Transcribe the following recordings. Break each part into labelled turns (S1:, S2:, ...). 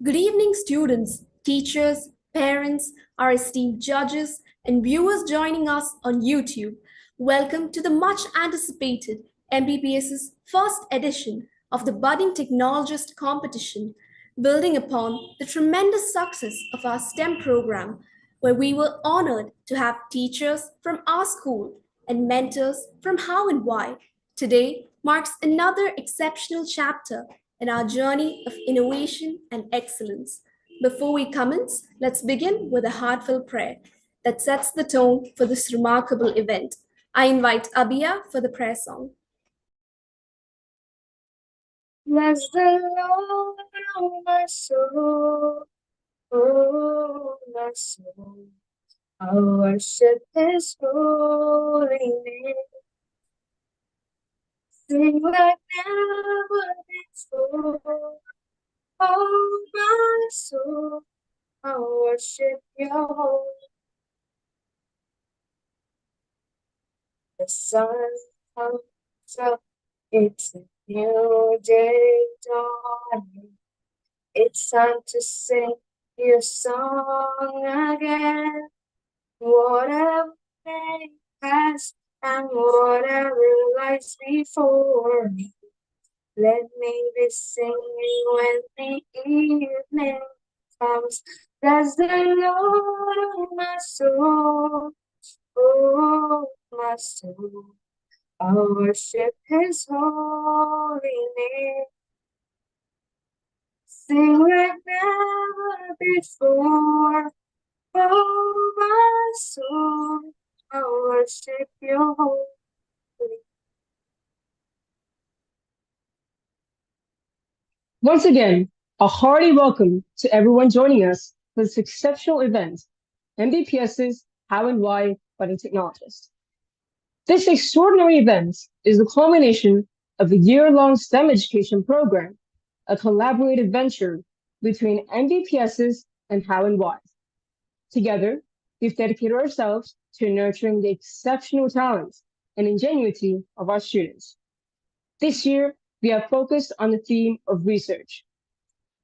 S1: Good evening, students, teachers, parents, our esteemed judges, and viewers joining us on YouTube. Welcome to the much anticipated MBPS's first edition of the Budding Technologist competition, building upon the tremendous success of our STEM program, where we were honored to have teachers from our school and mentors from How and Why. Today marks another exceptional chapter in our journey of innovation and excellence. Before we commence, let's begin with a heartfelt prayer that sets the tone for this remarkable event. I invite Abia for the prayer song.
S2: Bless the Lord, oh my soul, oh my soul. I worship His holy name. Sing like never before, oh my soul. I worship Your holy. The sun comes up, it's a new day dawning. It's time to sing your song again. Whatever may pass and whatever lies before me, let me be singing when the evening comes. Bless the Lord, oh my soul, oh my soul. I worship His holy name. Sing like never before, oh my soul. I worship Your holy name.
S3: Once again, a hearty welcome to everyone joining us for this exceptional event, MBPS's How and Why Budding Technologist. This extraordinary event is the culmination of a year-long STEM education program, a collaborative venture between MBPS's and How and Why. Together, we've dedicated ourselves to nurturing the exceptional talents and ingenuity of our students. This year, we have focused on the theme of research.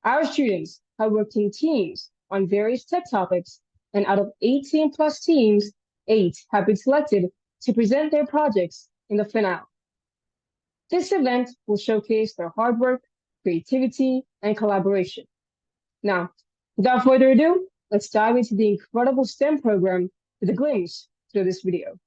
S3: Our students have worked in teams on various tech topics, and out of 18 plus teams, 8 have been selected to present their projects in the finale. This event will showcase their hard work, creativity, and collaboration. Now, without further ado, let's dive into the incredible STEM program with a glimpse through this video.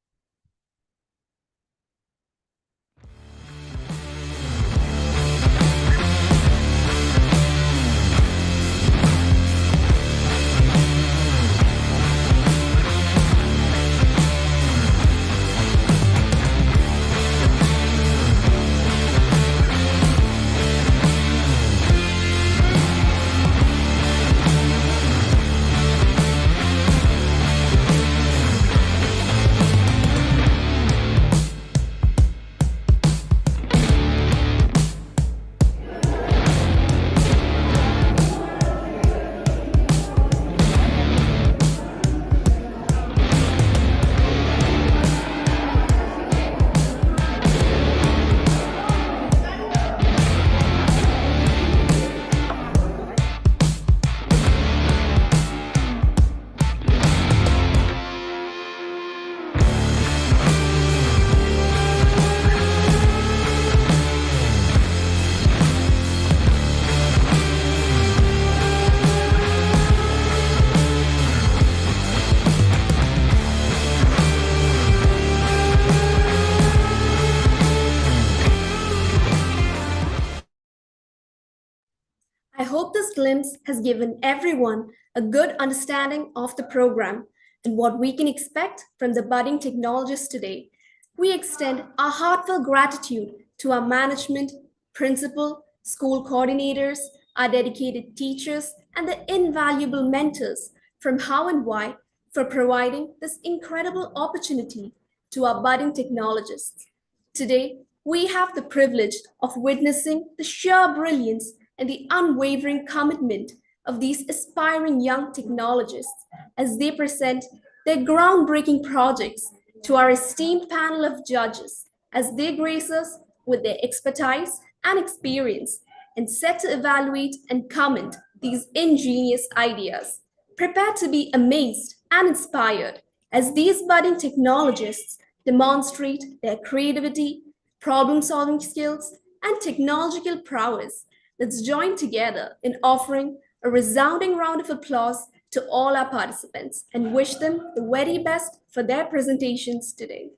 S1: I hope this glimpse has given everyone a good understanding of the program and what we can expect from the budding technologists today. We extend our heartfelt gratitude to our management, principal, school coordinators, our dedicated teachers, and the invaluable mentors from How and Why for providing this incredible opportunity to our budding technologists. Today, we have the privilege of witnessing the sheer brilliance and the unwavering commitment of these aspiring young technologists as they present their groundbreaking projects to our esteemed panel of judges as they grace us with their expertise and experience and set to evaluate and comment these ingenious ideas. Prepare to be amazed and inspired as these budding technologists demonstrate their creativity, problem solving skills, and technological prowess. Let's join together in offering a resounding round of applause to all our participants and wish them the very best for their presentations today.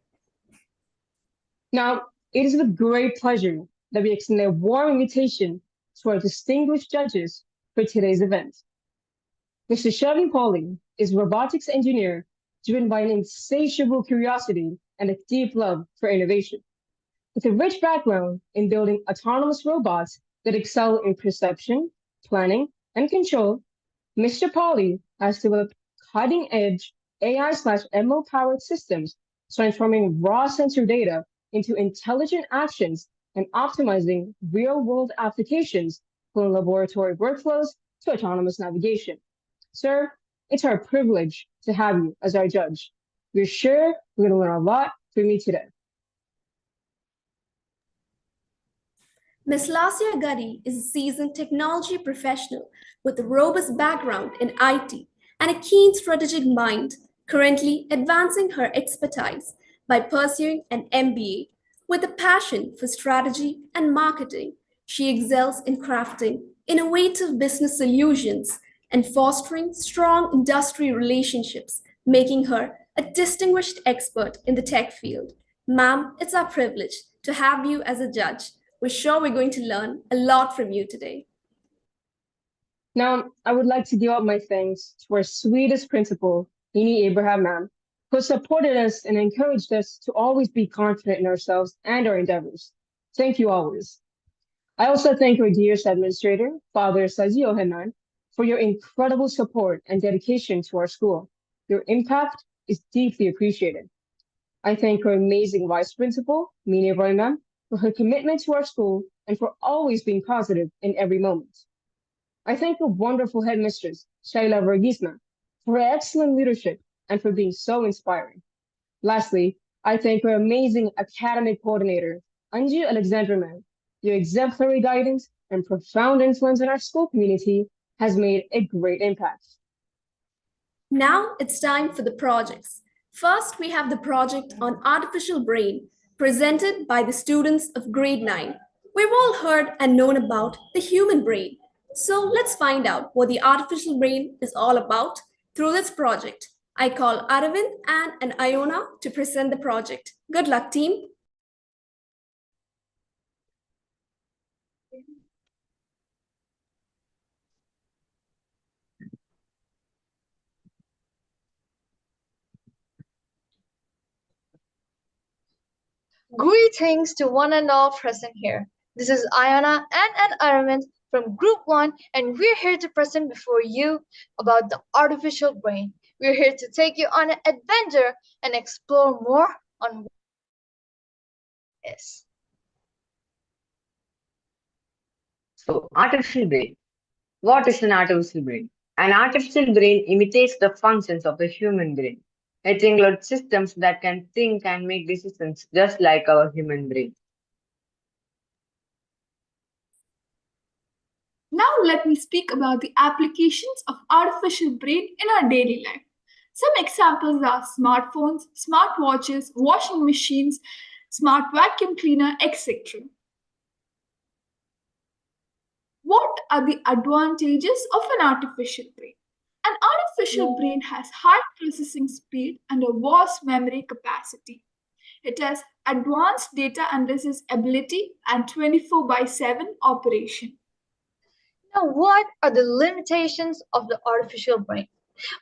S3: Now, it is with great pleasure that we extend a warm invitation to our distinguished judges for today's event. Mr. Sheldon Pauling is a robotics engineer driven by an insatiable curiosity and a deep love for innovation. With a rich background in building autonomous robots that excel in perception, planning, and control, Mr. Pauly has developed cutting-edge AI/ML powered systems, transforming raw sensor data into intelligent actions and optimizing real-world applications from laboratory workflows to autonomous navigation. Sir, it's our privilege to have you as our judge. We're sure we're going to learn a lot from you today.
S1: Ms. Lasya Gadi is a seasoned technology professional with a robust background in IT and a keen strategic mind, currently advancing her expertise by pursuing an MBA. With a passion for strategy and marketing, she excels in crafting innovative business solutions and fostering strong industry relationships, making her a distinguished expert in the tech field. Ma'am, it's our privilege to have you as a judge. We're sure we're going to learn a lot from you today.
S3: Now, I would like to give up my thanks to our sweetest principal, Nini Abraham ma'am, who supported us and encouraged us to always be confident in ourselves and our endeavors. Thank you always. I also thank our dearest administrator, Father Sajio Henan, for your incredible support and dedication to our school. Your impact is deeply appreciated. I thank our amazing vice principal, Mini Roy ma'am, for her commitment to our school and for always being positive in every moment. I thank the wonderful headmistress, Shaila Vargisna, for her excellent leadership and for being so inspiring. Lastly, I thank our amazing academic coordinator, Anju Alexanderman. Your exemplary guidance and profound influence in our school community has made a great impact.
S1: Now it's time for the projects. First, we have the project on artificial brain, presented by the students of grade 9. We've all heard and known about the human brain. So let's find out what the artificial brain is all about through this project. I call Aravind and Iona to present the project. Good luck, team.
S2: Greetings to one and all present here. This is Iona and Aravind from Group 1, and we're here to present before you about the artificial brain. We're here to take you on an adventure and explore more on what it is.
S4: So, artificial brain. What is an artificial brain? An artificial brain imitates the functions of the human brain. It includes systems that can think and make decisions just like our human brain.
S5: Now let me speak about the applications of artificial brain in our daily life. Some examples are smartphones, smartwatches, washing machines, smart vacuum cleaner, etc. What are the advantages of an artificial brain? An artificial brain has high processing speed and a vast memory capacity. It has advanced data analysis ability and 24/7 operation.
S2: Now, what are the limitations of the artificial brain?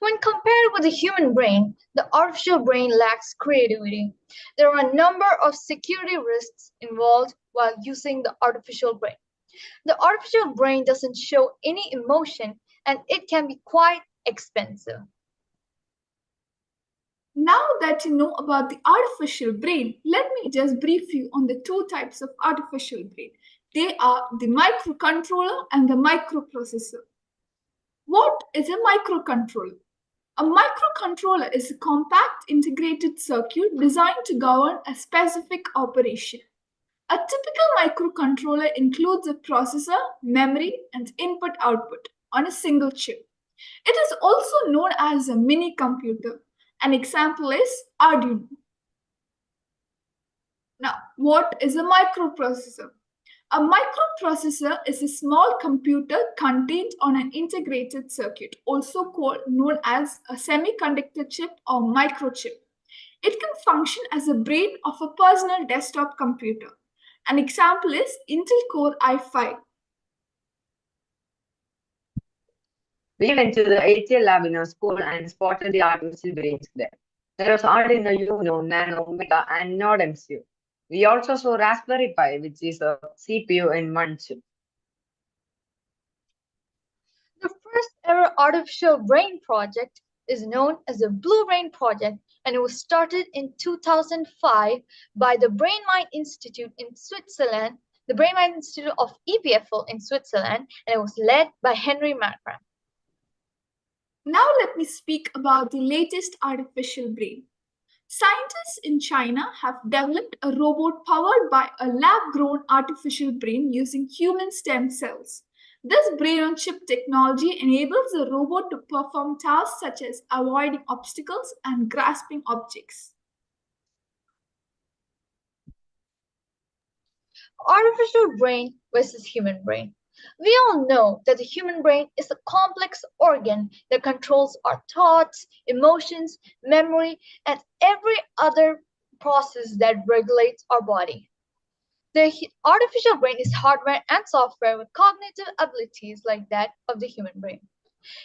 S2: When compared with the human brain, the artificial brain lacks creativity. There are a number of security risks involved while using the artificial brain. The artificial brain doesn't show any emotion and it can be quite expensive.
S5: Now that you know about the artificial brain, let me just brief you on the two types of artificial brain. They are the microcontroller and the microprocessor. What is a microcontroller? A microcontroller is a compact integrated circuit designed to govern a specific operation. A typical microcontroller includes a processor, memory, and input-output. on a single chip. It is also known as a mini computer. An example is Arduino. Now, what is a microprocessor? A microprocessor is a small computer contained on an integrated circuit, also known as a semiconductor chip or microchip. It can function as a brain of a personal desktop computer. An example is Intel Core i5.
S4: We went to the ATL lab in our school and spotted the artificial brains there. There was Arduino Uno, Nano, Mega, and Node MCU. We also saw Raspberry Pi, which is a CPU in one chip.
S2: The first ever artificial brain project is known as the Blue Brain Project, and it was started in 2005 by the BrainMind Institute in Switzerland, the BrainMind Institute of EPFL in Switzerland, and it was led by Henry Markram.
S5: Now let me speak about the latest artificial brain. Scientists in China have developed a robot powered by a lab-grown artificial brain using human stem cells. This brain-on-chip technology enables the robot to perform tasks such as avoiding obstacles and grasping objects.
S2: Artificial brain versus human brain. We all know that the human brain is a complex organ that controls our thoughts, emotions, memory, and every other process that regulates our body. The artificial brain is hardware and software with cognitive abilities like that of the human brain.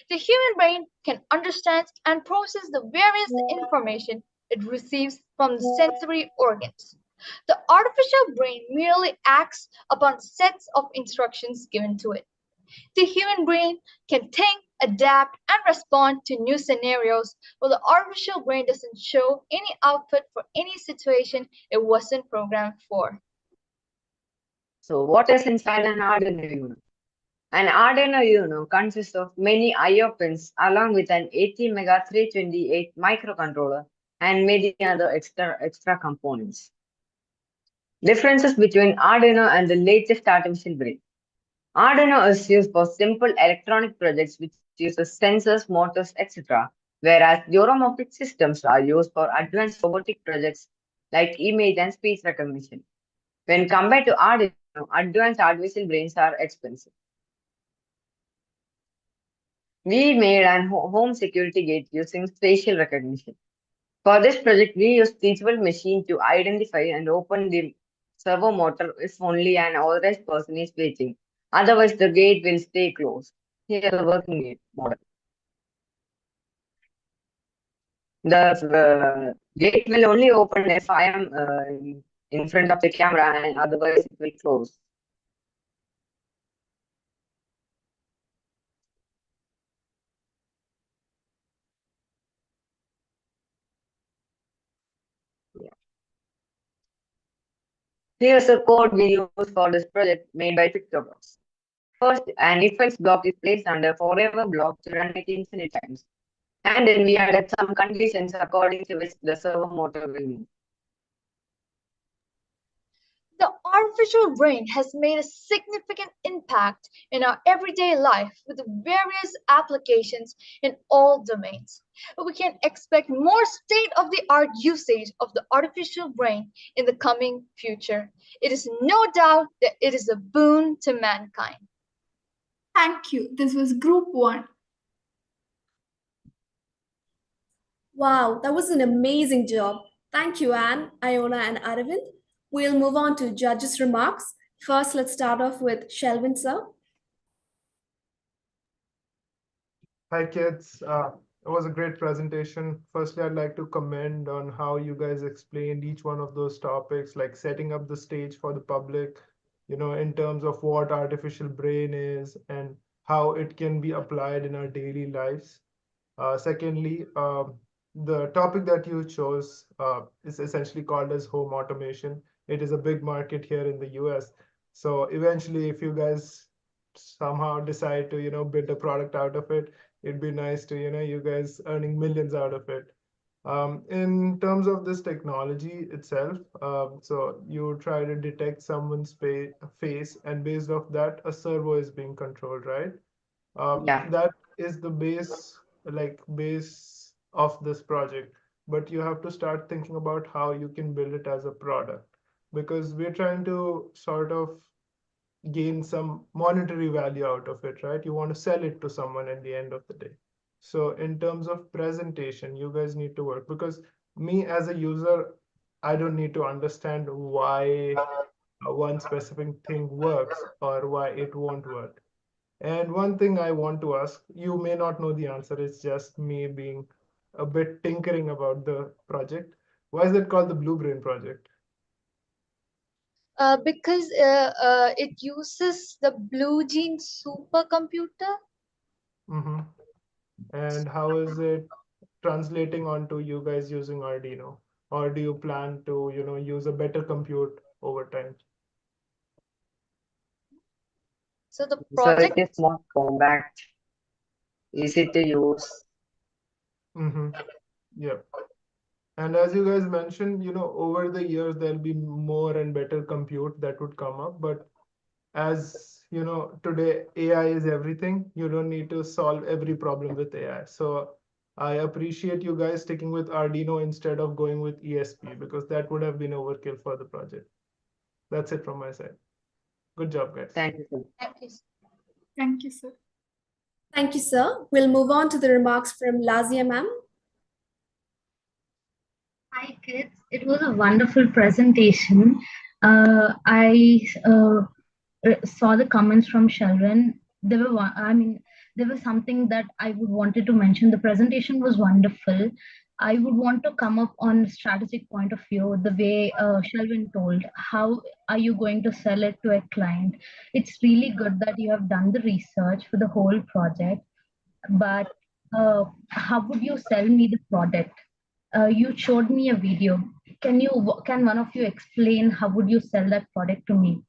S2: The human brain can understand and process the various information it receives from the sensory organs. The artificial brain merely acts upon sets of instructions given to it. The human brain can think, adapt, and respond to new scenarios, while the artificial brain doesn't show any output for any situation it wasn't programmed for.
S4: So, what is inside an Arduino Uno? An Arduino Uno consists of many I/O pins along with an 80 mega 328 microcontroller and many other extra components. Differences between Arduino and the latest artificial brain. Arduino is used for simple electronic projects which uses sensors, motors, etc., whereas neuromorphic systems are used for advanced robotic projects like image and speech recognition. When compared to Arduino, advanced artificial brains are expensive. We made an home security gate using facial recognition. For this project, we used teachable machine to identify and open the servo motor if only an authorized person is waiting. Otherwise, the gate will stay closed. Here is the working gate model. The gate will only open if I am in front of the camera, and otherwise it will close. Here's the code we use for this project made by Technologist. First, an if-else block is placed under forever block to run it infinite times. And then we added some conditions according to which the servo motor will move.
S2: The artificial brain has made a significant impact in our everyday life with various applications in all domains. But we can expect more state-of-the-art usage of the artificial brain in the coming future. It is no doubt that it is a boon to mankind.
S5: Thank you. This was Group 1.
S1: Wow, that was an amazing job. Thank you, Anne, Iona, and Aravind. We'll move on to judges' remarks. First, let's start off with Shelvin, sir.
S6: Hi, kids. It was a great presentation. Firstly, I'd like to commend on how you guys explained each one of those topics, like setting up the stage for the public, in terms of what artificial brain is and how it can be applied in our daily lives. Secondly, the topic that you chose is essentially called as home automation. It is a big market here in the US. So eventually, if you guys somehow decide to, build a product out of it, it'd be nice to, you guys earning millions out of it. In terms of this technology itself, so you try to detect someone's face, and based off that, a servo is being controlled, right?
S4: Yeah.
S6: That is the base of this project. But you have to start thinking about how you can build it as a product, because we're trying to sort of gain some monetary value out of it, right? You want to sell it to someone at the end of the day. So in terms of presentation, you guys need to work, because me as a user, I don't need to understand why one specific thing works or why it won't work. And one thing I want to ask, you may not know the answer, it's just me being a bit tinkering about the project. Why is it called the Blue Brain Project?
S2: Because it uses the Blue Gene supercomputer.
S6: Mm-hmm. And how is it translating onto you guys using Arduino? Or do you plan to, use a better compute over time?
S2: So the
S4: So it
S2: project,
S4: is more compact, easy to use.
S6: Mm-hmm. Yeah. And as you guys mentioned, over the years, there'll be more and better compute that would come up. But as you know, today AI is everything. You don't need to solve every problem with AI. So I appreciate you guys sticking with Arduino instead of going with ESP, because that would have been overkill for the project. That's it from my side. Good job, guys.
S4: Thank you, sir.
S2: thank you.
S5: Thank you, sir.
S1: Thank you, sir. We'll move on to the remarks from Lazia ma'am.
S7: Hi, kids. It was a wonderful presentation. I saw the comments from Shelvin. There was something that I would wanted to mention. The presentation was wonderful. I would want to come up on a strategic point of view, the way Shelvin told. How are you going to sell it to a client? It's really good that you have done the research for the whole project, but how would you sell me the product? You showed me a video. Can one of you explain how would you sell that product to me?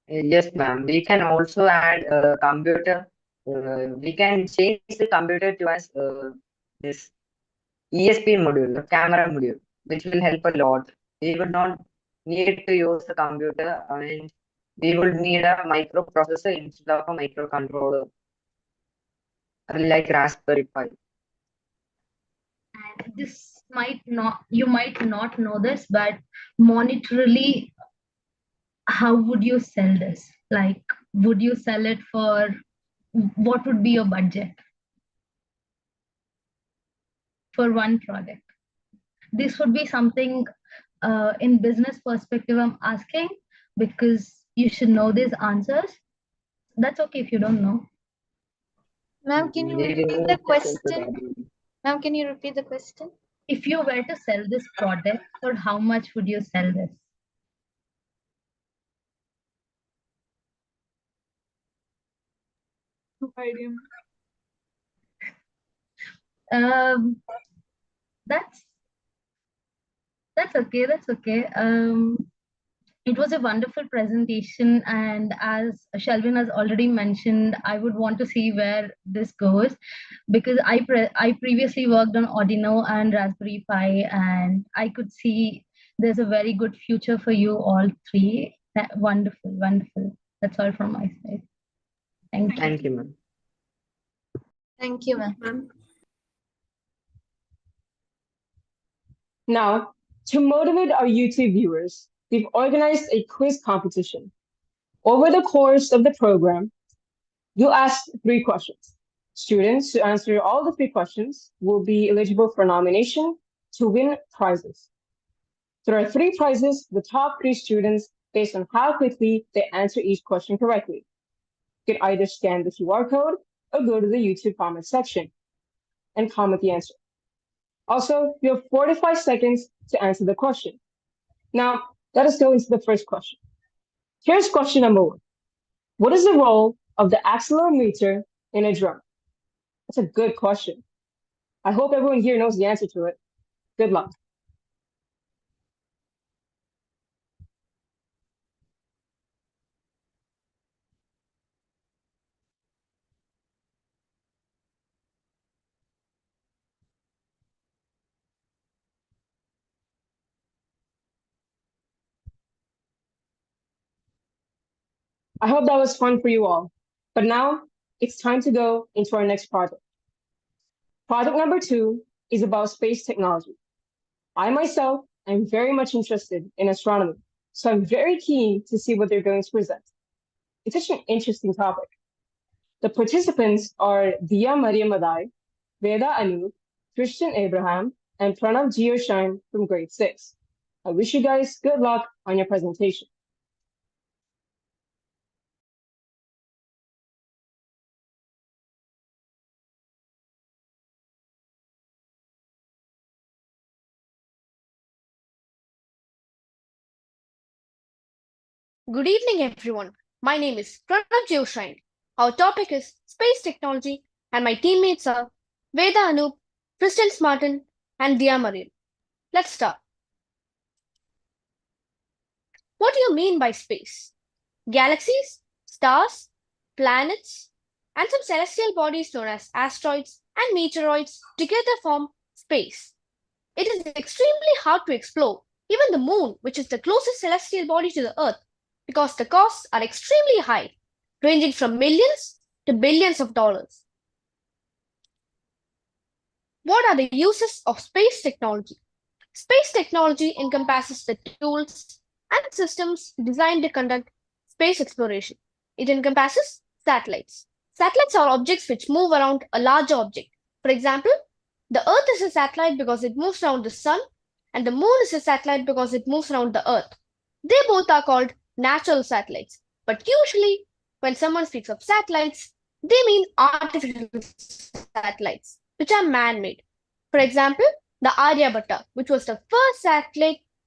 S4: Yes, ma'am. We can also add a computer. We can change the computer to as this ESP module, the camera module, which will help a lot. We would not need to use the computer, and we would need a microprocessor instead of a microcontroller, like Raspberry Pi.
S7: And this might not, you might not know this, but monetarily, how would you sell this? Like, would you sell it for, what would be your budget for one product? This would be something in business perspective I'm asking, because you should know these answers. That's okay if you don't know.
S2: Ma'am, can you
S4: We
S2: repeat
S4: didn't
S2: the
S4: check into
S2: question?
S4: that.
S2: Ma'am, can you repeat the question?
S7: If you were to sell this product, for how much would you sell this?
S5: No idea.
S7: Um, that's okay. That's okay. It was a wonderful presentation, and as Shelvin has already mentioned, I would want to see where this goes, because I previously worked on Arduino and Raspberry Pi, and I could see there's a very good future for you all three. Wonderful, wonderful. That's all from my side. Thank you.
S4: Thank you, ma'am.
S2: Thank you, ma'am.
S1: Ma'am.
S3: Now, to motivate our YouTube viewers, we've organized a quiz competition. Over the course of the program, you'll ask 3 questions. Students who answer all the 3 questions will be eligible for nomination to win prizes. There are 3 prizes for the top 3 students based on how quickly they answer each question correctly. You can either scan the QR code or go to the YouTube comment section and comment the answer. Also, you have 45 seconds to answer the question. Now, let us go into the first question. Here's question number 1. What is the role of the accelerometer in a drum? That's a good question. I hope everyone here knows the answer to it. Good luck. I hope that was fun for you all. But now it's time to go into our next project. Project number 2 is about space technology. I myself am very much interested in astronomy, so I'm very keen to see what they're going to present. It's such an interesting topic. The participants are Dia Mariam Adai, Veda Anu, Christian Abraham, and Pranav Geoshine from grade 6. I wish you guys good luck on your presentation.
S8: Good evening, everyone. My name is Pranav Geoshine. Our topic is space technology, and my teammates are Veda Anup, Kristen Martin, and Dia Mariam. Let's start. What do you mean by space? Galaxies, stars, planets, and some celestial bodies known as asteroids and meteoroids together form space. It is extremely hard to explore even the moon, which is the closest celestial body to the Earth, because the costs are extremely high, ranging from millions to billions of dollars. What are the uses of space technology? Space technology encompasses the tools and systems designed to conduct space exploration. It encompasses satellites. Satellites are objects which move around a larger object. For example, the Earth is a satellite because it moves around the Sun, and the Moon is a satellite because it moves around the Earth. They both are called natural satellites, but usually when someone speaks of satellites, they mean artificial satellites, which are man-made. For example, the Aryabhatta, which was the first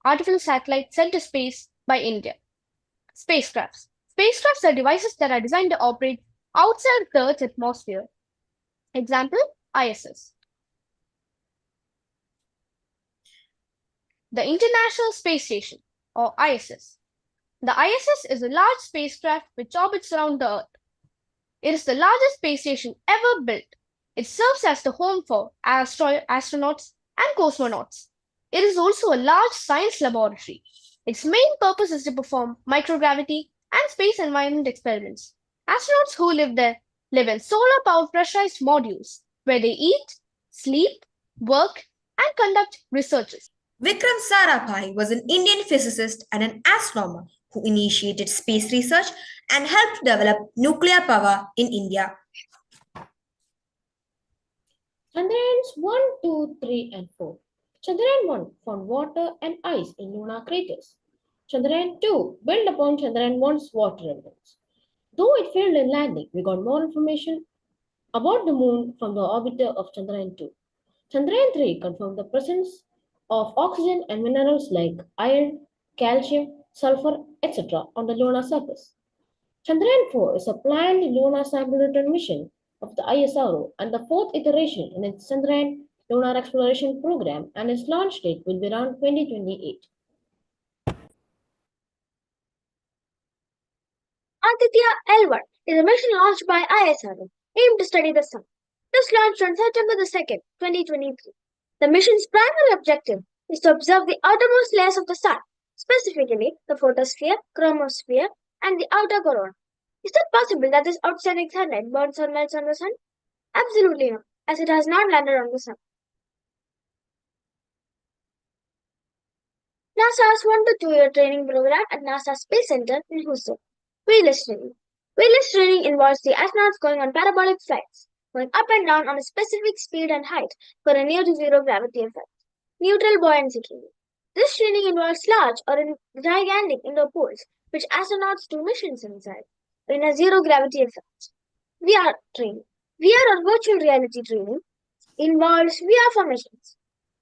S8: artificial satellite sent to space by India. Spacecrafts. Spacecrafts are devices that are designed to operate outside the Earth's atmosphere. Example, ISS. The International Space Station, or ISS. The ISS is a large spacecraft which orbits around the Earth. It is the largest space station ever built. It serves as the home for astronauts and cosmonauts. It is also a large science laboratory. Its main purpose is to perform microgravity and space environment experiments. Astronauts who live there live in solar-powered pressurized modules where they eat, sleep, work, and conduct researches.
S9: Vikram Sarabhai was an Indian physicist and an astronomer who initiated space research and helped develop nuclear power in India.
S10: Chandrayans 1, 2, 3, and 4. Chandrayaan 1 found water and ice in lunar craters. Chandrayaan 2 built upon Chandrayaan 1's water evidence. Though it failed in landing, we got more information about the moon from the orbiter of Chandrayaan 2. Chandrayaan 3 confirmed the presence of oxygen and minerals like iron, calcium, sulfur, etc. on the lunar surface. Chandrayaan 4 is a planned lunar sample return mission of the ISRO and the fourth iteration in its Chandrayaan lunar exploration program, and its launch date will be around 2028.
S11: Aditya L1 is a mission launched by ISRO aimed to study the Sun. This launched on September 2nd, 2023. The mission's primary objective is to observe the outermost layers of the Sun, specifically the photosphere, chromosphere, and the outer corona. Is it possible that this outstanding sunlight burns or melts on the Sun? Absolutely not, as it has not landed on the Sun. NASA's 1 to 2 year training program at NASA Space Center in Houston. Wheelless training. Wheelless training involves the astronauts going on parabolic flights, going up and down on a specific speed and height for a near to zero gravity effect. Neutral buoyancy training. This training involves large or gigantic indoor pools, which astronauts do missions inside, in a zero gravity effect. VR training. VR or virtual reality training involves VR for missions.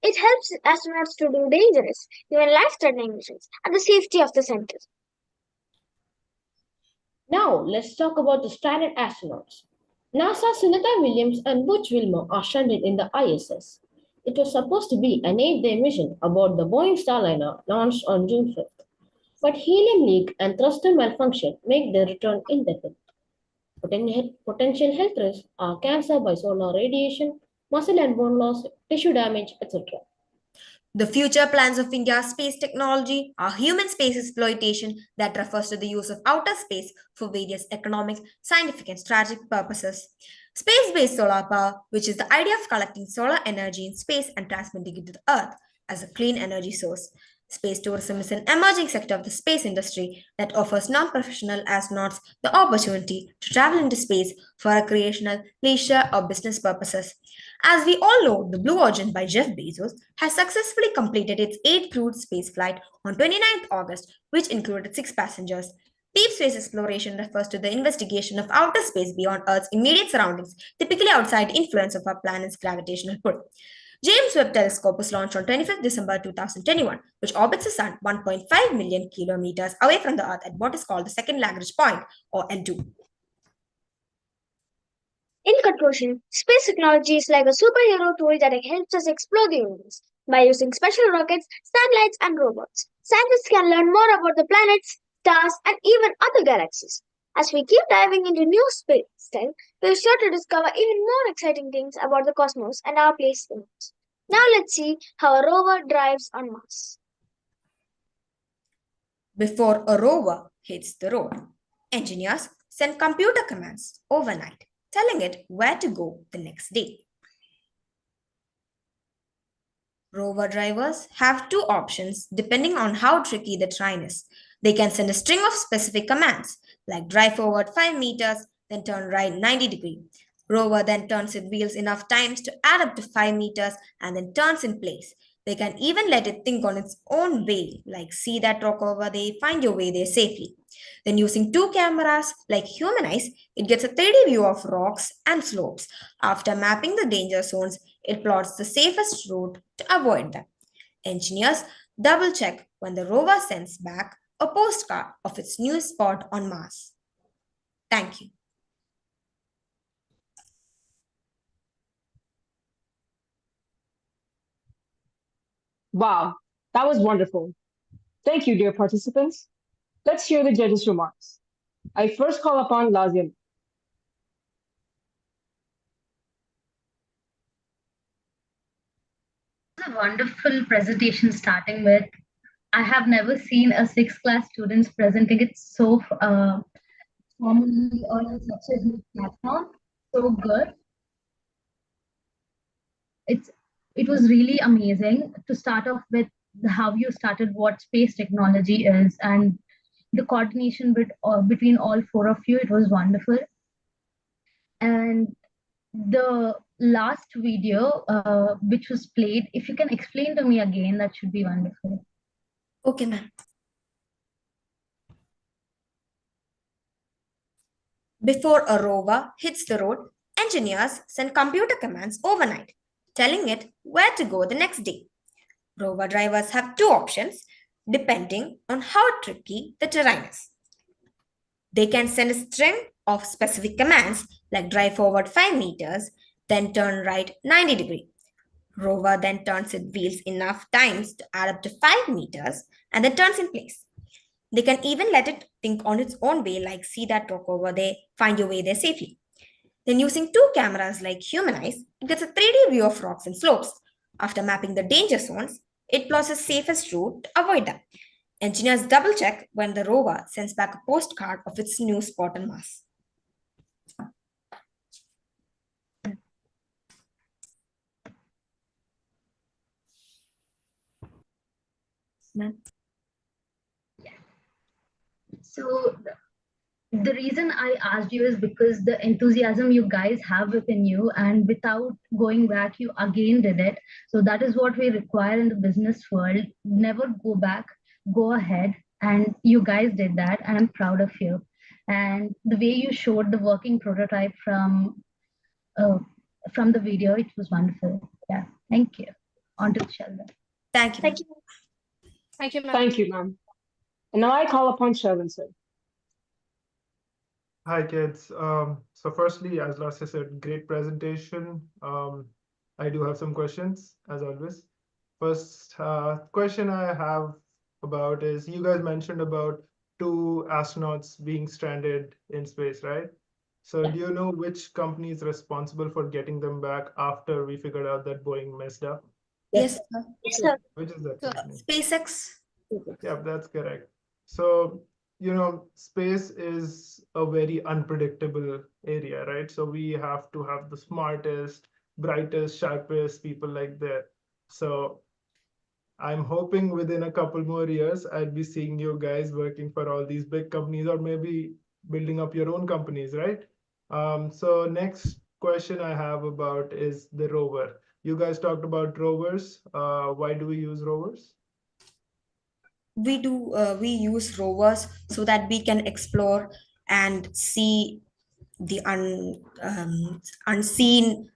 S11: It helps astronauts to do dangerous, even life-threatening missions at the safety of the center.
S10: Now, let's talk about the stranded astronauts. NASA's Sunita Williams and Butch Wilmore are stranded in the ISS. It was supposed to be an 8-day mission aboard the Boeing Starliner launched on June 5th. But helium leak and thruster malfunction make their return indefinite. Potential health risks are cancer by solar radiation, muscle and bone loss, tissue damage, etc.
S9: The future plans of India's space technology are human space exploitation that refers to the use of outer space for various economic, scientific, and strategic purposes. Space based solar power, which is the idea of collecting solar energy in space and transmitting it to the Earth as a clean energy source. Space tourism is an emerging sector of the space industry that offers non professional astronauts the opportunity to travel into space for recreational, leisure, or business purposes. As we all know, the Blue Origin by Jeff Bezos has successfully completed its 8th crewed spaceflight on 29th August, which included 6 passengers. Deep space exploration refers to the investigation of outer space beyond Earth's immediate surroundings, typically outside the influence of our planet's gravitational pull. James Webb Telescope was launched on 25th December 2021, which orbits the Sun 1.5 million kilometers away from the Earth at what is called the second Lagrange point, or L2.
S11: In conclusion, space technology is like a superhero tool that helps us explore the universe. By using special rockets, satellites, and robots, scientists can learn more about the planets, stars, and even other galaxies. As we keep diving into new space time, we're sure to discover even more exciting things about the cosmos and our place in it. Now let's see how a rover drives on Mars.
S9: Before a rover hits the road, engineers send computer commands overnight, telling it where to go the next day. Rover drivers have two options depending on how tricky the terrain is. They can send a string of specific commands, like drive forward 5 meters, then turn right 90 degrees. Rover then turns its wheels enough times to add up to 5 meters and then turns in place. They can even let it think on its own way, like see that rock over there, find your way there safely. Then using two cameras like human eyes, it gets a 3D view of rocks and slopes. After mapping the danger zones, it plots the safest route to avoid them. Engineers double check when the rover sends back a postcard of its new spot on Mars. Thank you.
S3: Wow, that was wonderful. Thank you, dear participants. Let's hear the judges' remarks. I first call upon Lazim.
S7: It was a wonderful presentation starting with. I have never seen a sixth class students presenting it so formally on such a huge platform. So good. It was really amazing to start off with how you started what space technology is and the coordination between all four of you. It was wonderful. And the last video which was played, if you can explain to me again, that should be wonderful.
S9: Okay, ma'am. Before a rover hits the road, engineers send computer commands overnight, telling it where to go the next day. Rover drivers have two options depending on how tricky the terrain is. They can send a string of specific commands like drive forward 5 meters, then turn right 90 degrees. Rover then turns its wheels enough times to add up to 5 meters and then turns in place. They can even let it think on its own way, like see that rock over there, find your way there safely. Then, using two cameras like human eyes, it gets a 3D view of rocks and slopes. After mapping the danger zones, it plots the safest route to avoid them. Engineers double check when the rover sends back a postcard of its new spot on Mars.
S7: So the reason I asked you is because the enthusiasm you guys have within you, and without going back, you again did it. So that is what we require in the business world. Never go back, go ahead. And you guys did that. And I'm proud of you. And the way you showed the working prototype from the video, it was wonderful. Yeah, thank you. On to the Sheldon.
S9: Thank you.
S11: Thank you.
S8: Thank you, ma'am.
S3: Thank you, ma'am. And now I call upon Sheldon, sir.
S6: Hi, kids. So firstly, as Larsa said, great presentation. I do have some questions, as always. First question I have about is, you guys mentioned about 2 astronauts being stranded in space, right? So do you know which company is responsible for getting them back after we figured out that Boeing messed up?
S9: Yes, sir.
S11: Yes, sir.
S6: Which is that
S8: So,
S6: company?
S9: SpaceX.
S6: Yeah, that's correct. So, space is a very unpredictable area, right? So we have to have the smartest, brightest, sharpest people like that. So I'm hoping within a couple more years, I'd be seeing you guys working for all these big companies or maybe building up your own companies, right? So next question I have about is the rover. You guys talked about rovers. Why do we use rovers?
S9: We use rovers so that we can explore and see the unseen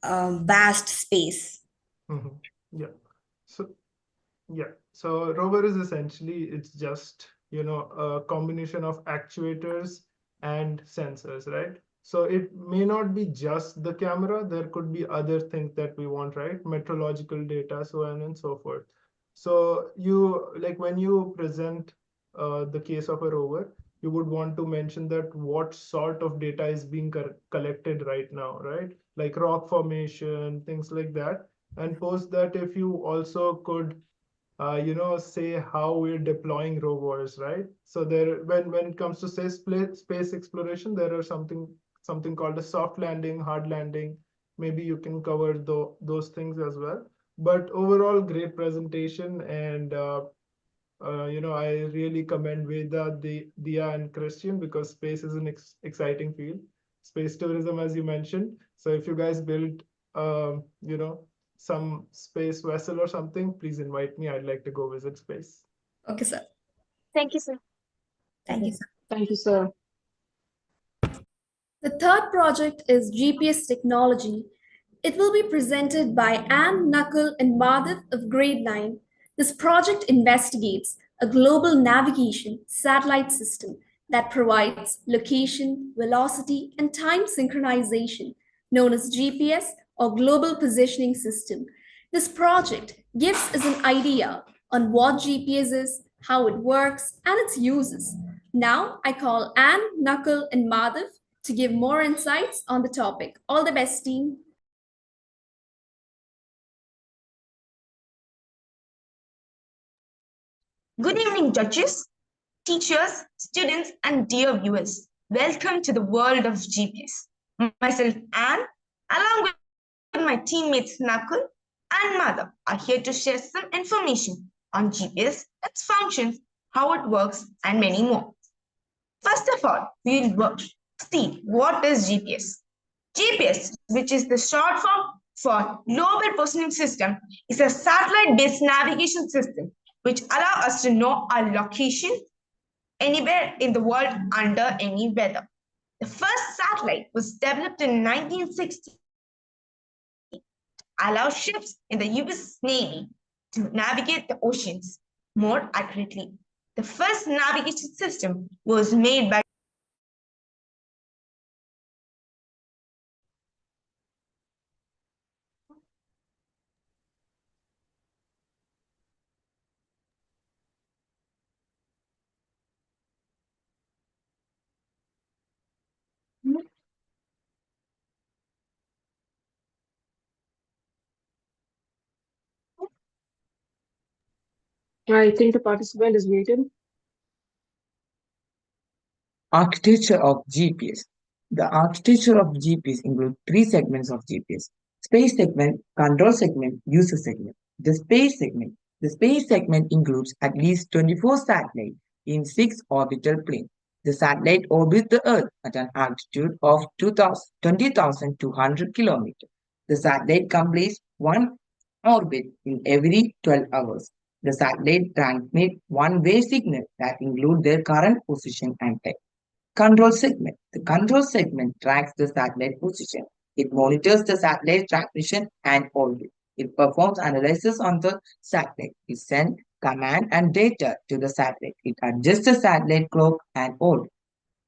S9: vast space.
S6: Mhm. Yeah. So yeah. So rover is essentially it's just, a combination of actuators and sensors, right? So it may not be just the camera, there could be other things that we want, right? Meteorological data, so on and so forth. So you like when you present the case of a rover, you would want to mention that what sort of data is being collected right now, right? Like rock formation, things like that. And post that if you also could say how we're deploying rovers, right? So there, when it comes to say space exploration, there are something called a soft landing, hard landing. Maybe you can cover those things as well. But overall, great presentation, and I really commend Veda, Dia, and Christian because space is an exciting field. Space tourism, as you mentioned. So if you guys build, some space vessel or something, please invite me. I'd like to go visit space.
S9: Okay, sir.
S11: Thank you, sir.
S9: Thank you, sir.
S3: Thank you, sir.
S1: The third project is GPS technology. It will be presented by Anne, Nakul, and Madhav of grade 9. This project investigates a global navigation satellite system that provides location, velocity, and time synchronization, known as GPS or Global Positioning System. This project gives us an idea on what GPS is, how it works, and its uses. Now I call Anne, Nakul, and Madhav to give more insights on the topic. All the best, team.
S12: Good evening, judges, teachers, students, and dear viewers. Welcome to the world of GPS. Myself, Anne, along with my teammates Nakul and Madhav, are here to share some information on GPS, its functions, how it works, and many more. First of all, we'll see what is GPS. GPS, which is the short form for Global Positioning System, is a satellite-based navigation system which allows us to know our location anywhere in the world under any weather. The first satellite was developed in 1960 to allow ships in the US Navy to navigate the oceans more accurately. The first navigation system was made by
S3: I think the participant is muted.
S13: Architecture of GPS. The architecture of GPS includes three segments of GPS: space segment, control segment, user segment. The space segment. The space segment includes at least 24 satellites in six orbital planes. The satellite orbits the Earth at an altitude of 20,200 kilometers. The satellite completes one orbit in every 12 hours. The satellite transmits one-way signal that includes their current position and time. Control segment. The control segment tracks the satellite position. It monitors the satellite transmission and orbit. It performs analysis on the satellite. It sends command and data to the satellite. It adjusts the satellite clock and orbit.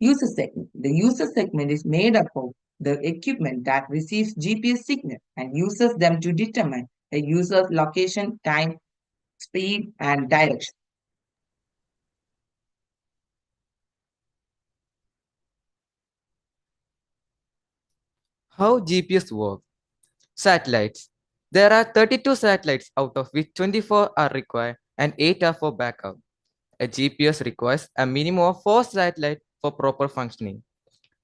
S13: User segment. The user segment is made up of the equipment that receives GPS signal and uses them to determine a user's location, time, speed, and direction.
S14: How GPS work? Satellites There are 32 satellites, out of which 24 are required and 8 are for backup. A GPS requires a minimum of 4 satellites for proper functioning.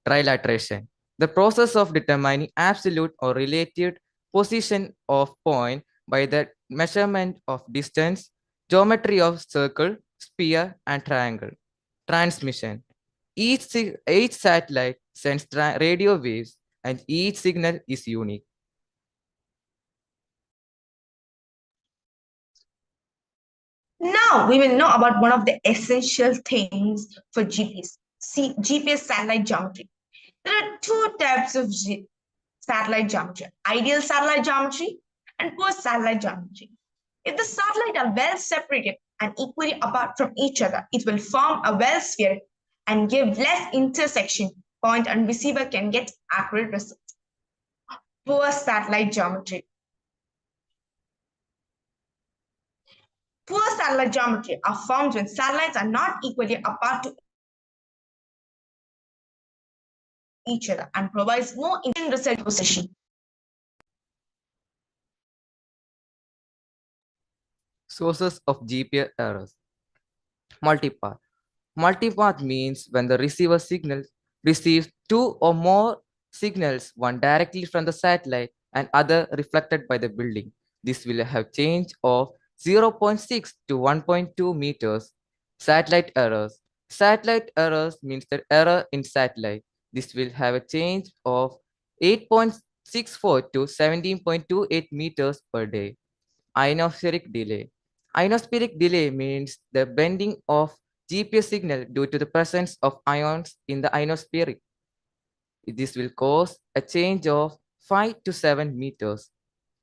S14: Trilateration, the process of determining absolute or relative position of point by the measurement of distance, geometry of circle, sphere, and triangle. Transmission, each satellite sends radio waves and each signal is unique.
S12: Now we will know about one of the essential things for GPS. See, GPS satellite geometry. There are two types of satellite geometry: ideal satellite geometry and poor satellite geometry. If the satellites are well separated and equally apart from each other, it will form a well sphere and give less intersection point, and receiver can get accurate results. Poor satellite geometry. Poor satellite geometry are formed when satellites are not equally apart to each other and provides more in result position.
S14: Sources of GPS errors. Multipath. Multipath means when the receiver signal receives two or more signals, one directly from the satellite and other reflected by the building. This will have change of 0.6 to 1.2 meters. Satellite errors. Satellite errors means the error in satellite. This will have a change of 8.64 to 17.28 meters per day. Ionospheric delay. Ionospheric delay means the bending of GPS signal due to the presence of ions in the ionosphere. This will cause a change of 5 to 7 meters.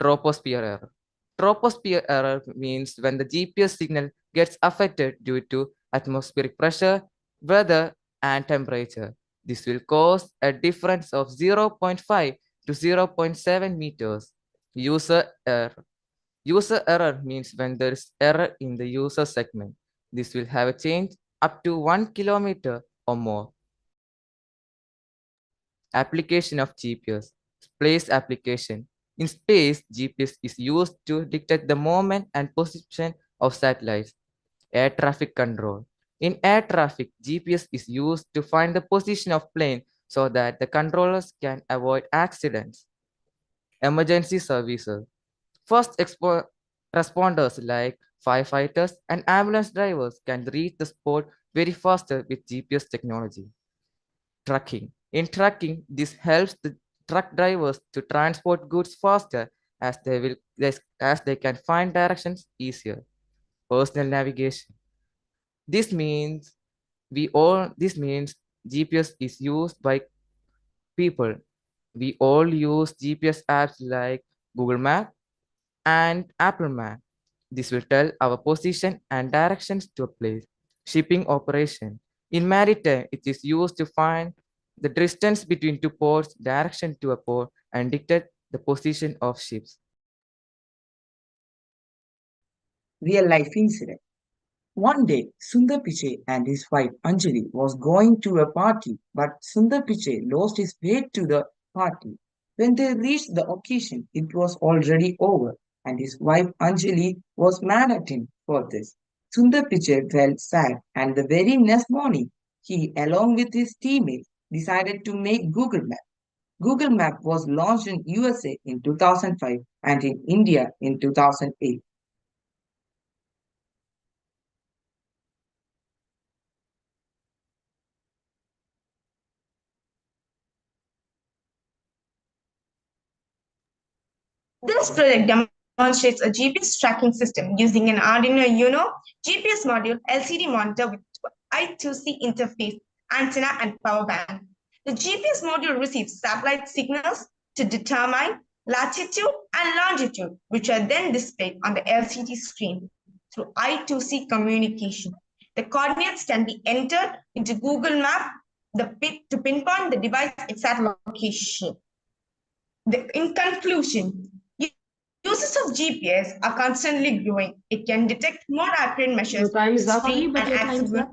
S14: Troposphere error. Troposphere error means when the GPS signal gets affected due to atmospheric pressure, weather, and temperature. This will cause a difference of 0.5 to 0.7 meters. User error. User error means when there is error in the user segment. This will have a change up to 1 kilometer or more. Application of GPS. Space application. In space, GPS is used to detect the movement and position of satellites. Air traffic control. In air traffic, GPS is used to find the position of plane so that the controllers can avoid accidents. Emergency services. First responders like firefighters and ambulance drivers can reach the spot very faster with GPS technology. Trucking. In trucking, this helps the truck drivers to transport goods faster as they can find directions easier. Personal navigation. This means this means GPS is used by people. We all use GPS apps like Google Maps and Apple Map. This will tell our position and directions to a place. Shipping operation. In maritime, it is used to find the distance between two ports, direction to a port, and dictate the position of ships.
S13: Real life incident. One day, Sundar Pichai and his wife Anjali was going to a party, but Sundar Pichai lost his way to the party. When they reached the occasion, it was already over, and his wife Anjali was mad at him for this. Sundar Pichai felt sad, and the very next morning, he, along with his teammates, decided to make Google Maps. Google Map was launched in USA in 2005 and in India in 2008.
S12: This project demonstrates a GPS tracking system using an Arduino Uno GPS module LCD monitor with I2C interface, antenna, and power bank. The GPS module receives satellite signals to determine latitude and longitude, which are then displayed on the LCD screen through I2C communication. The coordinates can be entered into Google Map to pinpoint the device exact location. In conclusion, uses of GPS are constantly growing. It can detect more accurate measures.
S3: Your time is up.
S1: Sorry, but your time's up.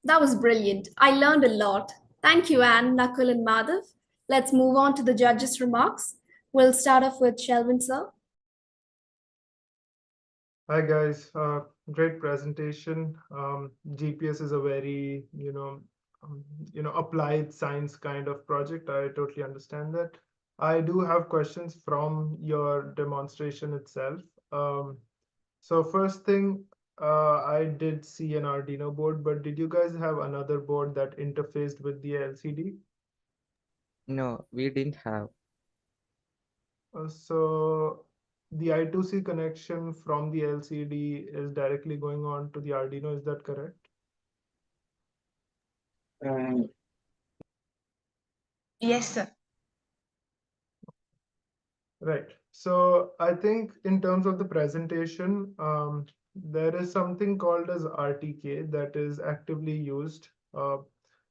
S1: That was brilliant. I learned a lot. Thank you, Anne, Nakul, and Madhav. Let's move on to the judges' remarks. We'll start off with Shelvin, sir.
S6: Hi guys, great presentation. GPS is a very, applied science kind of project. I totally understand that. I do have questions from your demonstration itself. So first thing, I did see an Arduino board, but did you guys have another board that interfaced with the LCD?
S14: No, we didn't have.
S6: So the I2C connection from the LCD is directly going on to the Arduino, is that correct?
S12: Yes, sir.
S6: Right. So I think in terms of the presentation, there is something called as RTK that is actively used.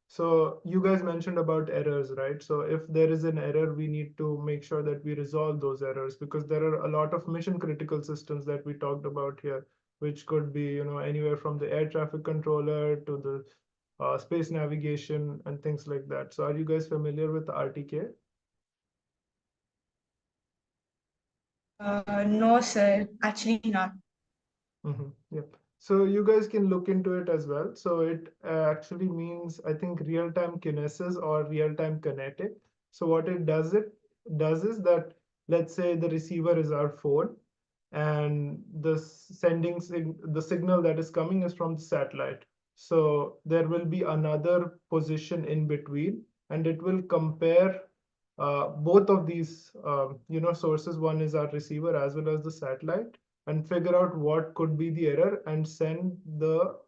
S6: So you guys mentioned about errors, right? So if there is an error, we need to make sure that we resolve those errors because there are a lot of mission critical systems that we talked about here, which could be, anywhere from the air traffic controller to the space navigation and things like that. So are you guys familiar with RTK?
S12: No, sir. Actually, not.
S6: Yep. So you guys can look into it as well. So it actually means, I think, real-time kinesis or real-time kinetic. So what it does is that, let's say the receiver is our phone, and the the signal that is coming is from the satellite. So there will be another position in between, and it will compare both of these, sources. One is our receiver as well as the satellite, and figure out what could be the error and send the,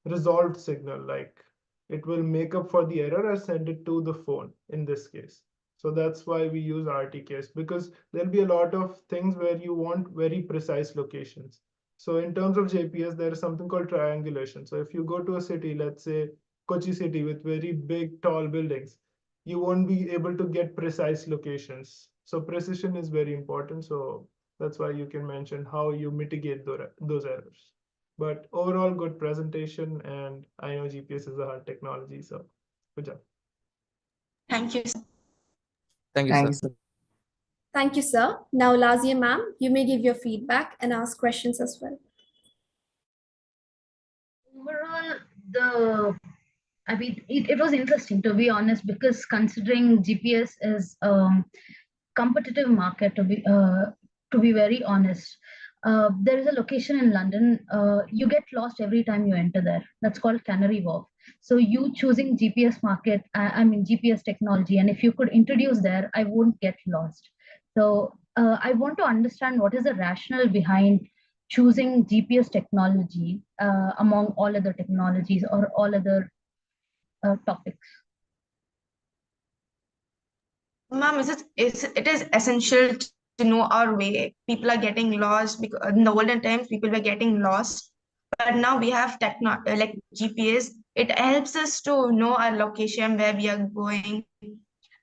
S6: resolved signal. Like it will make up for the error and send it to the phone in this case. So that's why we use RTKs, because there'll be a lot of things where you want very precise locations. So in terms of JPS, there is something called triangulation. So if you go to a city, let's say Kochi city with very big, tall buildings, you won't be able to get precise locations. So precision is very important. So that's why you can mention how you mitigate those errors. But overall, good presentation, and I know GPS is a hard technology, so good job.
S12: Thank you, sir.
S14: Thank you,
S13: Thank
S14: sir.
S13: you, sir.
S1: Thank you, sir. Now, Lazia ma'am, you may give your feedback and ask questions as well.
S7: Overall, it was interesting, to be honest, because considering GPS is competitive market, to be very honest. There is a location in London. You get lost every time you enter there. That's called Canary Wharf. So you choosing GPS market, GPS technology, and if you could introduce there, I won't get lost. So I want to understand what is the rationale behind choosing GPS technology among all other technologies or all other topics.
S12: Ma'am, it is essential to know our way. People are getting lost because in the olden times people were getting lost, but now we have like GPS. It helps us to know our location, where we are going,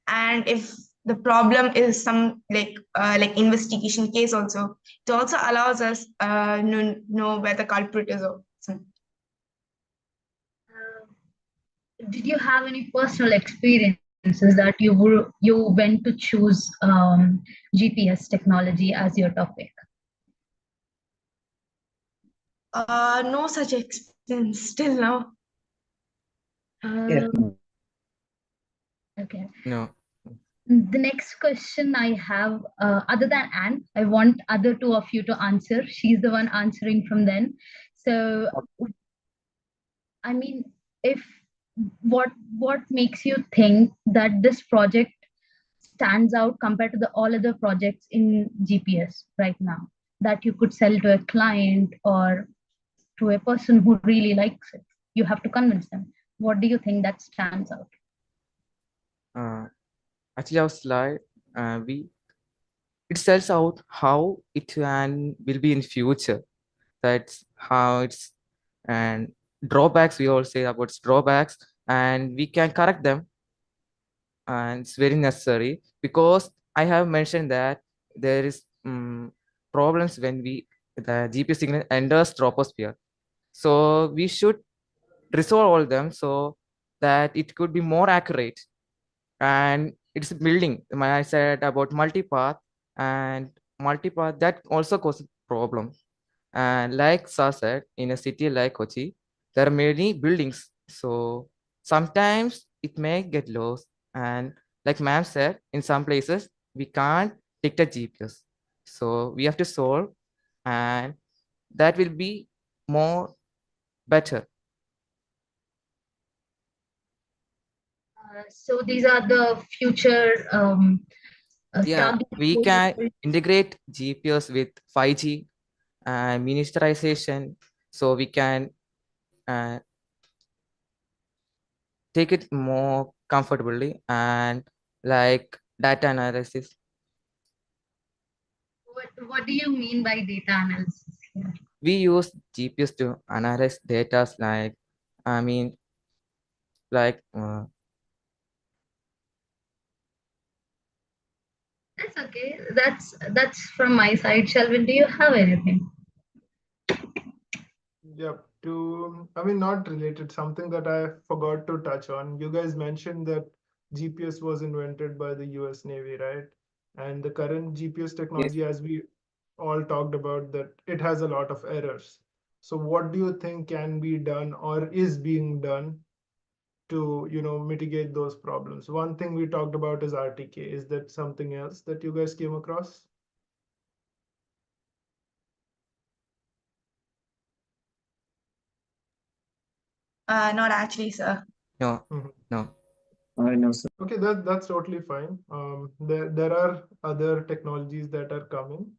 S12: and if the problem is some like investigation case also, it also allows us know where the culprit is also.
S7: Did you have any personal experiences that you went to choose GPS technology as your topic?
S12: No such experience still now.
S13: Yes.
S7: Okay.
S14: No.
S7: The next question I have, other than Anne, I want other two of you to answer. She's the one answering from then. So, I mean, if what makes you think that this project stands out compared to all other projects in GPS right now that you could sell to a client or to a person who really likes it? You have to convince them. What do you think that stands out?
S14: Actually, our slide, it sells out how it can will be in future. That's how it's, and drawbacks, we all say about drawbacks, and we can correct them, and it's very necessary because I have mentioned that there is problems when the GPS signal enters troposphere. So we should resolve all them so that it could be more accurate. and it's building. When I said about multipath and multipath, that also causes problem. And like Sa said, in a city like Kochi, there are many buildings. So sometimes it may get lost. And like ma'am said, in some places we can't detect GPS. So we have to solve, and that will be more better.
S7: So these are the future
S14: Yeah,
S7: target
S14: we can integrate GPS with 5G and miniaturization, so we can uh, take it more comfortably, and like data analysis.
S7: What do you mean by data analysis here?
S14: We use GPS to analyze data like, I mean, like
S7: That's okay. That's from my side. Shelvin, do you have anything?
S6: Yep. I mean, not related, something that I forgot to touch on. You guys mentioned that GPS was invented by the US Navy, right? And the current GPS
S14: yes.
S6: technology, as we all talked about, that it has a lot of errors. So what do you think can be done or is being done to, mitigate those problems? One thing we talked about is RTK. Is that something else that you guys came across?
S12: Not actually, sir.
S14: No,
S6: Mhm.
S14: no.
S13: No, sir.
S6: Okay, that's totally fine. There are other technologies that are coming.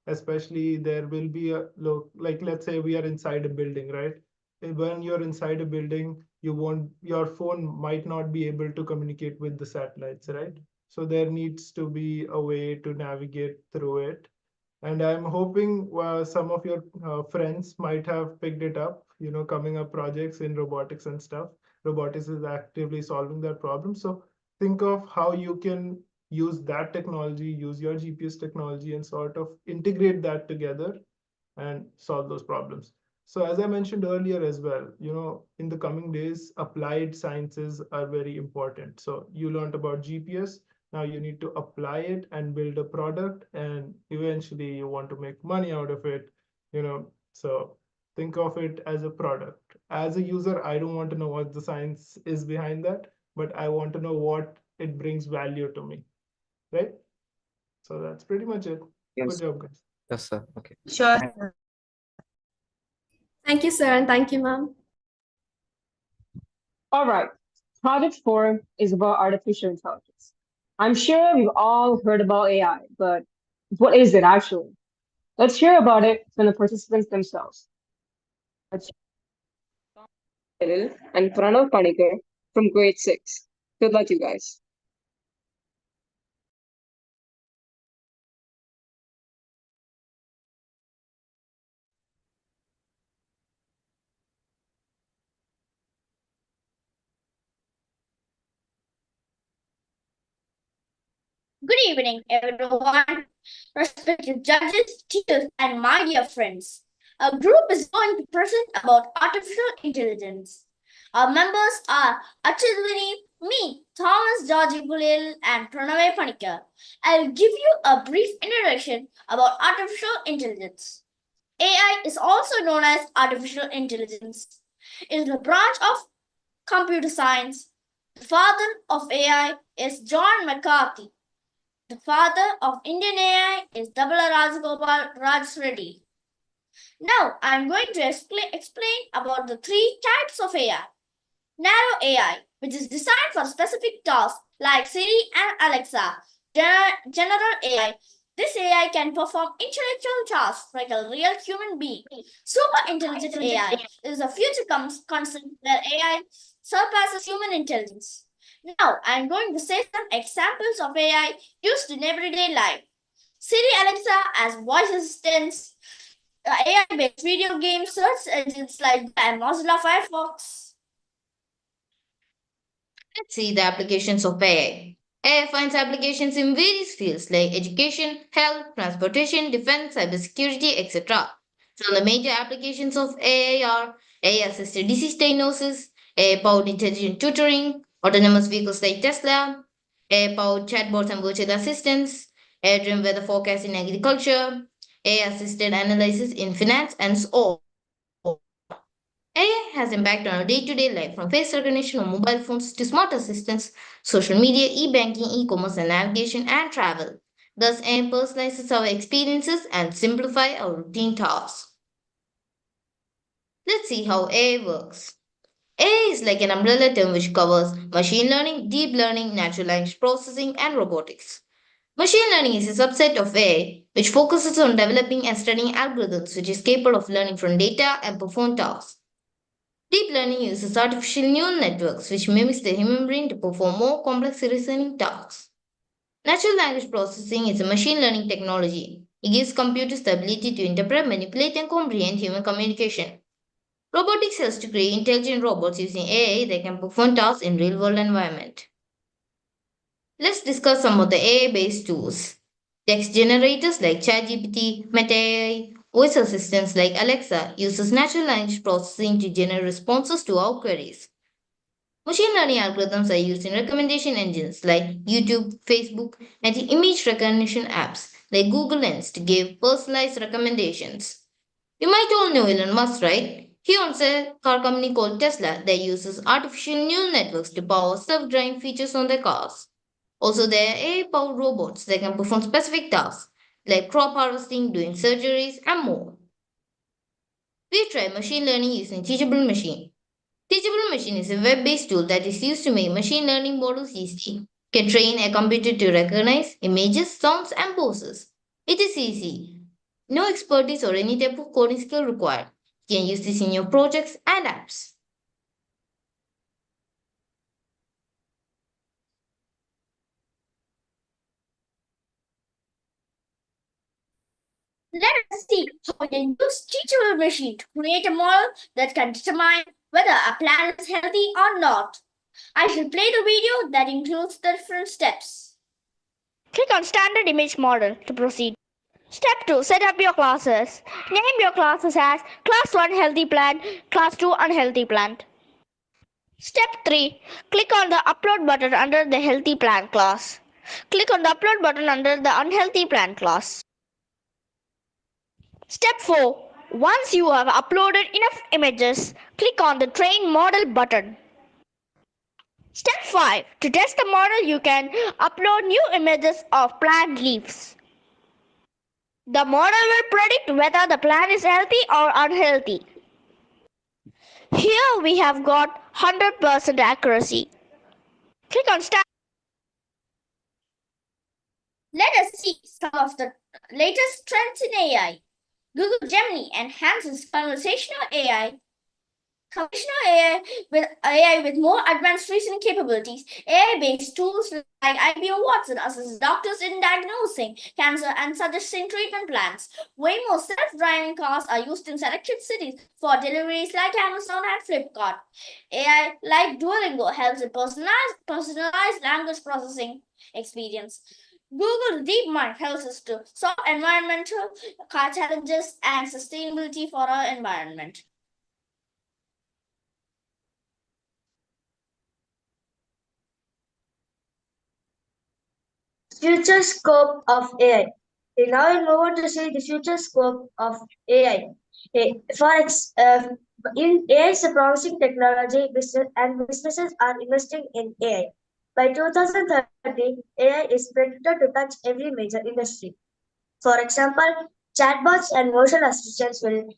S6: Especially there will be a look, like let's say we are inside a building, right? When you're inside a building, your phone might not be able to communicate with the satellites, right? So there needs to be a way to navigate through it. And I'm hoping some of your friends might have picked it up, coming up projects in robotics and stuff. Robotics is actively solving that problem. So think of how you can use that technology, use your GPS technology, and sort of integrate that together and solve those problems. So as I mentioned earlier as well, in the coming days, applied sciences are very important. So you learned about GPS. Now you need to apply it and build a product, and eventually you want to make money out of it. So think of it as a product. As a user, I don't want to know what the science is behind that, but I want to know what it brings value to me, right? So that's pretty much it. Good
S13: Yes.
S6: job, guys.
S14: Yes, sir. Okay.
S12: Sure.
S1: Thank you, sir, and thank you, ma'am.
S3: All right. Project 4 is about artificial intelligence. I'm sure we've all heard about AI, but what is it actually? Let's hear about it from the participants themselves. Let's and Pranav Panikar from grade 6. Good luck, you guys.
S15: Good evening, everyone, respected judges, teachers, and my dear friends. Our group is going to present about artificial intelligence. Our members are Achidwini, me, Thomas Georgi Gulil, and Pranay Panikar. I will give you a brief introduction about artificial intelligence. AI is also known as artificial intelligence. It is a branch of computer science. The father of AI is John McCarthy. The father of Indian AI is Dabala Rajagopal Raj Reddy. Now I am going to explain about the three types of AI. Narrow AI, which is designed for specific tasks like Siri and Alexa. General AI. This AI can perform intellectual tasks like a real human being. Super intelligent AI is a future concept where AI surpasses human intelligence. Now, I'm going to say some examples of AI used in everyday life. Siri, Alexa as voice assistants, AI-based video games, search engines like Mozilla Firefox.
S16: Let's see the applications of AI. AI finds applications in various fields like education, health, transportation, defense, cybersecurity, etc. Some of the major applications of AI are AI assisted disease diagnosis, AI powered intelligent tutoring, Autonomous vehicles like Tesla, AI-powered chatbots and virtual assistants, AI-driven weather forecast in agriculture, AI-assisted analysis in finance, and so on. AI has impact on our day-to-day life, from face recognition on mobile phones to smart assistants, social media, e-banking, e-commerce, and navigation and travel. Thus, AI personalizes our experiences and simplify our routine tasks. Let's see how AI works. AI is like an umbrella term which covers machine learning, deep learning, natural language processing, and robotics. Machine learning is a subset of AI which focuses on developing and studying algorithms which is capable of learning from data and perform tasks. Deep learning uses artificial neural networks which mimics the human brain to perform more complex reasoning tasks. Natural language processing is a machine learning technology. It gives computers the ability to interpret, manipulate, and comprehend human communication. Robotics helps to create intelligent robots using AI that can perform tasks in real-world environment. Let's discuss some of the AI-based tools. Text generators like ChatGPT, Meta AI, voice assistants like Alexa uses natural language processing to generate responses to our queries. Machine learning algorithms are used in recommendation engines like YouTube, Facebook, and in image recognition apps like Google Lens to give personalized recommendations. You might all know Elon Musk, right? He owns a car company called Tesla that uses artificial neural networks to power self-driving features on their cars. Also, there are AI-powered robots that can perform specific tasks like crop harvesting, doing surgeries, and more. We try machine learning using Teachable Machine. Teachable Machine is a web-based tool that is used to make machine learning models easy. You can train a computer to recognize images, sounds, and poses. It is easy. No expertise or any type of coding skill required. You can use this in your projects and apps.
S15: Let us see how we can use teachable machine to create a model that can determine whether a plan is healthy or not. I shall play the video that includes the different steps. Click on Standard Image Model to proceed. Step 2. Set up your classes. Name your classes as Class 1 Healthy Plant, Class 2 Unhealthy Plant. Step 3. Click on the Upload button under the Healthy Plant class. Click on the Upload button under the Unhealthy Plant class. Step 4. Once you have uploaded enough images, click on the Train Model button. Step 5. To test the model, you can upload new images of plant leaves. The model will predict whether the plant is healthy or unhealthy. Here we have got 100% accuracy. Click on Start. Let us see some of the latest trends in AI. Google Gemini enhances conversational AI. Conversational AI with more advanced reasoning capabilities. AI-based tools like IBM Watson assist doctors in diagnosing cancer and suggesting treatment plans. Waymo self-driving cars are used in selected cities for deliveries like Amazon and Flipkart. AI like Duolingo helps in personalized language processing experience. Google DeepMind helps us to solve environmental challenges and sustainability for our environment.
S11: Future scope of AI. Okay, now we'll move on to see the future scope of AI. Okay, in AI is a promising technology, and businesses are investing in AI. By 2030, AI is predicted to touch every major industry. For example, chatbots and virtual assistants will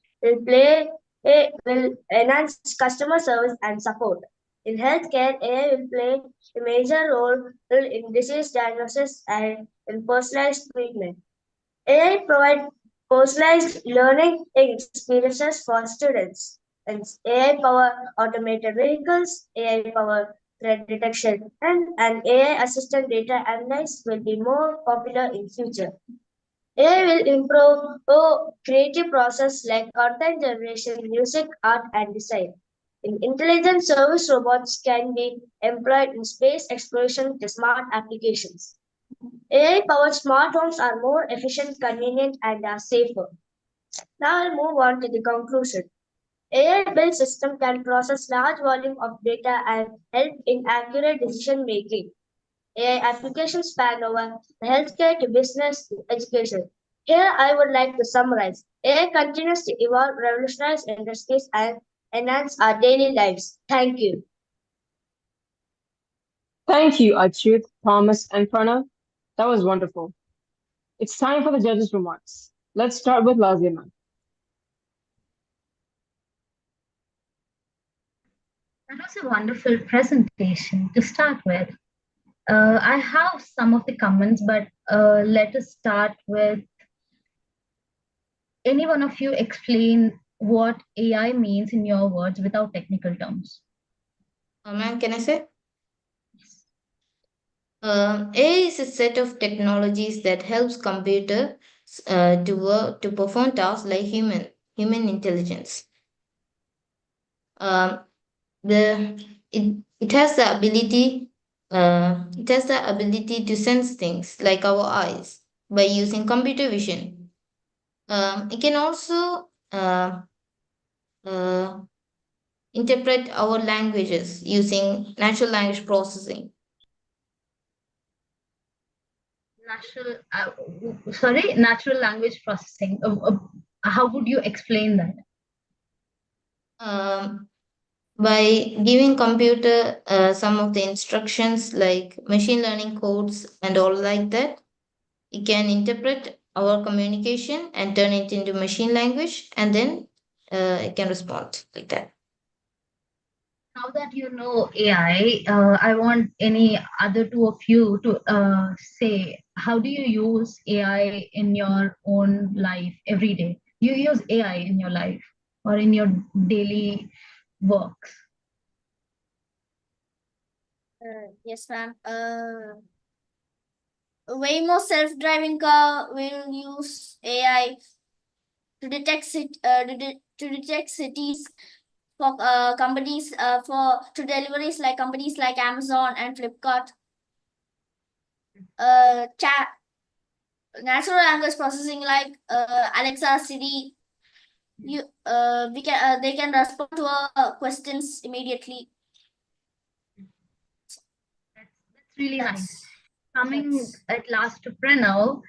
S11: enhance customer service and support. In healthcare, AI will play a major role in disease diagnosis and in personalized treatment. AI provides personalized learning experiences for students. And AI power automated vehicles, AI power threat detection, and an AI assistant data analysis will be more popular in future. AI will improve creative process like content generation, music, art, and design. Intelligent service robots can be employed in space exploration to smart applications. AI-powered smart homes are more efficient, convenient, and are safer. Now I'll move on to the conclusion. AI-built system can process large volume of data and help in accurate decision making. AI applications span over healthcare to business to education. Here I would like to summarize. AI continues to evolve, revolutionize industries, and enhance our daily lives. Thank you.
S3: Thank you, Achyut, Thomas, and Pranav. That was wonderful. It's time for the judges' remarks. Let's start with Lazima.
S7: That was a wonderful presentation to start with. I have some of the comments, but let us start with any one of you explain what AI means in your words without technical terms.
S16: Ma'am, can I say? AI is a set of technologies that helps computer to perform tasks like human intelligence. Um, the it has the ability to sense things like our eyes by using computer vision. It can also uh, interpret our languages using natural language processing.
S7: Natural language processing. How would you explain that?
S16: By giving computer some of the instructions like machine learning codes and all like that, it can interpret our communication and turn it into machine language, and then it can respond like that.
S7: Now that you know AI, I want any other two of you to say, how do you use AI in your own life every day? You use AI in your life or in your daily works?
S15: Yes, ma'am. Waymo self-driving car will use AI to to detect cities for companies for to deliveries like companies like Amazon and Flipkart. Chat natural language processing like Alexa, Siri. They can respond to our questions immediately.
S7: That's really nice. Coming at last to Pranav,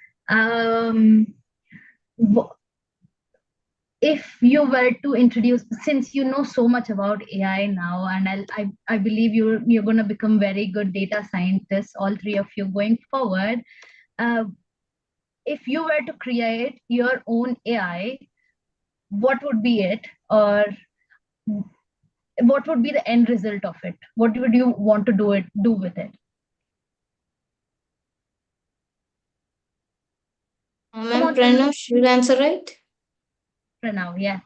S7: if you were to introduce, since you know so much about AI now, and I believe you're going to become very good data scientists, all three of you going forward. If you were to create your own AI, what would be it, or what would be the end result of it? What would you want to do with it?
S16: Ma'am, Pranav should answer, right?
S7: Pranav, yeah.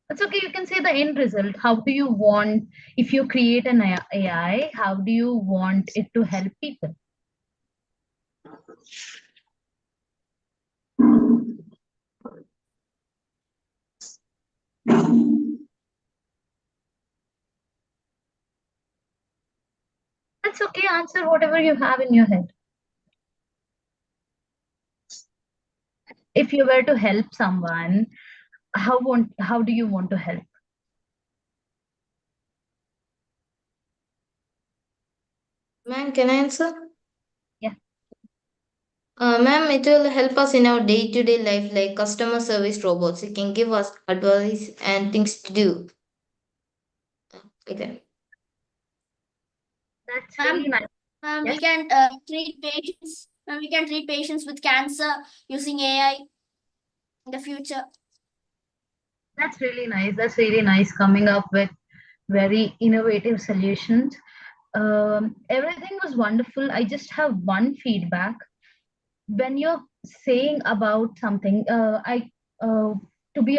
S7: It's okay, you can say the end result. How do you want, if you create an AI, how do you want it to help people? That's okay, answer whatever you have in your head. If you were to help someone, how do you want to help?
S16: Ma'am, can I answer?
S7: Yeah.
S16: Ma'am, it will help us in our day-to-day life like customer service robots. It can give us advice and things to do. Like that.
S7: That's really nice.
S15: Yes? We can treat patients. We can treat patients with cancer using AI in the future.
S7: That's really nice. That's really nice, coming up with very innovative solutions. Everything was wonderful. I just have one feedback. When you're saying about something, to be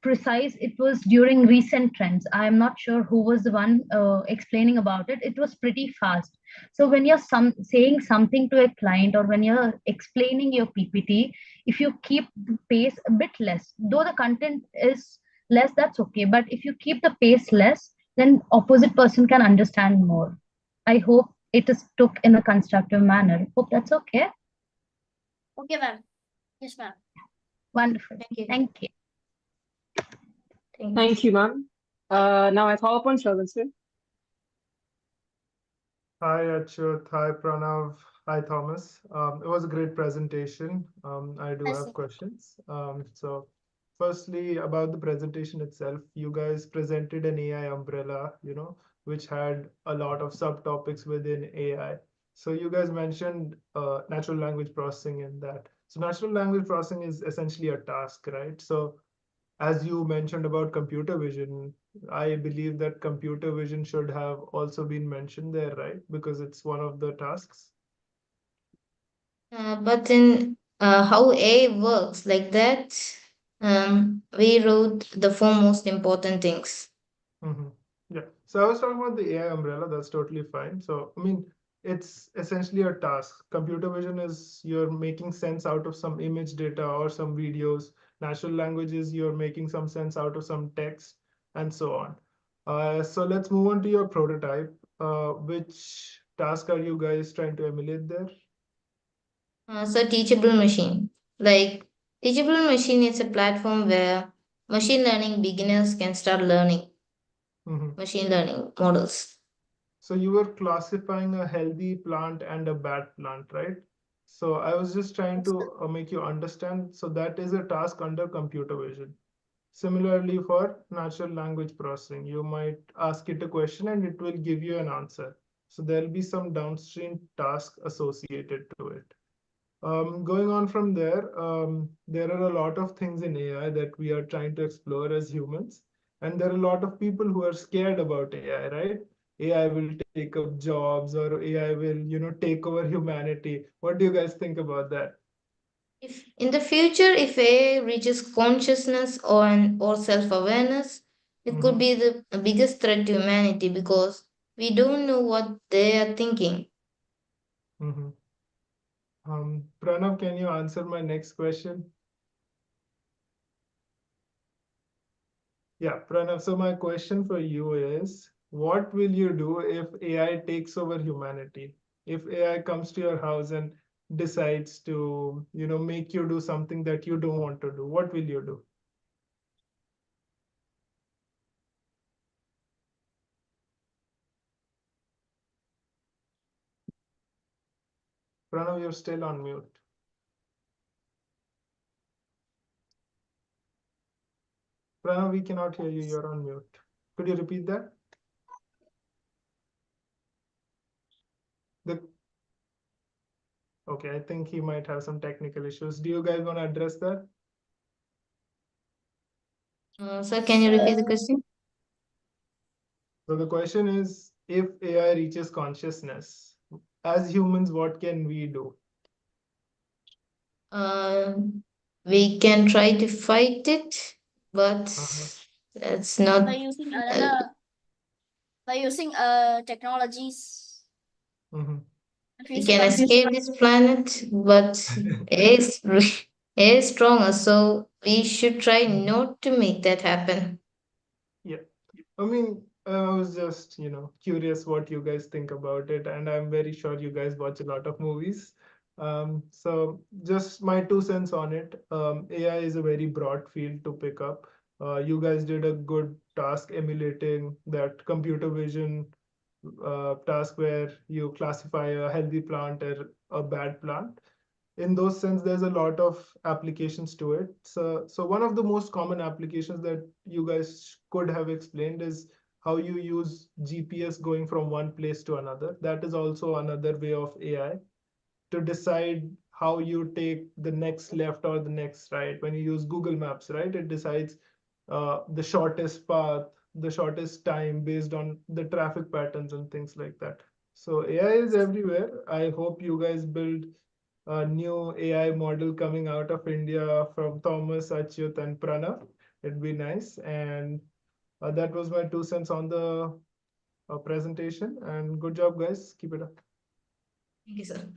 S7: precise, it was during recent trends. I'm not sure who was the one explaining about it. It was pretty fast. So when you're saying something to a client, or when you're explaining your PPT, if you keep the pace a bit less, though the content is less, that's okay. But if you keep the pace less, then opposite person can understand more. I hope it is took in a constructive manner. Hope that's okay.
S15: Okay, ma'am. Yes, ma'am.
S7: Wonderful.
S16: Thank you.
S7: Thank you.
S16: Thank you.
S3: Thank you, ma'am. Now I call upon Shravan, sir.
S6: Hi, Achyut. Hi, Pranav. Hi, Thomas. It was a great presentation. I do
S15: Hi,
S6: have
S15: sir.
S6: questions. So, firstly, about the presentation itself, you guys presented an AI umbrella, which had a lot of subtopics within AI. So, you guys mentioned natural language processing in that. So, natural language processing is essentially a task, right? So, as you mentioned about computer vision, I believe that computer vision should have also been mentioned there, right? Because it's one of the tasks.
S16: But in how AI works like that, we wrote the four most important things.
S6: Mm-hmm. Yeah. So I was talking about the AI umbrella. That's totally fine. So, I mean, it's essentially a task. Computer vision is you're making sense out of some image data or some videos. Natural language is you're making some sense out of some text and so on. So let's move on to your prototype. Which task are you guys trying to emulate there?
S16: So teachable machine. Like teachable machine is a platform where machine learning beginners can start learning
S6: Mm-hmm.
S16: machine learning models.
S6: So you were classifying a healthy plant and a bad plant, right? So I was just trying to make you understand. So that is a task under computer vision. Similarly, for natural language processing, you might ask it a question and it will give you an answer. So there'll be some downstream task associated to it. Going on from there, there are a lot of things in AI that we are trying to explore as humans. And there are a lot of people who are scared about AI, right? AI will take up jobs or AI will, take over humanity. What do you guys think about that?
S16: If in the future, if AI reaches consciousness or self-awareness, it could
S6: Mm-hmm.
S16: be the biggest threat to humanity because we don't know what they are thinking.
S6: Mm-hmm. Pranav, can you answer my next question? Yeah, Pranav. So my question for you is, what will you do if AI takes over humanity? If AI comes to your house and decides to, make you do something that you don't want to do, what will you do? Pranav, you're still on mute. Pranav, we cannot hear you. You're on mute. Could you repeat that? The Okay, I think he might have some technical issues. Do you guys want to address that?
S16: Sir, can you repeat the question?
S6: So the question is, if AI reaches consciousness, as humans, what can we do?
S16: Uh, we can try to fight it, but
S6: Uh-huh.
S16: that's not.
S15: By using technologies.
S6: Mm-hmm.
S16: We can escape this planet, but AI is stronger, so we should try not to make that happen.
S6: Yeah. I mean, I was just, curious what you guys think about it, and I'm very sure you guys watch a lot of movies. So just my 2 cents on it. AI is a very broad field to pick up. You guys did a good task emulating that computer vision task where you classify a healthy plant or a bad plant. In those sense, there's a lot of applications to it. So one of the most common applications that you guys could have explained is how you use GPS going from one place to another. That is also another way of AI to decide how you take the next left or the next right. When you use Google Maps, right, it decides the shortest path, the shortest time based on the traffic patterns and things like that. So AI is everywhere. I hope you guys build a new AI model coming out of India from Thomas, Achyut, and Pranav. It'd be nice. And that was my 2 cents on the presentation. And good job, guys. Keep it up.
S16: Thank you, sir.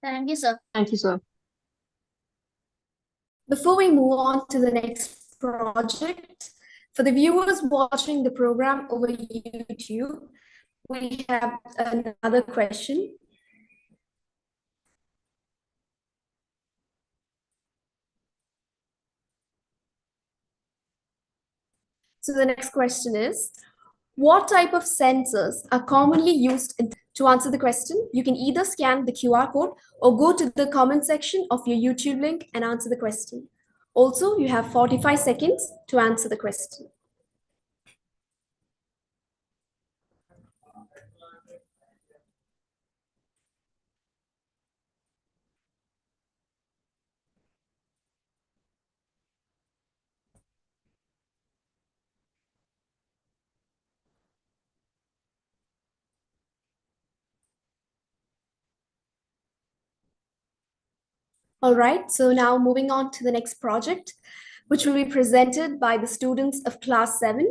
S15: Thank you, sir.
S3: Thank you, sir.
S1: Before we move on to the next project, For the viewers watching the program over YouTube, we have another question. So the next question is, what type of sensors are commonly used to answer the question? You can either scan the QR code or go to the comment section of your YouTube link and answer the question. Also, you have 45 seconds to answer the question. All right, so now moving on to the next project, which will be presented by the students of class 7,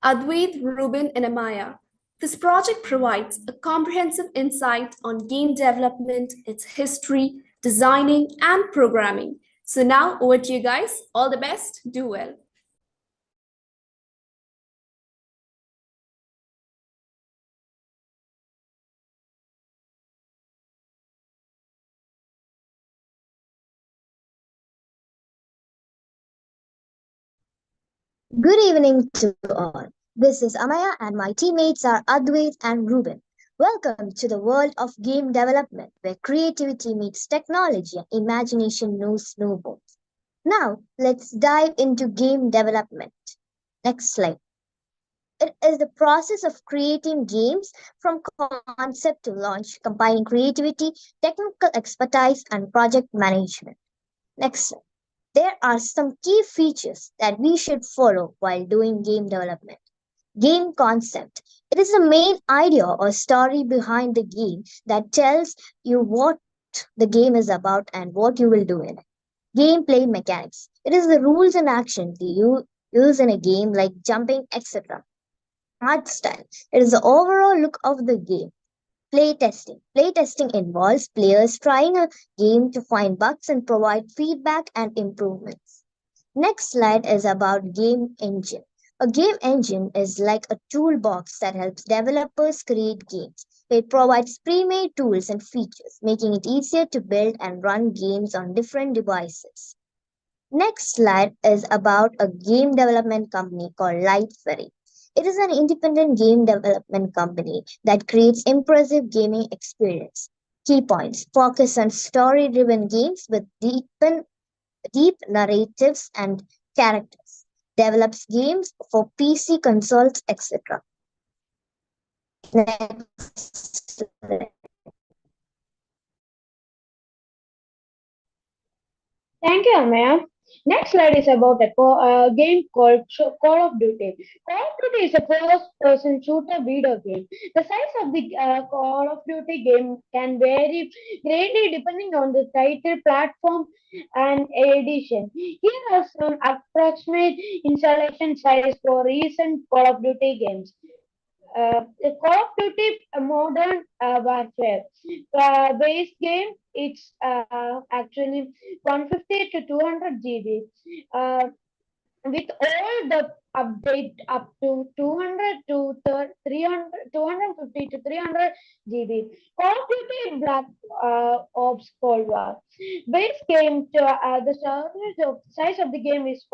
S1: Advait, Ruben, and Amaya. This project provides a comprehensive insight on game development, its history, designing, and programming. So now over to you guys. All the best. Do well.
S11: Good evening to all. This is Amaya and my teammates are Advait and Ruben. Welcome to the world of game development where creativity meets technology and imagination knows no bounds. Now, let's dive into game development. Next slide. It is the process of creating games from concept to launch, combining creativity, technical expertise, and project management. Next slide. There are some key features that we should follow while doing game development. Game concept. It is the main idea or story behind the game that tells you what the game is about and what you will do in it. Gameplay mechanics. It is the rules and actions you use in a game like jumping, etc. Art style. It is the overall look of the game. Playtesting. Playtesting involves players trying a game to find bugs and provide feedback and improvements. Next slide is about game engine. A game engine is like a toolbox that helps developers create games. It provides pre-made tools and features, making it easier to build and run games on different devices. Next slide is about a game development company called Lightferry. It is an independent game development company that creates impressive gaming experience. Key points: focus on story-driven games with deep narratives and characters. Develops games for PC, consoles, etc. Next slide.
S10: Thank you, Amaya. Next slide is about a game called Call of Duty. Call of Duty is a first-person shooter video game. The size of the Call of Duty game can vary greatly depending on the title, platform, and edition. Here are some approximate installation size for recent Call of Duty games. The Call of Duty Modern Warfare base game, it's actually 150 to 200 GB. With all the update up to 200 to 300, 250 to 300 GB. Call of Duty Black Ops Cold War. Base game, the size of the game is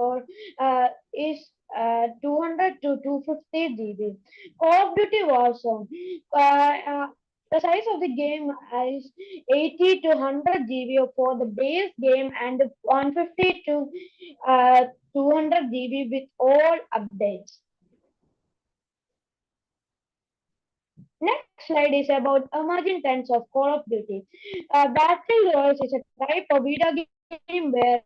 S10: 200 to 250 GB. Call of Duty Warzone. The size of the game is 80 to 100 GB for the base game and 150 to 200 GB with all updates. Next slide is about emerging trends of Call of Duty. Battle Royale is a type of video game where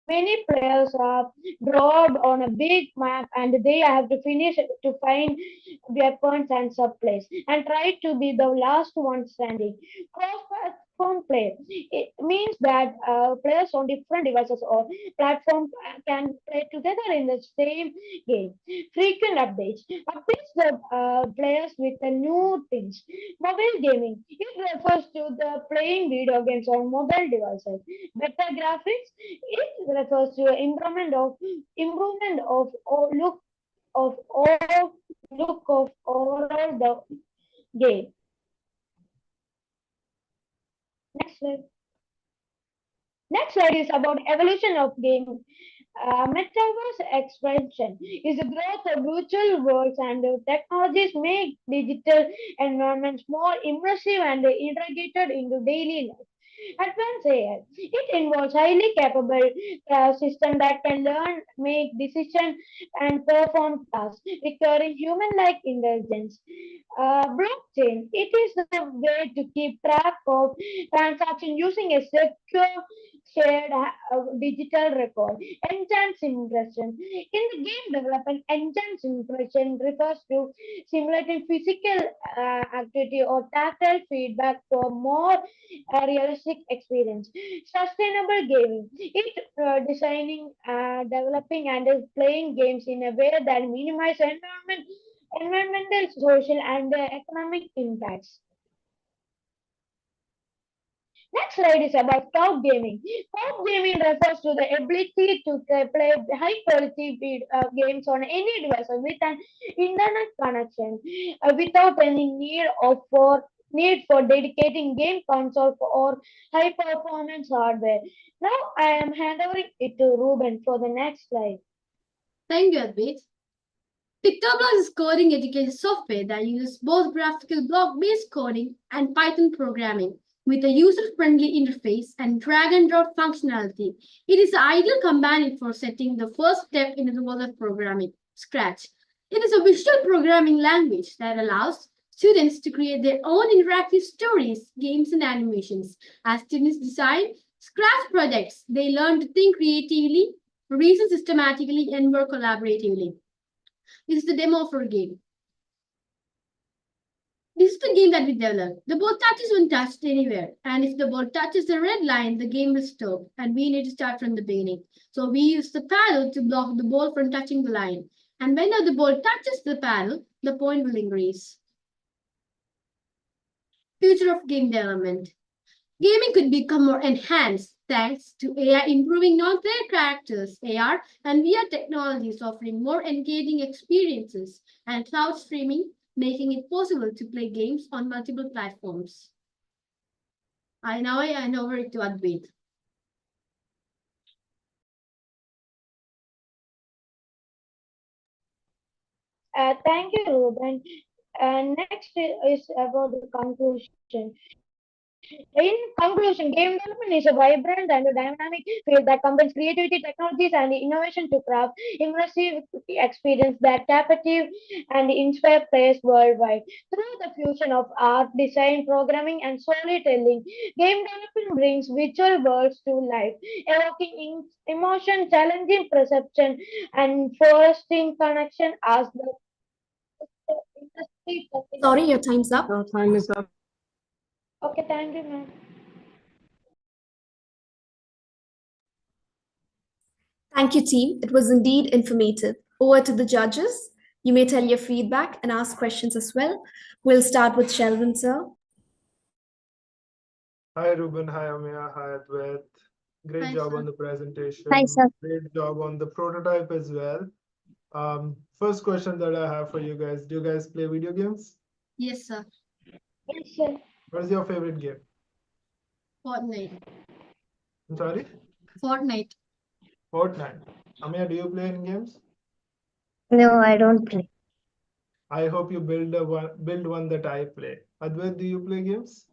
S10: many players are dropped on a big map and they have to finish to find weapons and supplies and try to be the last one standing. platform play. It means that players on different devices or platforms can play together in the same game. Frequent updates the players with the new things. Mobile gaming, it refers to the playing video games on mobile devices. Better graphics, it refers to improvement of or of all look of overall the game. Next slide. Next slide is about evolution of gaming. Metaverse expansion is the growth of virtual worlds and technologies make digital environments more immersive and integrated into daily life. Advanced AI. It involves highly capable system that can learn, make decisions, and perform tasks requiring human-like intelligence. Blockchain. It is a way to keep track of transactions using a secure shared digital record. Enchant simulation. In the game development, enchant simulation refers to simulating physical activity or tactile feedback for more realistic experience. Sustainable gaming. It designing, developing, and playing games in a way that minimize environmental, social, and economic impacts. Next slide is about cloud gaming. Cloud gaming refers to the ability to play high quality games on any device with an internet connection without any need for dedicating game console or high performance hardware. Now I am handing it to Ruben for the next slide.
S17: Thank you, Advait. Technologist is coding education software that uses both graphical block-based coding and Python programming with a user-friendly interface and drag-and-drop functionality. It is the ideal companion for setting the first step into the world of programming, Scratch. It is a visual programming language that allows students to create their own interactive stories, games, and animations. As students design Scratch projects, they learn to think creatively, reason systematically, and work collaboratively. This is the demo for a game. This is the game that we developed. The ball touches when touched anywhere. And if the ball touches the red line, the game will stop. And we need to start from the beginning. So we use the paddle to block the ball from touching the line. And whenever the ball touches the paddle, the point will increase. Future of game development. Gaming could become more enhanced thanks to AI improving non-player characters, AR, and VR technologies offering more engaging experiences, and cloud streaming making it possible to play games on multiple platforms. I hand over it to Advait.
S10: Thank you, Ruben. Next is about the conclusion. In conclusion, game development is a vibrant and a dynamic field that combines creativity, technologies, and innovation to craft immersive experience that captive and inspire players worldwide. Through the fusion of art, design, programming, and storytelling, game development brings visual worlds to life, evoking emotion, challenging perception, and fostering connection as the industry.
S1: Sorry, your time's up.
S3: Our time is up.
S10: Okay, thank you, ma'am.
S1: Thank you, team. It was indeed informative. Over to the judges. You may tell your feedback and ask questions as well. We'll start with Sheldon, sir.
S6: Hi, Ruben. Hi, Amia. Hi, Advait. Great
S17: Hi,
S6: job
S17: sir.
S6: on the presentation.
S11: Hi, sir.
S6: Great job on the prototype as well. First question that I have for you guys. Do you guys play video games?
S17: Yes, sir.
S10: Yes, sir.
S6: What is your favorite game?
S17: Fortnite.
S6: I'm sorry?
S17: Fortnite.
S6: Fortnite. Amia, do you play any games?
S11: No, I don't play.
S6: I hope you build one that I play. Advait, do you play games?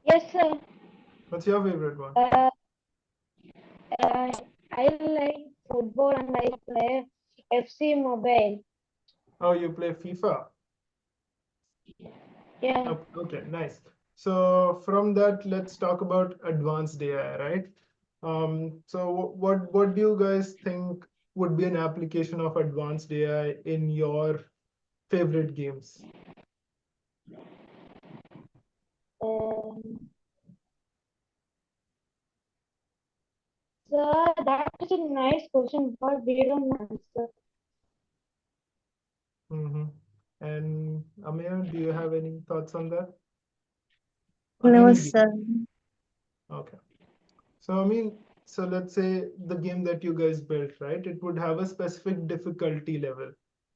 S10: Yes, sir.
S6: What's your favorite one?
S10: I like football and I play FC Mobile.
S6: Oh, you play FIFA?
S10: Yeah.
S6: Okay, nice. So from that, let's talk about advanced AI, right? So what do you guys think would be an application of advanced AI in your favorite games?
S11: Sir, that's a nice question, but we don't answer.
S6: Mm-hmm. And Amir, do you have any thoughts on that? On
S11: No,
S6: any
S11: sir.
S6: game? Okay. So, I mean, so let's say the game that you guys built, right? It would have a specific difficulty level.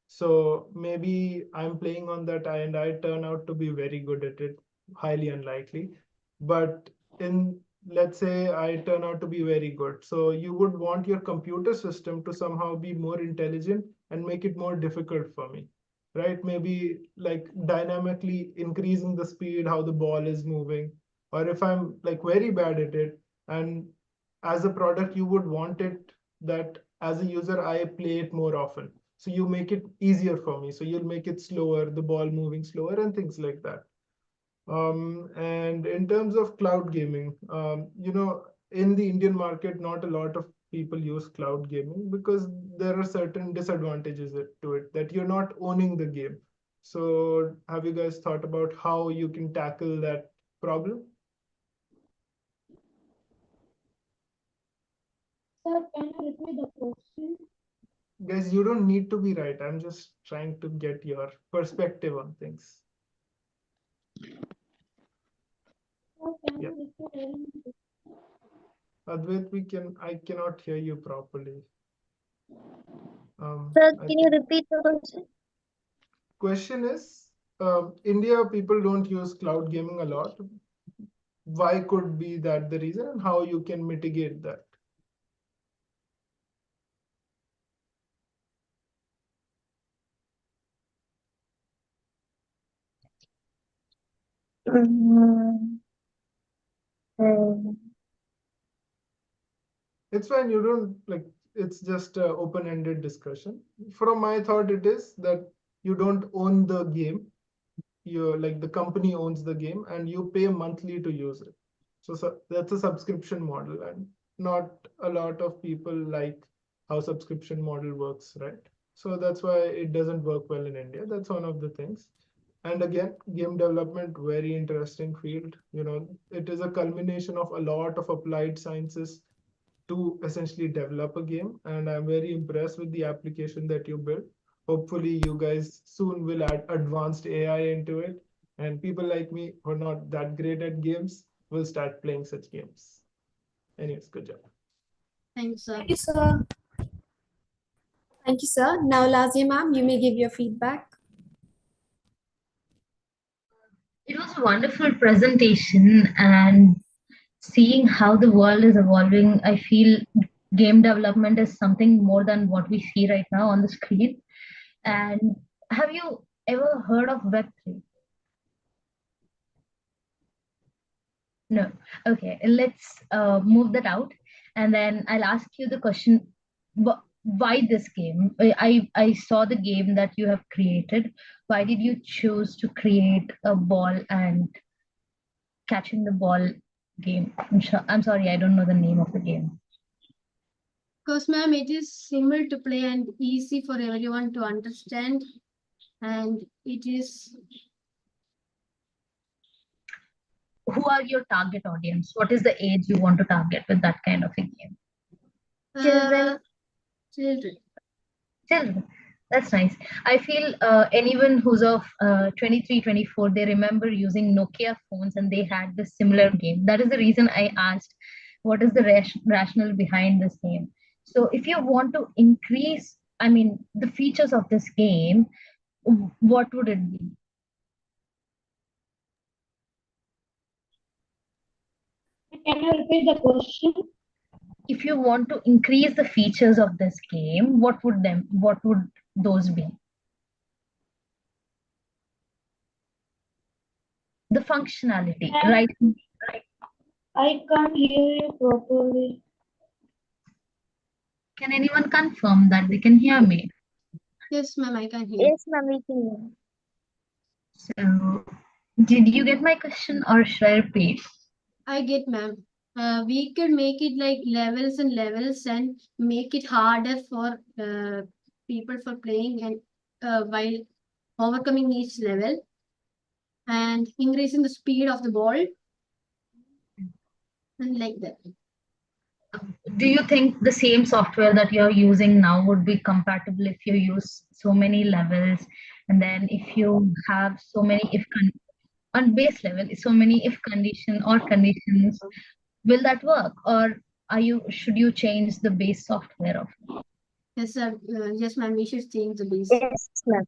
S6: So maybe I'm playing on that and I turn out to be very good at it, highly unlikely. But in, let's say I turn out to be very good. So you would want your computer system to somehow be more intelligent and make it more difficult for me, right? Maybe like dynamically increasing the speed, how the ball is moving. Or if I'm like very bad at it, and as a product, you would want it that as a user, I play it more often. So you make it easier for me. So you'll make it slower, the ball moving slower, and things like that. And in terms of cloud gaming, in the Indian market, not a lot of people use cloud gaming because there are certain disadvantages to it that you're not owning the game. So have you guys thought about how you can tackle that problem?
S10: Sir, can you repeat the question?
S6: Guys, you don't need to be right. I'm just trying to get your perspective on things.
S10: Sir, can
S6: Yeah.
S10: you repeat again?
S6: Advait, I cannot hear you properly.
S11: Sir,
S6: I
S11: can you
S6: think
S11: repeat the question?
S6: question is, India people don't use cloud gaming a lot. Why could be that the reason and how you can mitigate that?
S11: Mm, um,
S6: It's fine. You don't like, it's just an open-ended discussion. From my thought, it is that you don't own the game. You're like the company owns the game and you pay monthly to use it. So that's a subscription model, and not a lot of people like how subscription model works, right? So that's why it doesn't work well in India. That's one of the things. And again, game development, very interesting field. It is a culmination of a lot of applied sciences to essentially develop a game. And I'm very impressed with the application that you built. Hopefully, you guys soon will add advanced AI into it. And people like me who are not that great at games will start playing such games. Anyways, good job.
S17: Thanks, sir.
S1: Thank you, sir. Thank you, sir. Now, Lazia ma'am, you may give your feedback.
S7: It was a wonderful presentation, and seeing how the world is evolving, I feel game development is something more than what we see right now on the screen. And have you ever heard of Web3? No. Okay, let's move that out. And then I'll ask you the question, why this game? I saw the game that you have created. Why did you choose to create a ball and catching the ball game? I'm sorry, I don't know the name of the game.
S17: Because, ma'am, it is simple to play and easy for everyone to understand. And it is.
S7: Who are your target audience? What is the age you want to target with that kind of a game?
S11: Children.
S7: Children. That's nice. I feel anyone who's of 23, 24, they remember using Nokia phones and they had this similar game. That is the reason I asked, what is the rationale behind this game? So if you want to increase, the features of this game, what would it be?
S10: Can you repeat the question?
S7: If you want to increase the features of this game, what would those be? The functionality, right?
S10: I can't hear you properly.
S7: Can anyone confirm that they can hear me?
S17: Yes, ma'am, I can hear.
S11: Yes, ma'am, we can hear.
S7: So, did you get my question or should I repeat?
S17: I get, ma'am. We could make it like levels and levels and make it harder for people for playing and while overcoming each level and increasing the speed of the ball and like that.
S7: Do you think the same software that you're using now would be compatible if you use so many levels, and then if you have so many on base level, so many if condition or conditions, will that work, or should you change the base software of it?
S17: Yes, sir. Yes, ma'am. We should change the base.
S11: Yes, ma'am.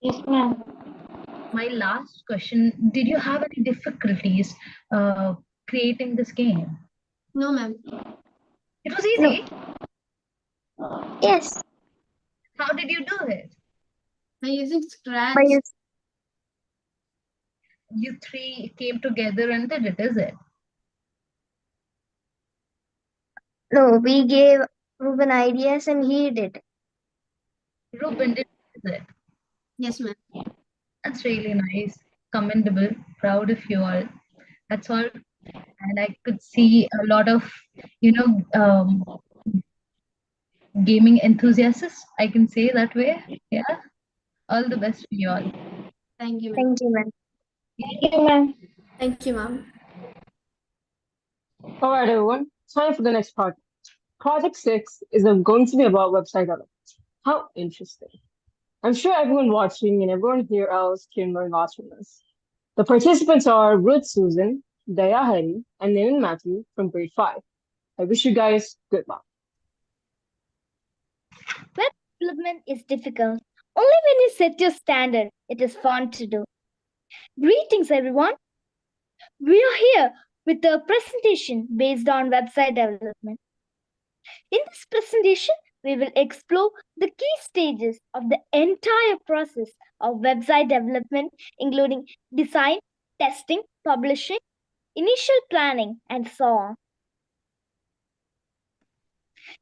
S11: Yes, ma'am.
S7: My last question: did you have any difficulties creating this game?
S17: No, ma'am.
S7: It was easy.
S11: Yes.
S7: How did you do it?
S17: By using Scratch.
S11: By using
S7: You three came together and did it, is it?
S11: No, we gave Ruben ideas and he did.
S7: Ruben did it.
S17: Yes, ma'am.
S7: That's really nice. Commendable. Proud of you all. That's all. And I could see a lot of, gaming enthusiasts. I can say that way. Yeah. All the best for you all.
S17: Thank you, ma'am.
S11: Thank you, ma'am. Thank you, ma'am.
S1: Thank you, ma'am.
S3: All right, everyone. Time for the next project. Project 6 is going to be about website development. How interesting. I'm sure everyone watching and everyone here else can learn lots from this. The participants are Ruth Susan, Daya Hari, and Nathan Matthew from grade 5. I wish you guys good luck.
S11: Web development is difficult. Only when you set your standard, it is fun to do. Greetings, everyone. We are here with a presentation based on website development. In this presentation, we will explore the key stages of the entire process of website development, including design, testing, publishing, initial planning, and so on.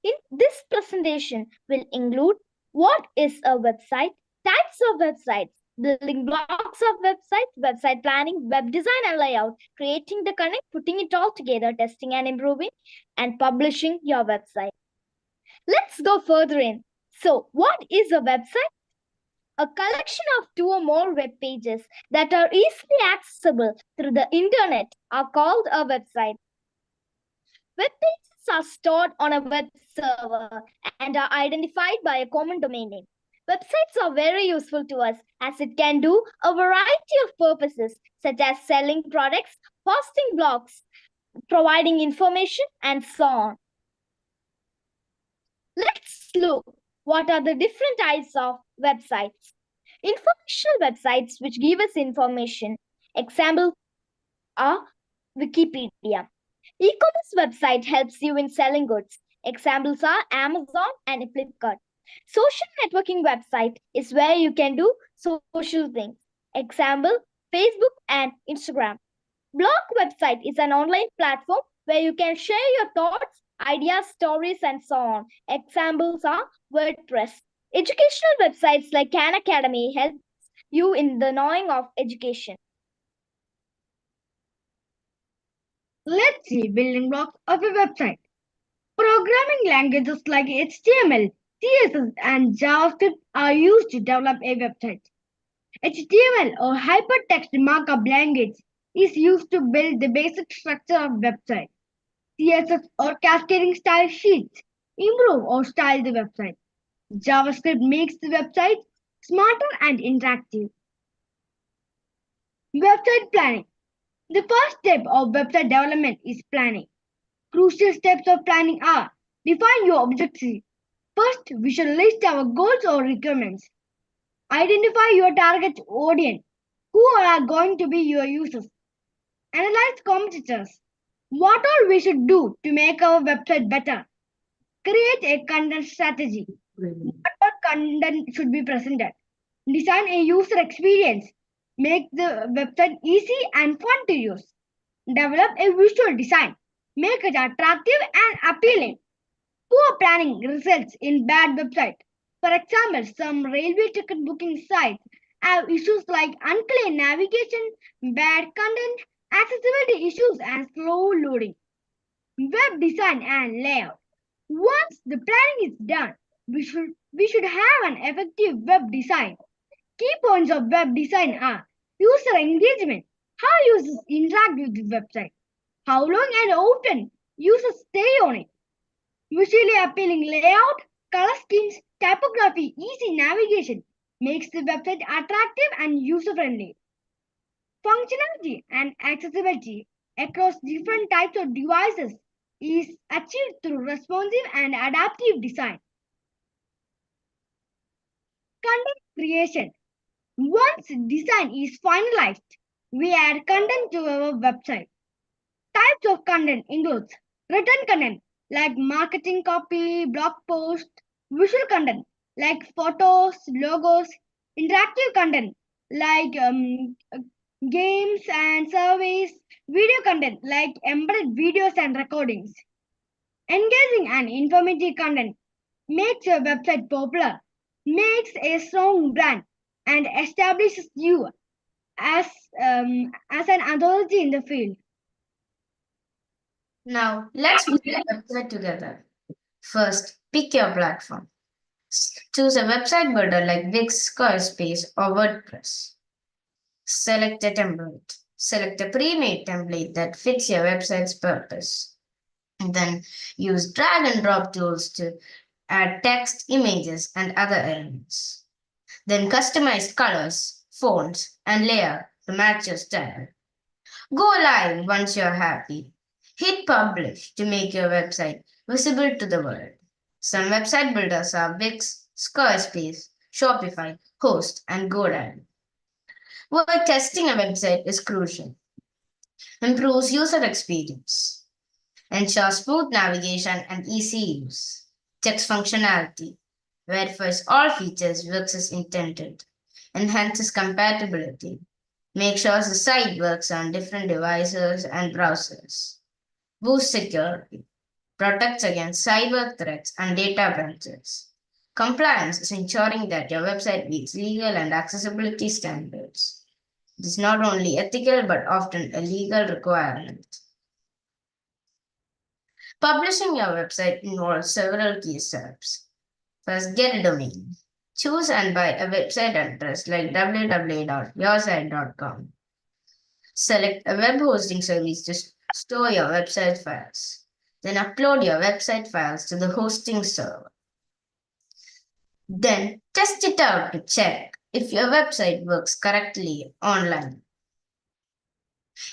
S11: In this presentation will include what is a website, types of websites, building blocks of websites, website planning, web design and layout, creating the content, putting it all together, testing and improving, and publishing your website. Let's go further in. So, what is a website? A collection of 2 or more web pages that are easily accessible through the internet are called a website. Web pages are stored on a web server and are identified by a common domain name. Websites are very useful to us as it can do a variety of purposes such as selling products, hosting blogs, providing information, and so on. Let's look what are the different types of websites. Informational websites which give us information. Examples are Wikipedia. E-commerce website helps you in selling goods. Examples are Amazon and Flipkart. Social networking website is where you can do social things. Example, Facebook and Instagram. Blog website is an online platform where you can share your thoughts, ideas, stories, and so on. Examples are WordPress. Educational websites like Khan Academy helps you in the knowing of education.
S18: Let's see building blocks of a website. Programming languages like HTML, CSS, and JavaScript are used to develop a website. HTML or hypertext markup language is used to build the basic structure of website. CSS or cascading style sheets improve or style the website. JavaScript makes the website smarter and interactive. Website planning. The first step of website development is planning. Crucial steps of planning are define your objectives. First, we should list our goals or requirements. Identify your target audience. Who are going to be your users? Analyze competitors. What all we should do to make our website better? Create a content strategy. What all content should be presented? Design a user experience. Make the website easy and fun to use. Develop a visual design. Make it attractive and appealing. Poor planning results in bad website. For example, some railway ticket booking sites have issues like unclear navigation, bad content, accessibility issues, and slow loading. Web design and layout. Once the planning is done, we should have an effective web design. Key points of web design are user engagement, how users interact with the website, how long and often users stay on it, Visually appealing layout, color schemes, typography, easy navigation makes the website attractive and user-friendly. Functionality and accessibility across different types of devices is achieved through responsive and adaptive design. Content creation. Once design is finalized, we add content to our website. Types of content includes written content like marketing copy, blog post, visual content like photos, logos, interactive content like games and surveys, video content like embedded videos and recordings. Engaging and informative content makes your website popular, makes a strong brand, and establishes you as, as an authority in the field.
S16: Now, let's build a website together. First, pick your platform. Choose a website builder like Wix, Squarespace, or WordPress. Select a template. Select a pre-made template that fits your website's purpose. Then use drag and drop tools to add text, images, and other elements. Then customize colors, fonts, and layout to match your style. Go live once you're happy. Hit publish to make your website visible to the world. Some website builders are Wix, Squarespace, Shopify, Host, and GoDaddy. Where testing a website is crucial. Improves user experience. Ensures smooth navigation and easy use. Checks functionality. Verifies all features works as intended. Enhances compatibility. Make sure the site works on different devices and browsers. Boost security. Protects against cyber threats and data breaches. Compliance is ensuring that your website meets legal and accessibility standards. It is not only ethical but often a legal requirement. Publishing your website involves several key steps. First, get a domain. Choose and buy a website address like www.yoursite.com. Select a web hosting service to store your website files. Then upload your website files to the hosting server. Then test it out to check if your website works correctly online.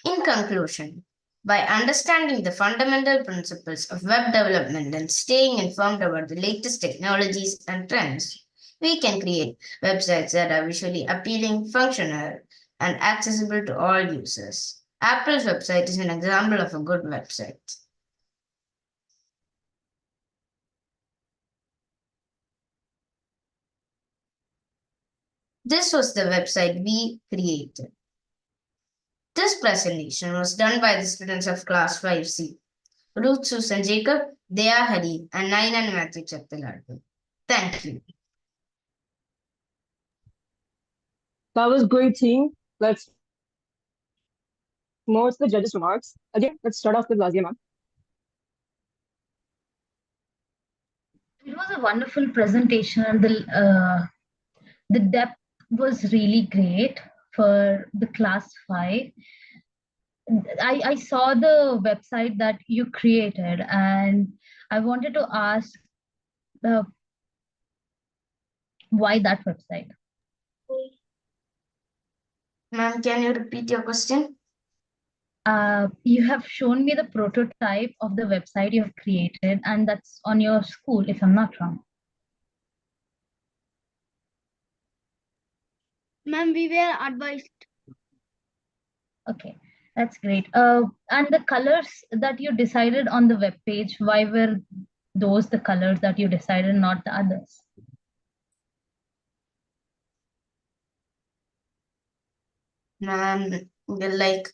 S16: In conclusion, by understanding the fundamental principles of web development and staying informed about the latest technologies and trends, we can create websites that are visually appealing, functional, and accessible to all users. Apple's website is an example of a good website. This was the website we created. This presentation was done by the students of class 5C. Ruth Susan Jacob, Dea Hari, and Nainan Matthew Chattilardu. Thank you.
S3: That was great, team. Let's move to the judges' remarks. Again, let's start off with Lazia, ma'am.
S7: It was a wonderful presentation, and the depth was really great for the class 5. I saw the website that you created, and I wanted to ask why that website?
S16: Ma'am, can you repeat your question?
S7: You have shown me the prototype of the website you have created, and that's on your school, if I'm not wrong.
S18: Ma'am, we were advised.
S7: Okay, that's great. And the colors that you decided on the web page, why were those the colors that you decided, not the others?
S16: Ma'am, like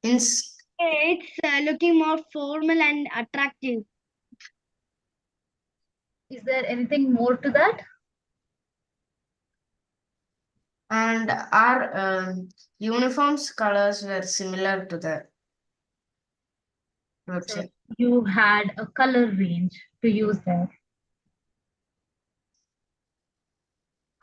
S18: it's looking more formal and attractive.
S7: Is there anything more to that?
S16: And our uniforms colors were similar to the website.
S7: So you had a color range to use there.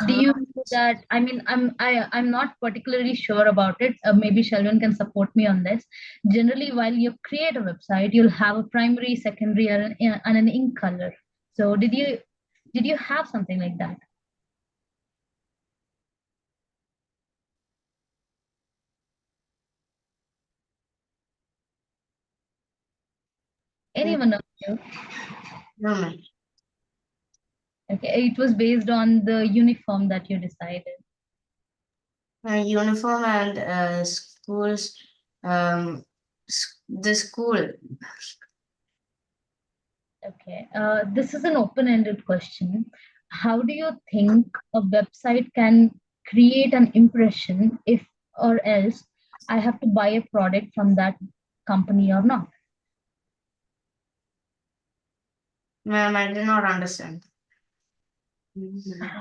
S7: Do you know that? I mean, I'm not particularly sure about it. Maybe Shelvin can support me on this. Generally, while you create a website, you'll have a primary, secondary, and an ink color. So did you have something like that? Anyone of you?
S16: No, ma'am.
S7: Okay, it was based on the uniform that you decided.
S16: Uniform and schools, the school.
S7: Okay, this is an open-ended question. How do you think a website can create an impression if or else I have to buy a product from that company or not?
S16: Ma'am, I do not understand.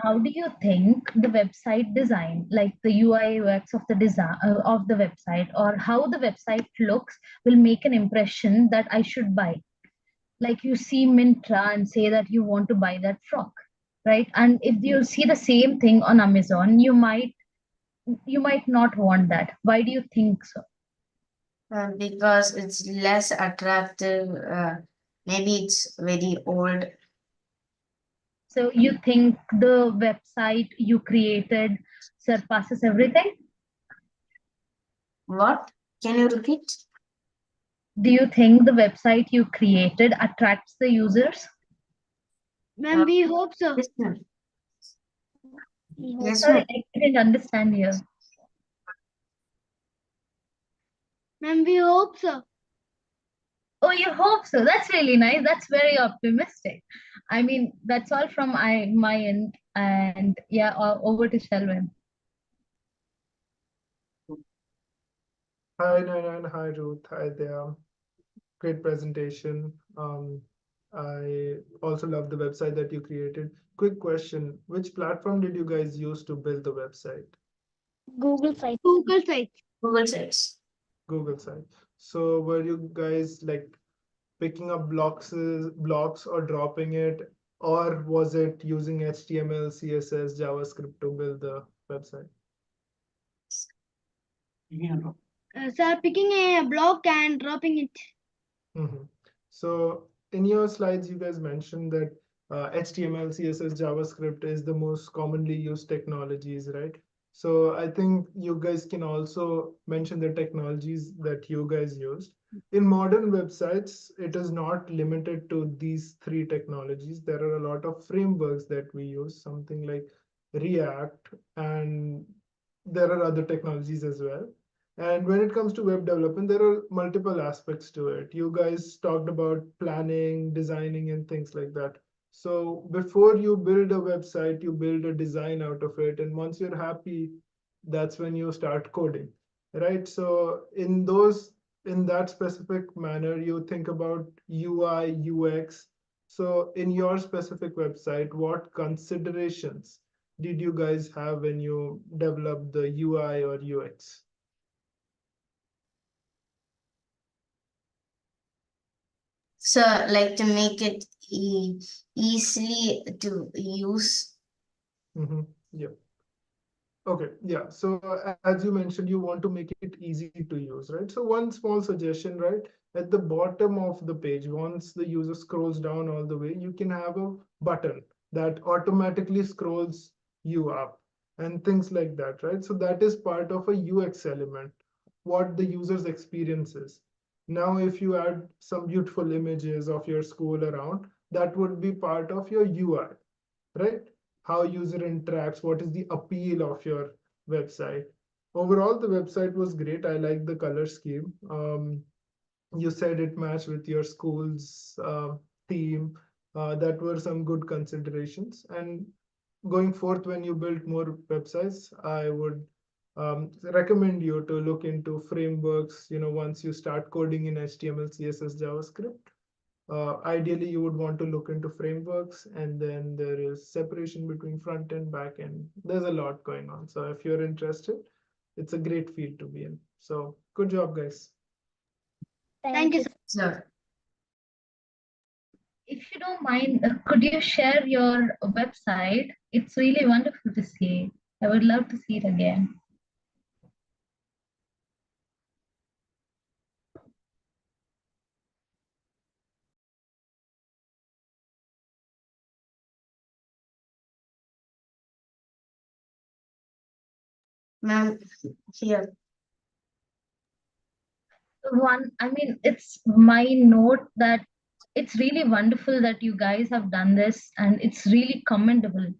S7: How do you think the website design, like the UI UX of the design of the website, or how the website looks, will make an impression that I should buy? Like you see Mintra and say that you want to buy that frock, right? And if you see the same thing on Amazon, you might not want that. Why do you think so?
S16: Because it's less attractive. Maybe it's very old.
S7: So you think the website you created surpasses everything?
S16: What? Can you repeat?
S7: Do you think the website you created attracts the users?
S18: Ma'am, we hope so.
S16: Yes, ma'am. Yes,
S7: Sorry,
S16: ma'am.
S7: I didn't understand you.
S18: Ma'am, we hope so.
S7: Oh, you hope so. That's really nice. That's very optimistic. I mean, that's all from my end. And yeah, over to Shelvin.
S6: Hi, Naina, hi, Ruth. Hi there. Great presentation. I also love the website that you created. Quick question, which platform did you guys use to build the website?
S18: Google site. Google site.
S16: Google Sites.
S6: Google site. So were you guys like picking up blocks or dropping it, or was it using HTML, CSS, JavaScript to build the website?
S18: Sir, picking a block and dropping it.
S6: Mhm. So in your slides, you guys mentioned that HTML, CSS, JavaScript is the most commonly used technologies, right? So I think you guys can also mention the technologies that you guys used. In modern websites, it is not limited to these three technologies. There are a lot of frameworks that we use, something like React, and there are other technologies as well. And when it comes to web development, there are multiple aspects to it. You guys talked about planning, designing, and things like that. So before you build a website, you build a design out of it. And once you're happy, that's when you start coding, right? So in that specific manner, you think about UI, UX. So in your specific website, what considerations did you guys have when you developed the UI or UX?
S16: So, like to make it easily to use.
S6: Mm-hmm. Yeah. Okay. Yeah. So as you mentioned, you want to make it easy to use, right? So one small suggestion, right? At the bottom of the page, once the user scrolls down all the way, you can have a button that automatically scrolls you up and things like that, right? So that is part of a UX element, what the user's experience is. Now, if you add some beautiful images of your school around, that would be part of your UI, right? How user interacts, what is the appeal of your website. Overall, the website was great. I like the color scheme. You said it matched with your school's theme. That were some good considerations. And going forth, when you build more websites, I would recommend you to look into frameworks. Once you start coding in HTML, CSS, JavaScript, ideally you would want to look into frameworks, and then there is separation between front and back end. There's a lot going on. So if you're interested, it's a great field to be in. So good job, guys.
S18: Thank you, sir.
S16: Sir.
S7: If you don't mind, could you share your website? It's really wonderful to see. I would love to see it again.
S12: Ma'am, here.
S7: It's my note that it's really wonderful that you guys have done this and it's really commendable.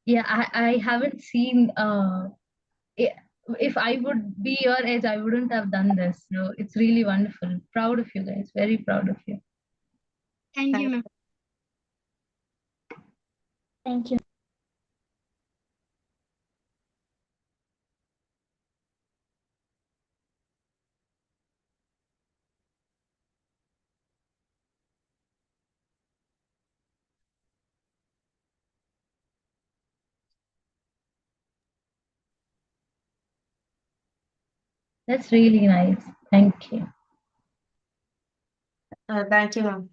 S7: Yeah, I haven't seen i- if I would be your age, I wouldn't have done this. So it's really wonderful. Proud of you guys. Very proud of you.
S18: Thank you, ma'am.
S15: Thank you.
S7: That's really nice. Thank you.
S12: Thank you, ma'am.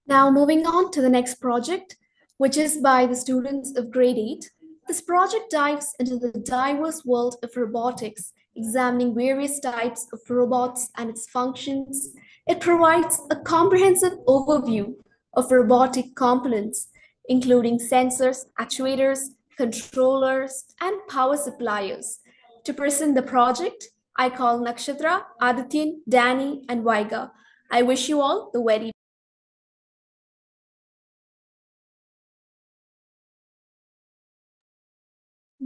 S1: Now moving on to the next project, which is by the students of grade 8. This project dives into the diverse world of robotics, examining various types of robots and its functions. It provides a comprehensive overview of robotic components, including sensors, actuators, controllers, and power suppliers. To present the project, I call Nakshatra, Adityan, Danny, and Vaiga. I wish you all the very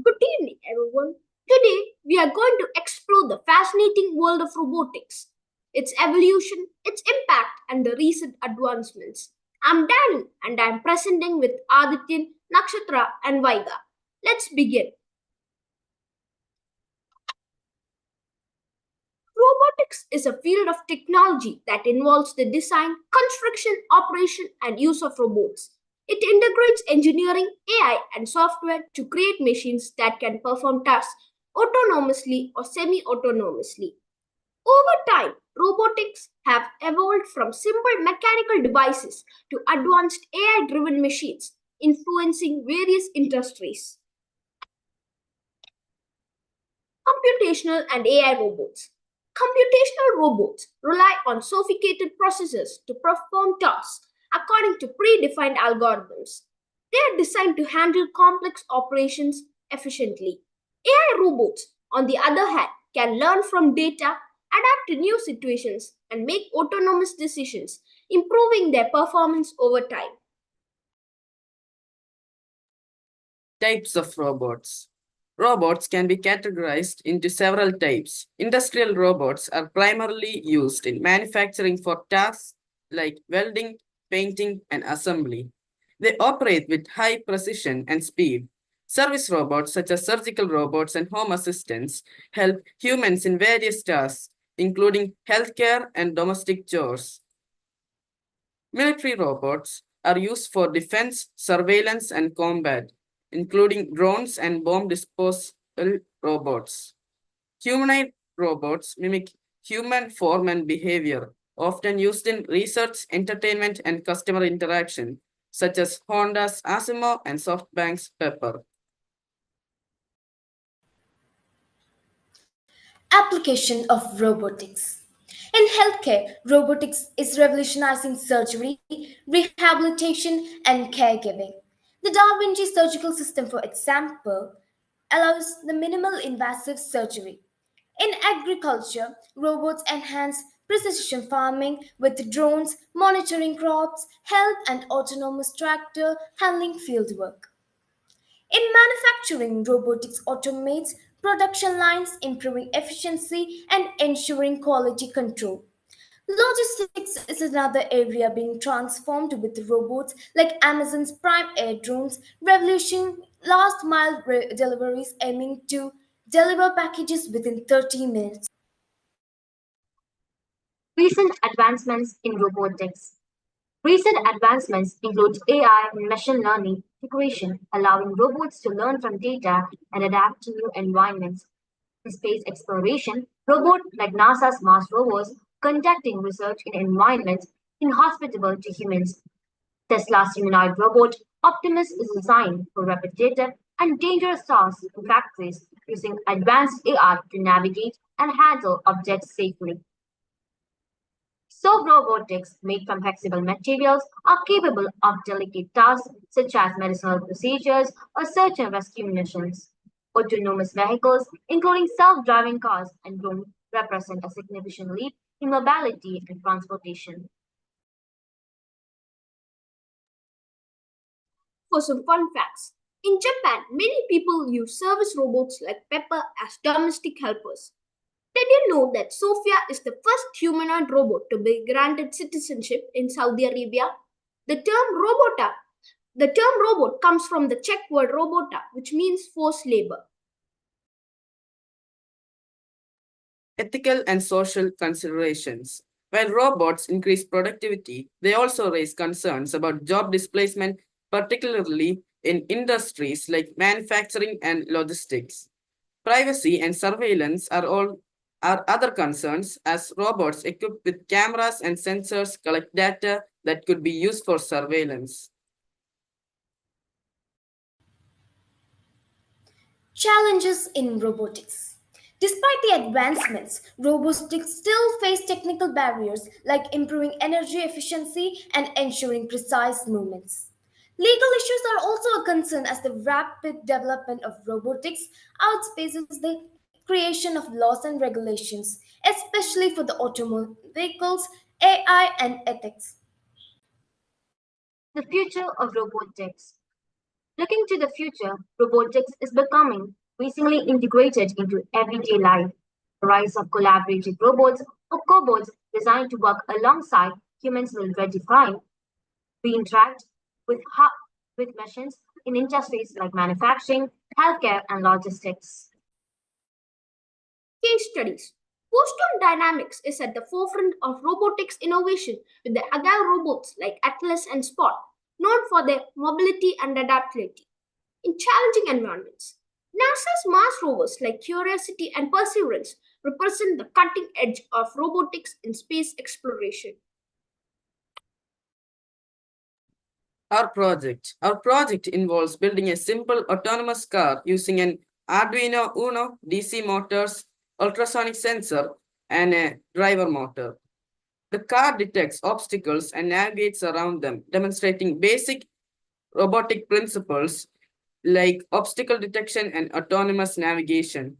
S19: Good evening, everyone. Today, we are going to explore the fascinating world of robotics, its evolution, its impact, and the recent advancements. I'm Danny, and I'm presenting with Adityan, Nakshatra, and Vaiga. Let's begin. Robotics is a field of technology that involves the design, construction, operation, and use of robots. It integrates engineering, AI, and software to create machines that can perform tasks autonomously or semi autonomously. Over time, robotics have evolved from simple mechanical devices to advanced AI driven machines, influencing various industries. Computational and AI robots. Computational robots rely on sophisticated processors to perform tasks according to predefined algorithms. They are designed to handle complex operations efficiently. AI robots, on the other hand, can learn from data, adapt to new situations, and make autonomous decisions, improving their performance over time.
S20: Types of robots. Robots can be categorized into several types. Industrial robots are primarily used in manufacturing for tasks like welding, painting, and assembly. They operate with high precision and speed. Service robots, such as surgical robots and home assistants, help humans in various tasks, including healthcare and domestic chores. Military robots are used for defense, surveillance, and combat, including drones and bomb disposal robots. Humanoid robots mimic human form and behavior, often used in research, entertainment, and customer interaction, such as Honda's Asimo and SoftBank's Pepper.
S9: Application of robotics. In healthcare, robotics is revolutionizing surgery, rehabilitation, and caregiving. The Da Vinci surgical system, for example, allows the minimal invasive surgery. In agriculture, robots enhance precision farming with drones monitoring crops, health, and autonomous tractor handling fieldwork. In manufacturing, robotics automates production lines, improving efficiency and ensuring quality control. Logistics is another area being transformed with robots like Amazon's Prime Air drones, revolution last mile deliveries aiming to deliver packages within 30 minutes.
S21: Recent advancements in robotics. Recent advancements include AI and machine learning integration, allowing robots to learn from data and adapt to new environments. In space exploration, robots like NASA's Mars rovers conducting research in environments inhospitable to humans. Tesla's humanoid robot Optimus is designed for repetitive and dangerous tasks in factories using advanced AI to navigate and handle objects safely. So robotics made from flexible materials are capable of delicate tasks such as medicinal procedures or search and rescue missions. Autonomous vehicles, including self-driving cars and drones, represent a significant leap in mobility and transportation.
S19: For some fun facts, in Japan, many people use service robots like Pepper as domestic helpers. Did you know that Sophia is the first humanoid robot to be granted citizenship in Saudi Arabia? The term robot comes from the Czech word robota, which means forced labor.
S20: Ethical and social considerations. While robots increase productivity, they also raise concerns about job displacement, particularly in industries like manufacturing and logistics. Privacy and surveillance are other concerns as robots equipped with cameras and sensors collect data that could be used for surveillance.
S1: Challenges in robotics. Despite the advancements, robotics still face technical barriers like improving energy efficiency and ensuring precise movements. Legal issues are also a concern as the rapid development of robotics outspaces the creation of laws and regulations, especially for the automobile vehicles, AI, and ethics.
S21: The future of robotics. Looking to the future, robotics is becoming increasingly integrated into everyday life. The rise of collaborative robots or cobots designed to work alongside humans will redefine we interact with, with machines in industries like manufacturing, healthcare, and logistics.
S19: Case studies. Boston Dynamics is at the forefront of robotics innovation with the agile robots like Atlas and Spot, known for their mobility and adaptability in challenging environments. NASA's Mars rovers like Curiosity and Perseverance represent the cutting edge of robotics in space exploration.
S20: Our project involves building a simple autonomous car using an Arduino Uno DC motors, ultrasonic sensor, and a driver motor. The car detects obstacles and navigates around them, demonstrating basic robotic principles like obstacle detection and autonomous navigation.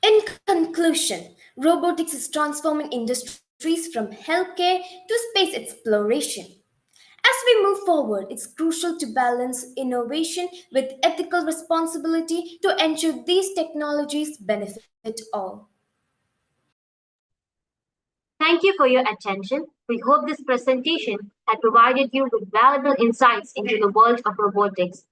S1: In conclusion, robotics is transforming industries from healthcare to space exploration. As we move forward, it's crucial to balance innovation with ethical responsibility to ensure these technologies benefit all.
S21: Thank you for your attention. We hope this presentation had provided you with valuable insights into the world of robotics.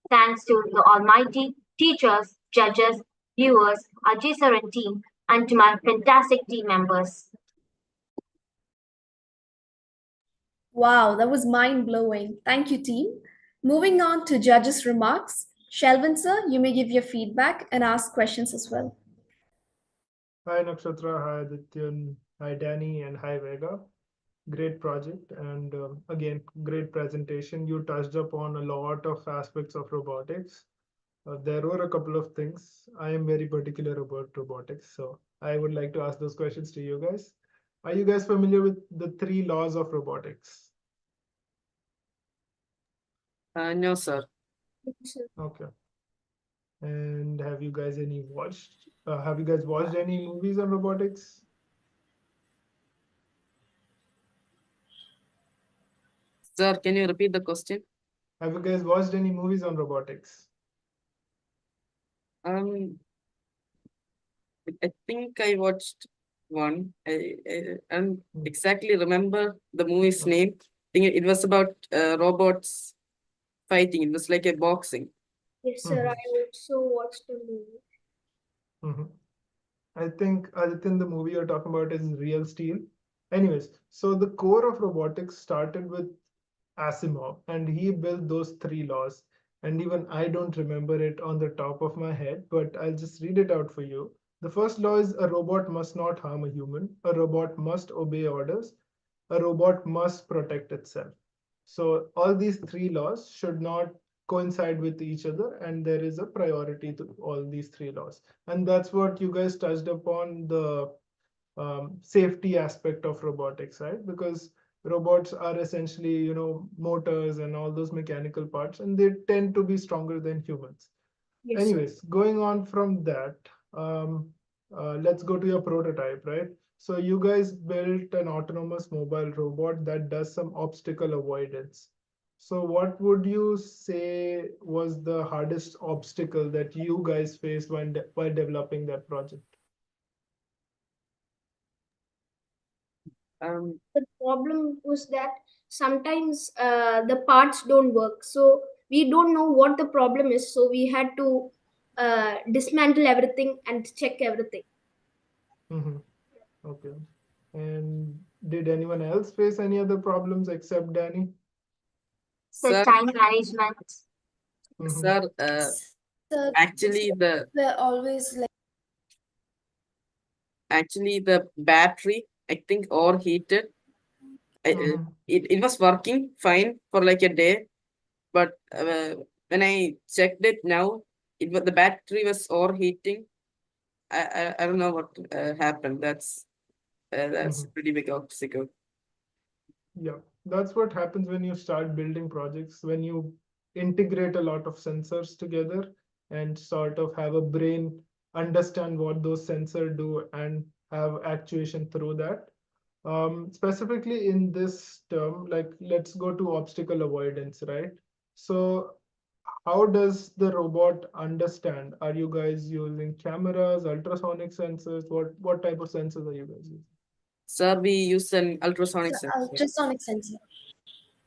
S21: Thanks to the almighty teachers, judges, viewers, our GSRN team, and to my fantastic team members.
S1: Wow, that was mind blowing. Thank you, team. Moving on to judges' remarks. Shelvin, sir, you may give your feedback and ask questions as well.
S6: Hi Nakshatra, hi Adityan, hi Danny, and hi Vega. Great project and again, great presentation. You touched upon a lot of aspects of robotics. There were a couple of things. I am very particular about robotics, so I would like to ask those questions to you guys. Are you guys familiar with the 3 laws of robotics?
S20: No, sir.
S6: Okay. And have you guys watched any movies on robotics?
S20: Sir, can you repeat the question?
S6: Have you guys watched any movies on robotics?
S20: I think I watched one. I don't exactly remember the movie's name. I think it was about robots fighting. It was like a boxing.
S19: Yes, sir, I also watched the movie.
S6: I think Adityan, the movie you're talking about is Real Steel. Anyways, so the core of robotics started with Asimov, and he built those 3 laws. And even I don't remember it on the top of my head, but I'll just read it out for you. The first law is a robot must not harm a human, a robot must obey orders, a robot must protect itself. So all these three laws should not coincide with each other, and there is a priority to all these three laws. And that's what you guys touched upon, the safety aspect of robotics, right? Because robots are essentially, motors and all those mechanical parts, and they tend to be stronger than humans.
S19: Yes, sir.
S6: Anyways, going on from that, let's go to your prototype, right? So you guys built an autonomous mobile robot that does some obstacle avoidance. So what would you say was the hardest obstacle that you guys faced while developing that project?
S19: The problem was that sometimes the parts don't work. So we don't know what the problem is. So we had to dismantle everything and check everything.
S6: Mm-hmm. Okay. And did anyone else face any other problems except Danny?
S11: The
S20: Sir,
S11: time management.
S6: Mm-hmm.
S20: sir,
S1: So
S20: actually
S1: we're always like
S20: the battery, I think, overheated.
S6: Mm-hmm.
S20: It was working fine for like a day, but when I checked it now, the battery was overheating. I don't know what happened. That's
S6: Mm-hmm.
S20: pretty big obstacle.
S6: Yeah, that's what happens when you start building projects, when you integrate a lot of sensors together and sort of have a brain understand what those sensors do and have actuation through that. Specifically in this term, like let's go to obstacle avoidance, right? So how does the robot understand? Are you guys using cameras, ultrasonic sensors? What type of sensors are you guys using?
S20: Sir, we use an ultrasonic sensor.
S1: ultrasonic sensor.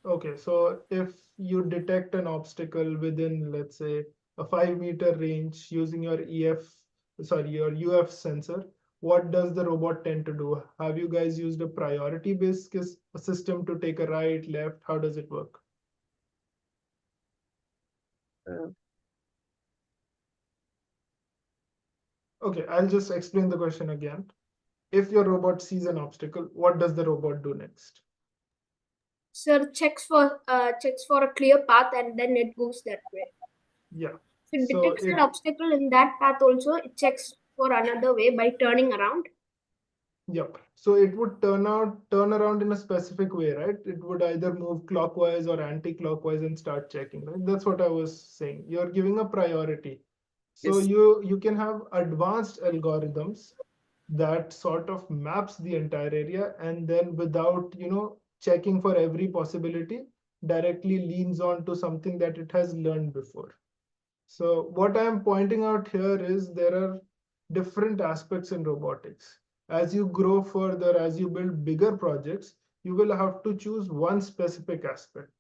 S6: Okay, so if you detect an obstacle within, let's say, a 5 meter range using your your UF sensor, what does the robot tend to do? Have you guys used a priority-based system to take a right, left? How does it work?
S20: Uh,
S6: Okay, I'll just explain the question again. If your robot sees an obstacle, what does the robot do next?
S19: Sir checks for a clear path and then it goes that way.
S6: Yeah.
S19: If it
S6: So
S19: detects an obstacle in that path also, it checks for another way by turning around.
S6: Yep. So it would turn around in a specific way, right? It would either move clockwise or anti-clockwise and start checking, right? That's what I was saying. You're giving a priority. So
S20: yes.
S6: you can have advanced algorithms that sort of maps the entire area and then without, checking for every possibility, directly leans on to something that it has learned before. So what I'm pointing out here is there are different aspects in robotics. As you grow further, as you build bigger projects, you will have to choose one specific aspect.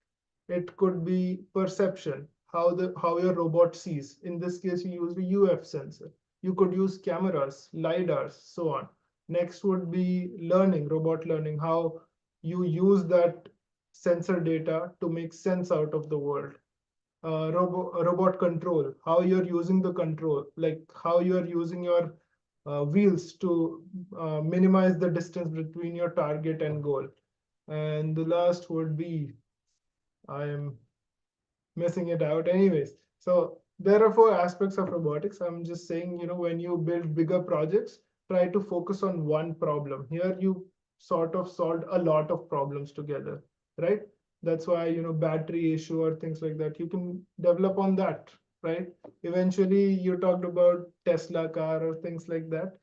S6: It could be perception, how your robot sees. In this case, you use a UF sensor. You could use cameras, lidars, so on. Next would be learning, robot learning, how you use that sensor data to make sense out of the world. Robot control, how you're using the control, like how you're using your wheels to minimize the distance between your target and goal. And the last would be, I am missing it out. Anyways, so there are four aspects of robotics. I'm just saying, when you build bigger projects, try to focus on one problem. Here you sort of solved a lot of problems together, right? That's why, battery issue or things like that, you can develop on that, right? Eventually you talked about Tesla car or things like that.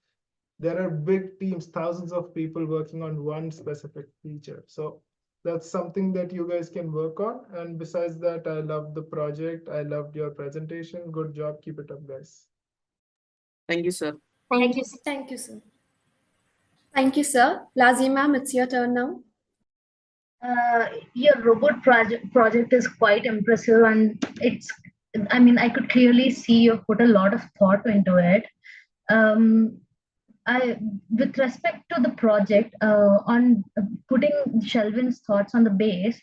S6: There are big teams, thousands of people working on one specific feature. So that's something that you guys can work on. And besides that, I love the project. I loved your presentation. Good job. Keep it up, guys.
S20: Thank you, sir.
S11: Thank you.
S1: Thank you, sir. Thank you, sir. Lazia ma'am, it's your turn now.
S7: Your robot project is quite impressive, and I could clearly see you've put a lot of thought into it. Um, with respect to the project, on putting Shelvin's thoughts on the base,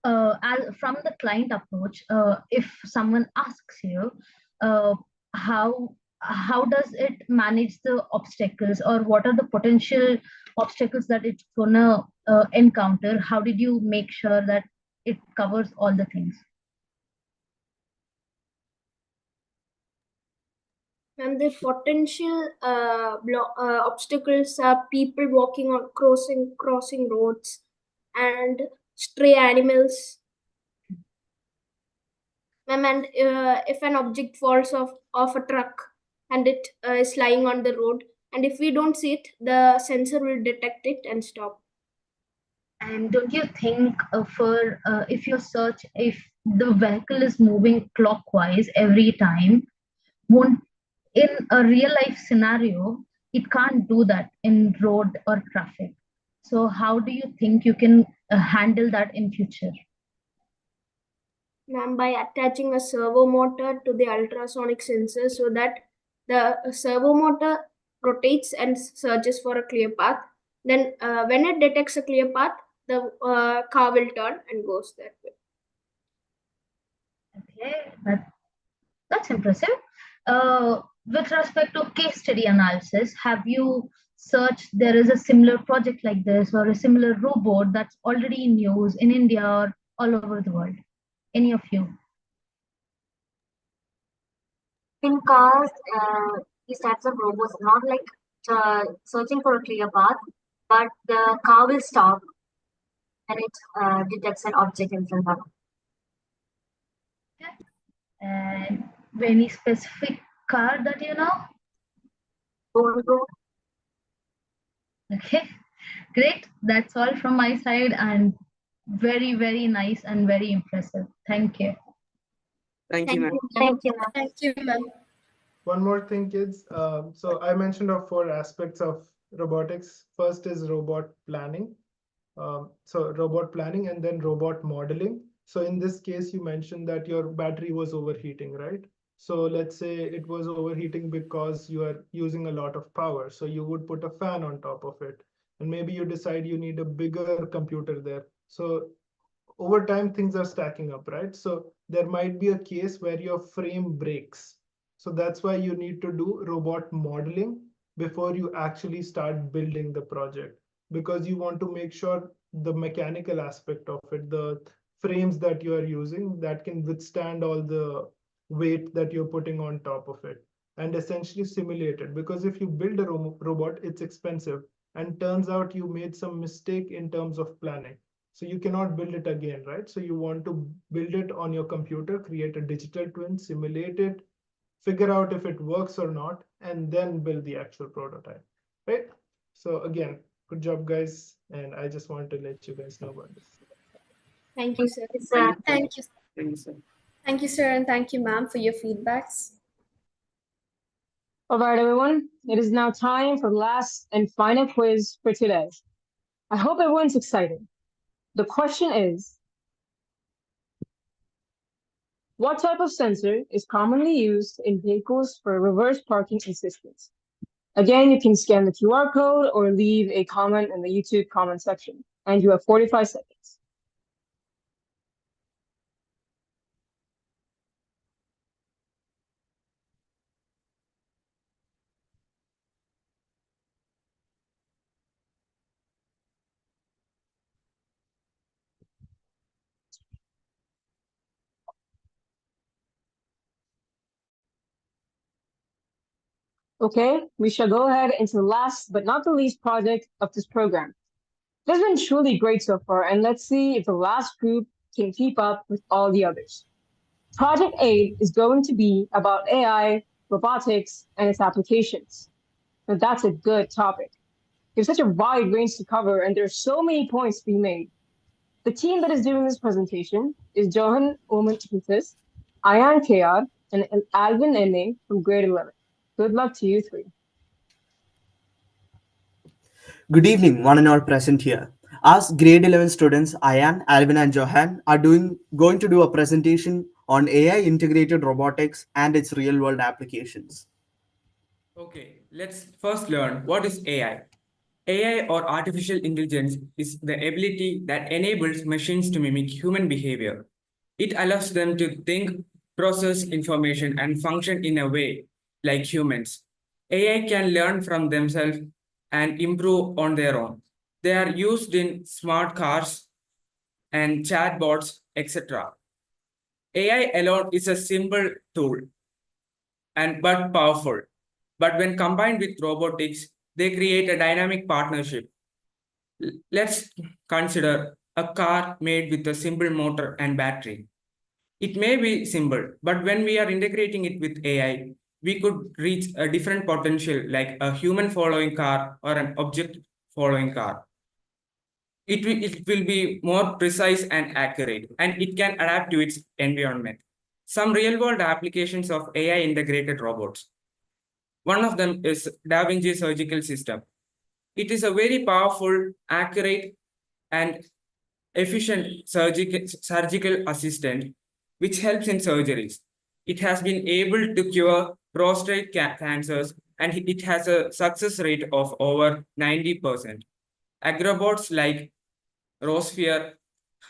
S7: from the client approach, if someone asks you, how how does it manage the obstacles, or what are the potential obstacles that it's gonna encounter? How did you make sure that it covers all the things?
S19: And the potential obstacles are people walking or crossing roads, and stray animals. Ma'am, and if an object falls off a truck and it is lying on the road, and if we don't see it, the sensor will detect it and stop.
S7: And don't you think for if if the vehicle is moving clockwise every time, won't in a real life scenario it can't do that in road or traffic? So how do you think you can handle that in future?
S19: Ma'am, by attaching a servo motor to the ultrasonic sensor so that the servo motor rotates and searches for a clear path. Then when it detects a clear path, the car will turn and goes that way.
S7: Okay, that's impressive. With respect to case study analysis, have you searched there is a similar project like this or a similar robot that's already in use in India or all over the world? Any of you?
S21: In cars, these types of robots are not like searching for a clear path, but the car will stop when it detects an object in front of it.
S7: And any specific car that you know?
S21: Volvo.
S7: Okay, great. That's all from my side, and very, very nice and very impressive. Thank you.
S20: Thank you, ma'am.
S21: Thank you, ma'am.
S19: Thank you, ma'am.
S6: One more thing, kids. So I mentioned of 4 aspects of robotics. First is robot planning. So robot planning and then robot modeling. So in this case, you mentioned that your battery was overheating, right? So let's say it was overheating because you are using a lot of power. So you would put a fan on top of it. And maybe you decide you need a bigger computer there. So over time, things are stacking up, right? So there might be a case where your frame breaks. So that's why you need to do robot modeling before you actually start building the project, because you want to make sure the mechanical aspect of it, the frames that you are using, that can withstand all the weight that you're putting on top of it and essentially simulate it. Because if you build a robot, it's expensive, and turns out you made some mistake in terms of planning. So you cannot build it again, right? So you want to build it on your computer, create a digital twin, simulate it, figure out if it works or not, and then build the actual prototype, right? So again, good job, guys. And I just want to let you guys know about this.
S19: Thank you, sir.
S20: Thank you, sir. Thank you, sir.
S1: Thank you, sir, and thank you, ma'am, for your feedbacks.
S3: All right, everyone. It is now time for the last and final quiz for today. I hope everyone's excited. The question is, what type of sensor is commonly used in vehicles for reverse parking assistance? Again, you can scan the QR code or leave a comment in the YouTube comment section, and you have 45 seconds. Okay, we shall go ahead into the last but not the least project of this program. This has been truly great so far, and let's see if the last group can keep up with all the others. Project 8 is going to be about AI, robotics, and its applications. Now that's a good topic. There's such a wide range to cover, and there's so many points to be made. The team that is doing this presentation is Johan Oman Tutis, Ayan Kayad, and Alvin Ene from grade 11. Good luck to you three.
S5: Good evening, one and all present here. As grade 11 students, Ayan, Alvin, and Johan are going to do a presentation on AI integrated robotics and its real world applications.
S22: Okay, let's first learn what is AI. AI or artificial intelligence is the ability that enables machines to mimic human behavior. It allows them to think, process information, and function in a way like humans. AI can learn from themselves and improve on their own. They are used in smart cars and chatbots, etc. AI alone is a simple tool and but powerful. But when combined with robotics, they create a dynamic partnership. Let's consider a car made with a simple motor and battery. It may be simple, but when we are integrating it with AI, we could reach a different potential like a human following car or an object following car. It will be more precise and accurate, and it can adapt to its environment. Some real world applications of AI integrated robots. One of them is Da Vinci surgical system. It is a very powerful, accurate, and efficient surgical assistant which helps in surgeries. It has been able to cure prostate cancers and it has a success rate of over 90%. Agrobots like Rosphere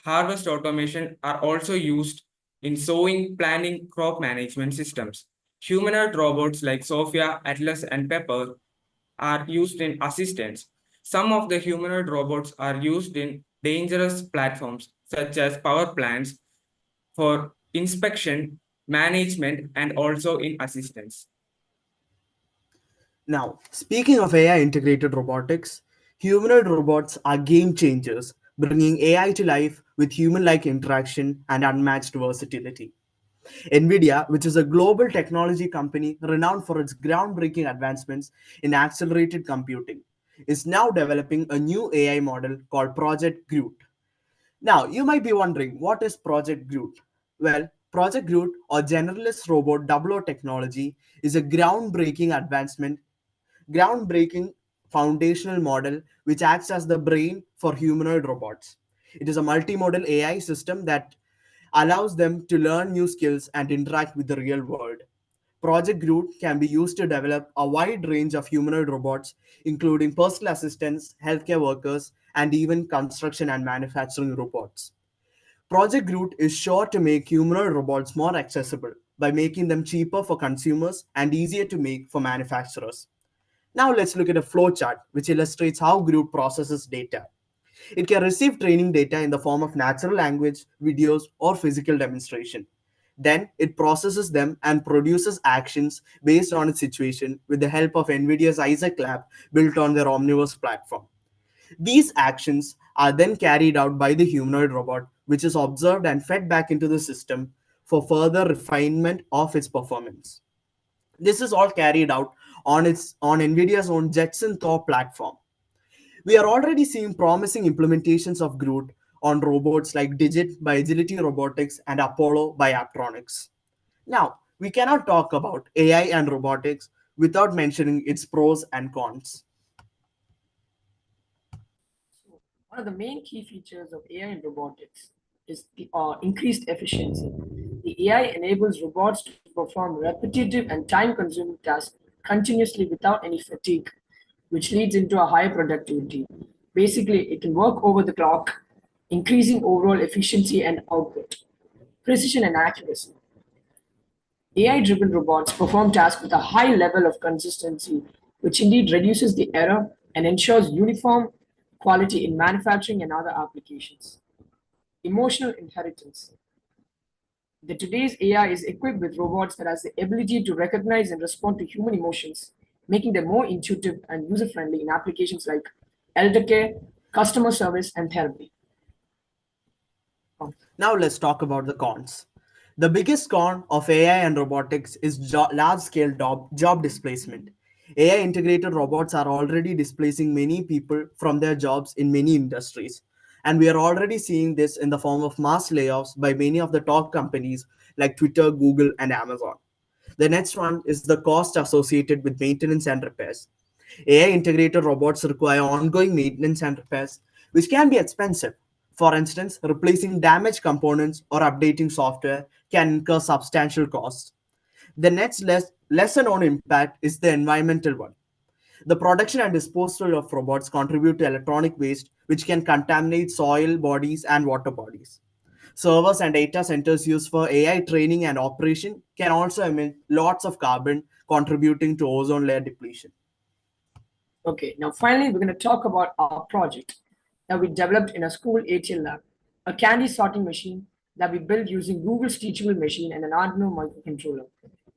S22: harvest automation are also used in sowing, planning, crop management systems. Humanoid robots like Sophia, Atlas, and Pepper are used in assistance. Some of the humanoid robots are used in dangerous platforms such as power plants for inspection, management, and also in assistance.
S5: Now, speaking of AI integrated robotics, humanoid robots are game changers, bringing AI to life with human like interaction and unmatched versatility. NVIDIA, which is a global technology company renowned for its groundbreaking advancements in accelerated computing, is now developing a new AI model called Project Groot. Now, you might be wondering, what is Project Groot? Well, Project Groot, or Generalist Robot 00 technology, is a groundbreaking foundational model which acts as the brain for humanoid robots. It is a multimodal AI system that allows them to learn new skills and interact with the real world. Project Groot can be used to develop a wide range of humanoid robots, including personal assistants, healthcare workers, and even construction and manufacturing robots. Project Groot is sure to make humanoid robots more accessible by making them cheaper for consumers and easier to make for manufacturers. Now let's look at a flowchart which illustrates how Groot processes data. It can receive training data in the form of natural language, videos, or physical demonstration. Then it processes them and produces actions based on its situation with the help of NVIDIA's Isaac Lab built on their Omniverse platform. These actions are then carried out by the humanoid robot, which is observed and fed back into the system for further refinement of its performance. This is all carried out on NVIDIA's own Jetson Thor platform. We are already seeing promising implementations of Groot on robots like Digit by Agility Robotics and Apollo by Aptronics. Now, we cannot talk about AI and robotics without mentioning its pros and cons.
S2: One of the main key features of AI in robotics is the increased efficiency. The AI enables robots to perform repetitive and time consuming tasks continuously without any fatigue, which leads into a higher productivity. Basically, it can work over the clock, increasing overall efficiency and output. Precision and accuracy. AI driven robots perform tasks with a high level of consistency, which indeed reduces the error and ensures uniform quality in manufacturing and other applications. Emotional inheritance. The today's AI is equipped with robots that has the ability to recognize and respond to human emotions, making them more intuitive and user-friendly in applications like elder care, customer service, and therapy.
S5: Now let's talk about the cons. The biggest con of AI and robotics is large-scale job displacement. AI integrated robots are already displacing many people from their jobs in many industries. And we are already seeing this in the form of mass layoffs by many of the top companies like Twitter, Google, and Amazon. The next one is the cost associated with maintenance and repairs. AI integrated robots require ongoing maintenance and repairs, which can be expensive. For instance, replacing damaged components or updating software can incur substantial costs. The next lesser known impact is the environmental one. The production and disposal of robots contribute to electronic waste, which can contaminate soil bodies and water bodies. Servers and data centers used for AI training and operation can also emit lots of carbon, contributing to ozone layer depletion.
S2: Okay, now finally, we're going to talk about our project that we developed in a school ATL lab, a candy sorting machine that we built using Google's teachable machine and an Arduino microcontroller.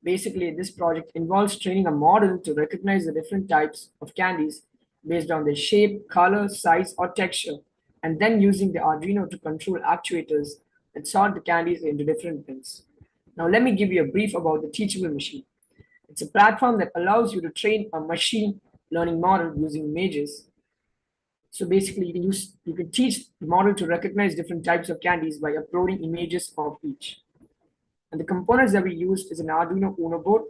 S2: Basically, this project involves training a model to recognize the different types of candies based on their shape, color, size, or texture, and then using the Arduino to control actuators that sort the candies into different bins. Now, let me give you a brief about the teachable machine. It's a platform that allows you to train a machine learning model using images. So basically, you can teach the model to recognize different types of candies by uploading images of each. And the components that we used is an Arduino Uno board,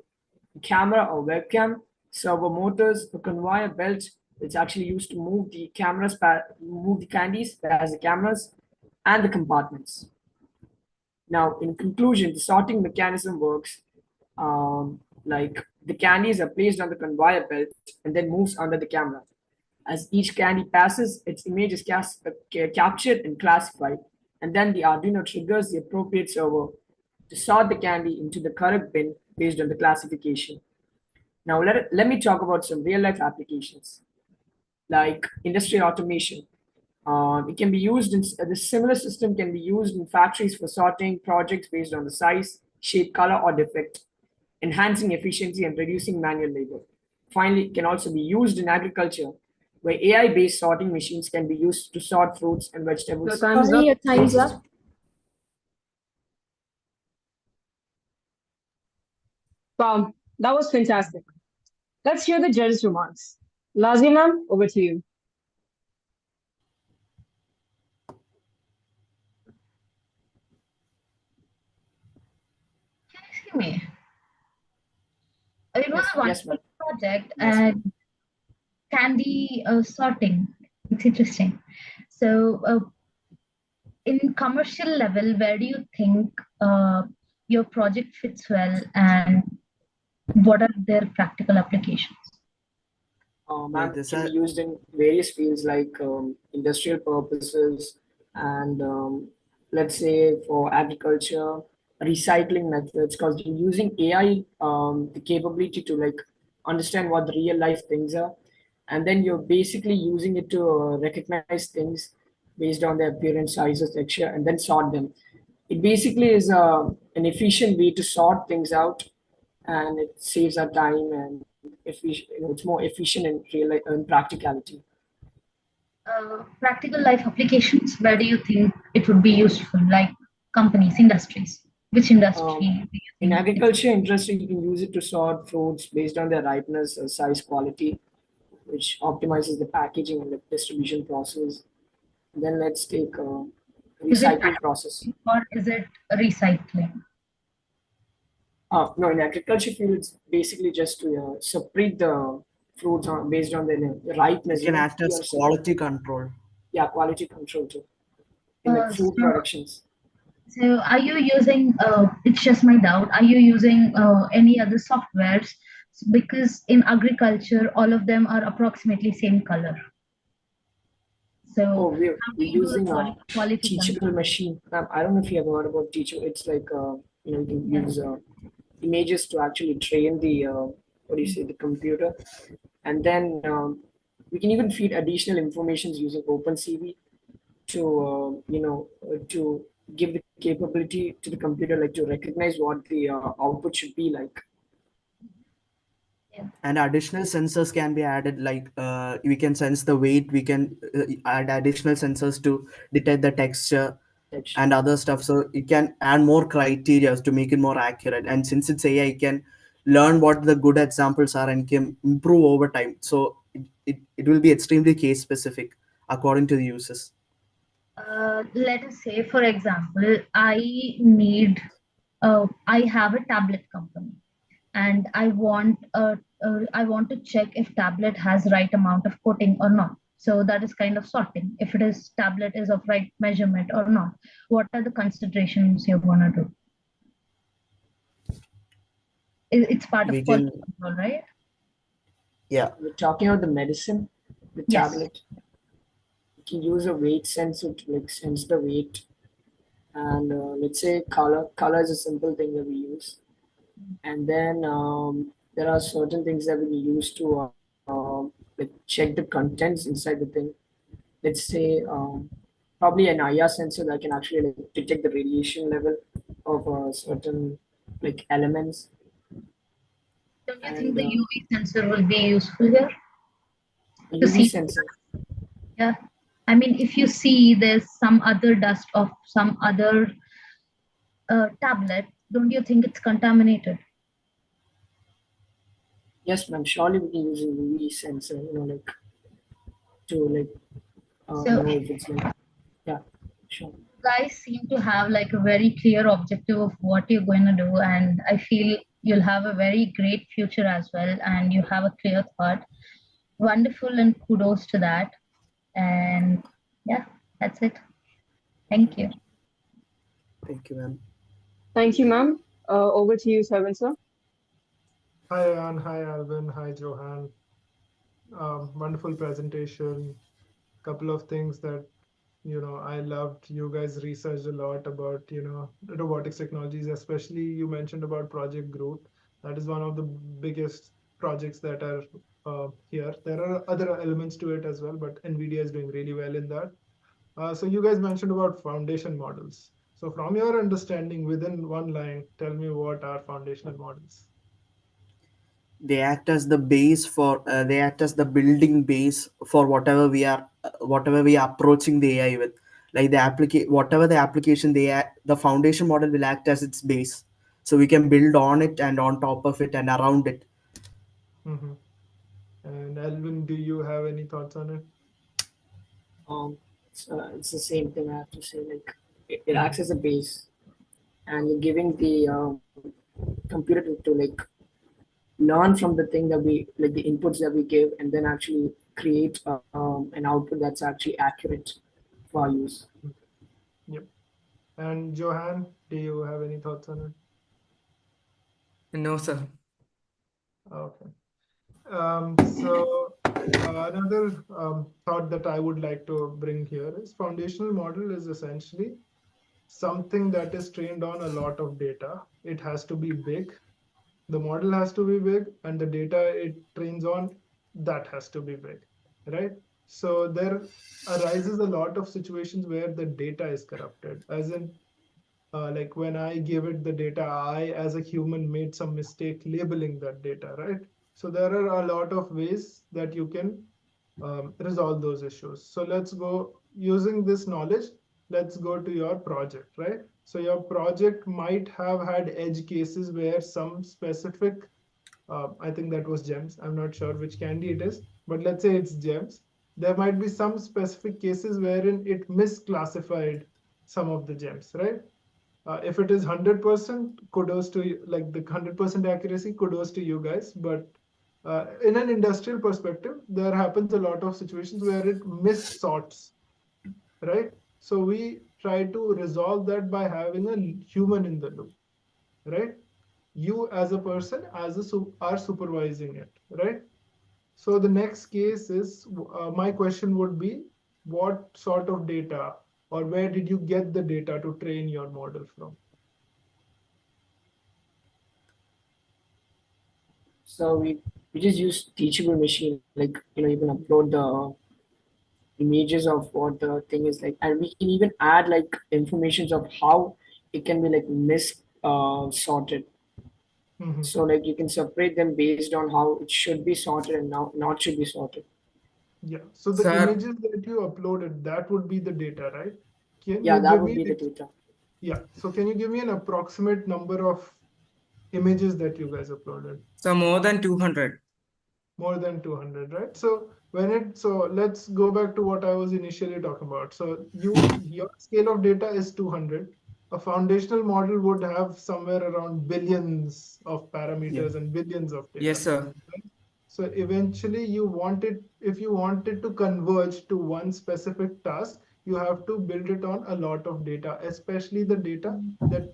S2: a camera or webcam, servo motors, a conveyor belt that's actually used to move the move the candies that has the cameras, and the compartments. Now, in conclusion, the sorting mechanism works like the candies are placed on the conveyor belt and then moves under the camera. As each candy passes, its image is captured and classified, and then the Arduino triggers the appropriate servo to sort the candy into the correct bin based on the classification. Now, let me talk about some real life applications like industrial automation. It can be used in the similar system can be used in factories for sorting projects based on the size, shape, color, or defect, enhancing efficiency and reducing manual labor. Finally, it can also be used in agriculture, where AI-based sorting machines can be used to sort fruits and vegetables.
S3: Your time is
S1: Sorry,
S3: up.
S1: your time's up.
S3: Wow, that was fantastic. Let's hear the judge's remarks. Lazina, over to you.
S7: Excuse me. It was
S2: Yes,
S7: a
S2: yes,
S7: wonderful
S2: ma'am.
S7: project
S2: Yes, ma'am.
S7: and candy sorting. It's interesting. So, in commercial level, where do you think your project fits well, and what are their practical applications?
S5: Yeah,
S2: Ma'am, it
S5: this
S2: can be
S5: are
S2: used in various fields like industrial purposes and let's say for agriculture, recycling methods, because you're using AI, the capability to like understand what the real life things are, and then you're basically using it to recognize things based on their appearance, size, or texture, and then sort them. It basically is an efficient way to sort things out, and it saves our time and it's more efficient in in practicality.
S7: Practical life applications, where do you think it would be useful? Like companies, industries. Which industry
S2: Um,
S7: do you
S2: in
S7: think it's
S2: agriculture industry, you can use it to sort fruits based on their ripeness, size, quality, which optimizes the packaging and the distribution process. Then let's take
S7: is it
S2: recycling process.
S7: manufacturing or is it recycling?
S2: No, in agriculture field, it's basically just to separate the fruits based on their
S5: it
S2: ripeness.
S5: can act
S2: You
S5: as
S2: are
S5: quality control.
S2: yeah, quality control too in like
S7: So,
S2: food productions.
S7: so are you using, it's just my doubt, are you using any other softwares? Because in agriculture, all of them are approximately same color.
S2: Oh,
S7: So how do
S2: we're
S7: you do the
S2: using a
S7: quality
S2: teachable
S7: control?
S2: machine. I don't know if you have heard about teachable. It's like you can
S7: Yeah.
S2: use images to actually train the what do you say the computer, and then we can even feed additional informations using OpenCV to to give the capability to the computer like to recognize what the output should be like.
S5: And additional sensors can be added, like we can sense the weight, we can add additional sensors to detect the texture
S2: Texture.
S5: and other stuff, so it can add more criteria to make it more accurate. And since it's AI, it can learn what the good examples are and can improve over time, so it will be extremely case specific according to the users.
S7: Let us say, for example, I have a tablet company, and I want to check if tablet has right amount of coating or not. So that is kind of sorting. If it is tablet is of right measurement or not. What are the considerations you want to do? It's part
S5: We
S7: of quality
S5: can,
S7: control, right?
S5: yeah,
S2: We're talking about the medicine, the
S7: Yes.
S2: tablet. You can use a weight sensor to like sense the weight And let's say color is a simple thing that we use. And then there are certain things that we use to like check the contents inside the thing. Let's say probably an IR sensor that can actually like detect the radiation level of certain like elements.
S7: Don't you think
S2: And
S7: the UV sensor will be useful here
S2: a
S7: to
S2: UV
S7: see?
S2: sensor.
S7: Yeah, I mean, if you see there's some other dust of some other tablet, don't you think it's contaminated?
S2: Yes, ma'am. Surely we can use a UV sensor. Like to like
S7: So
S2: know if it's like yeah, sure.
S7: guys seem to have like a very clear objective of what you're going to do, and I feel you'll have a very great future as well, and you have a clear thought. Wonderful, and kudos to that. And yeah, that's it. Thank you.
S5: Thank you, ma'am.
S3: Thank you, ma'am. Over to you, Seven, sir.
S6: Hi, Anne. Hi, Alvin. Hi, Johan. Wonderful presentation. Couple of things that I loved. You guys researched a lot about robotics technologies, especially you mentioned about Project Groot. That is one of the biggest projects that are here. There are other elements to it as well, but NVIDIA is doing really well in that. So you guys mentioned about foundation models. So from your understanding, within one line, tell me what are foundational models?
S5: They act as the base for they act as the building base for whatever we are approaching the AI with. Like whatever the application the foundation model will act as its base, so we can build on it and on top of it and around it.
S6: Mm-hmm. And Alvin, do you have any thoughts on it?
S2: It's the same thing I have to say. Like it acts as a base, and you're giving the computer to like learn from the thing that we like the inputs that we give, and then actually create an output that's actually accurate for our use.
S6: Yep. And Johan, do you have any thoughts on it?
S22: No, sir.
S6: Okay. So another thought that I would like to bring here is foundational model is essentially something that is trained on a lot of data. It has to be big. The model has to be big, and the data it trains on, that has to be big, right? So there arises a lot of situations where the data is corrupted, as in like when I give it the data, I as a human made some mistake labeling that data, right? So there are a lot of ways that you can resolve those issues. So let's go using this knowledge. Let's go to your project, right? So your project might have had edge cases where some specific, I think that was gems. I'm not sure which candy it is, but let's say it's gems. There might be some specific cases wherein it misclassified some of the gems, right? If it is 100%, kudos to you, like the 100% accuracy, kudos to you guys. But in an industrial perspective, there happens a lot of situations where it missorts, right? So we try to resolve that by having a human in the loop, right? You as a person, are supervising it, right? So the next case is my question would be, what sort of data or where did you get the data to train your model from?
S2: So we just use teachable machine. Like you can upload the images of what the thing is like, and we can even add like informations of how it can be like mis sorted.
S6: Mhm.
S2: So like you can separate them based on how it should be sorted and now not should be sorted.
S6: Yeah. So the
S22: Sir,
S6: images that you uploaded, that would be the data, right? Can
S2: Yeah,
S6: you
S2: that
S6: give
S2: would
S6: me
S2: be the data.
S6: yeah. So can you give me an approximate number of images that you guys uploaded?
S22: sir, more than 200.
S6: More than 200, right? So let's go back to what I was initially talking about. So your scale of data is 200. A foundational model would have somewhere around billions of
S22: Yeah.
S6: parameters and billions of
S22: Yes,
S6: data.
S22: sir.
S6: So eventually if you wanted to converge to one specific task, you have to build it on a lot of data, especially the data that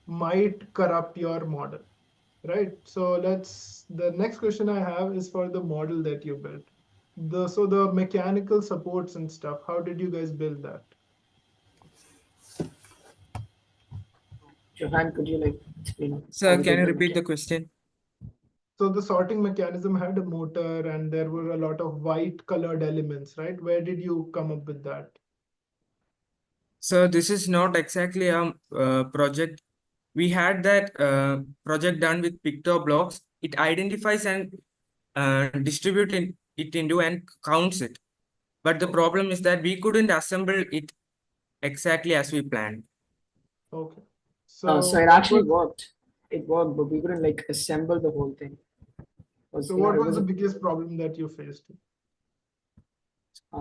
S6: might corrupt your model, right? So the next question I have is for the model that you built. The mechanical supports and stuff, how did you guys build that?
S2: Johan, could you like explain
S22: Sir,
S2: how it
S22: can
S2: is
S22: you
S2: the
S22: repeat the
S2: mechanic?
S22: question?
S6: So the sorting mechanism had a motor and there were a lot of white colored elements, right? Where did you come up with that?
S22: So this is not exactly a project. We had that project done with picto blocks. It identifies and distributes it into and counts it. But the
S6: Okay.
S22: problem is that we couldn't assemble it exactly as we planned.
S6: Okay.
S2: So
S6: So
S2: it
S6: what
S2: actually
S6: was
S2: worked. It worked, but we couldn't like assemble the whole thing.
S6: so
S2: Was
S6: what
S2: it
S6: was
S2: was
S6: the biggest problem that you faced?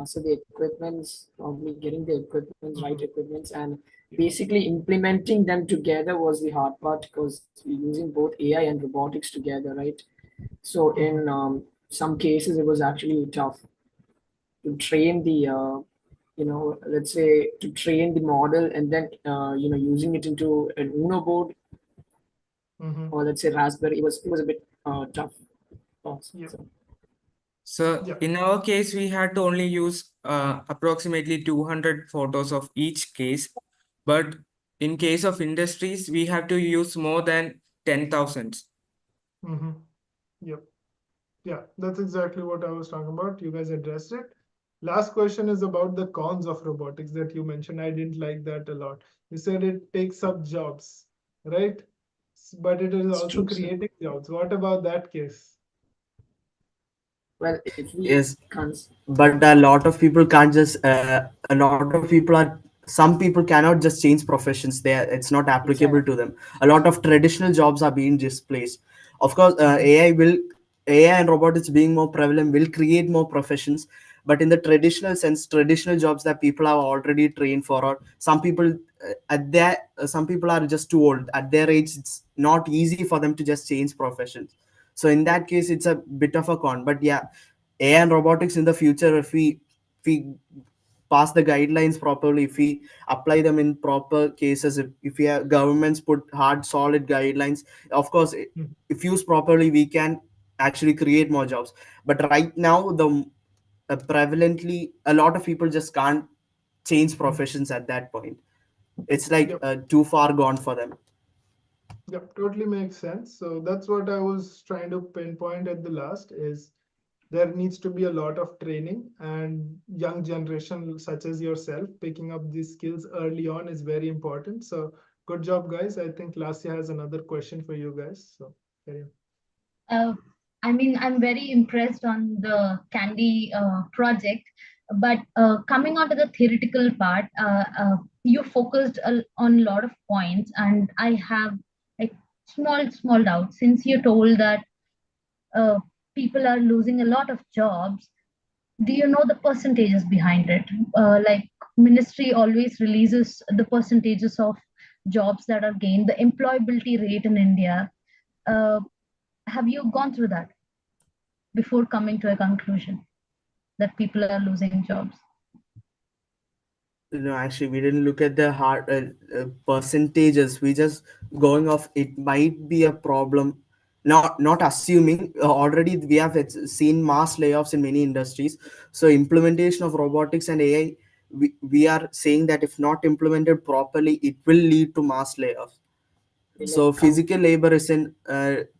S2: so the equipments, probably getting the equipments, right
S6: Mhm.
S2: equipments, and basically implementing them together was the hard part because we're using both AI and robotics together, right? So
S6: Mhm.
S2: in some cases, it was actually tough to train the, let's say to train the model and then, using it into an Uno board
S6: Mhm.
S2: or let's say Raspberry. It was a bit tough.
S6: Yep.
S2: So,
S22: So
S6: Yeah.
S22: in our case, we had to only use approximately 200 photos of each case. But in case of industries, we have to use more than 10,000.
S6: Mm-hmm. Yep. Yeah, that's exactly what I was talking about. You guys addressed it. Last question is about the cons of robotics that you mentioned. I didn't like that a lot. You said it takes up jobs, right? But it is
S2: it's
S6: also
S2: true, sir.
S6: creating jobs. What about that case?
S2: Well, if we
S5: Yes,
S2: can't,
S5: but a lot of people can't just a lot of people are some people cannot just change professions. It's not applicable to
S2: exactly.
S5: them. A lot of traditional jobs are being displaced. Of course,
S6: Mhm.
S5: AI and robotics being more prevalent will create more professions, but in the traditional sense, traditional jobs that people are already trained for, or some people some people are just too old at their age. It's not easy for them to just change professions. So in
S6: Yep.
S5: that case, it's a bit of a con. But yeah, AI and robotics in the future, if we pass the guidelines properly, if we apply them in proper cases, if we have governments put hard solid guidelines, of course,
S6: Mhm.
S5: if used properly, we can actually create more jobs. But right now, the prevalently a lot of people just can't change
S6: Mhm.
S5: professions at that point. It's like
S6: Yep.
S5: too far gone for them.
S6: Yep. Totally makes sense. So that's what I was trying to pinpoint at the last is there needs to be a lot of training and young generation such as yourself picking up these skills early on is very important. So good job, guys. I think Lasya has another question for you guys. So carry on.
S7: Uh, I'm very impressed on the Candy project, but coming on to the theoretical part, you focused on a lot of points, and I have like small doubts since you told that uh, people are losing a lot of jobs. Do you know the percentages behind it? Like ministry always releases the percentages of jobs that are gained, the employability rate in India. Uh, have you gone through that before coming to a conclusion that people are losing jobs?
S5: No, actually, we didn't look at the hard percentages. We just going off. It might be a problem. Not assuming. Already we have seen mass layoffs in many industries. So implementation of robotics and AI, we are saying that if not implemented properly, it will lead to mass layoffs.
S2: Like
S5: So physical labor is in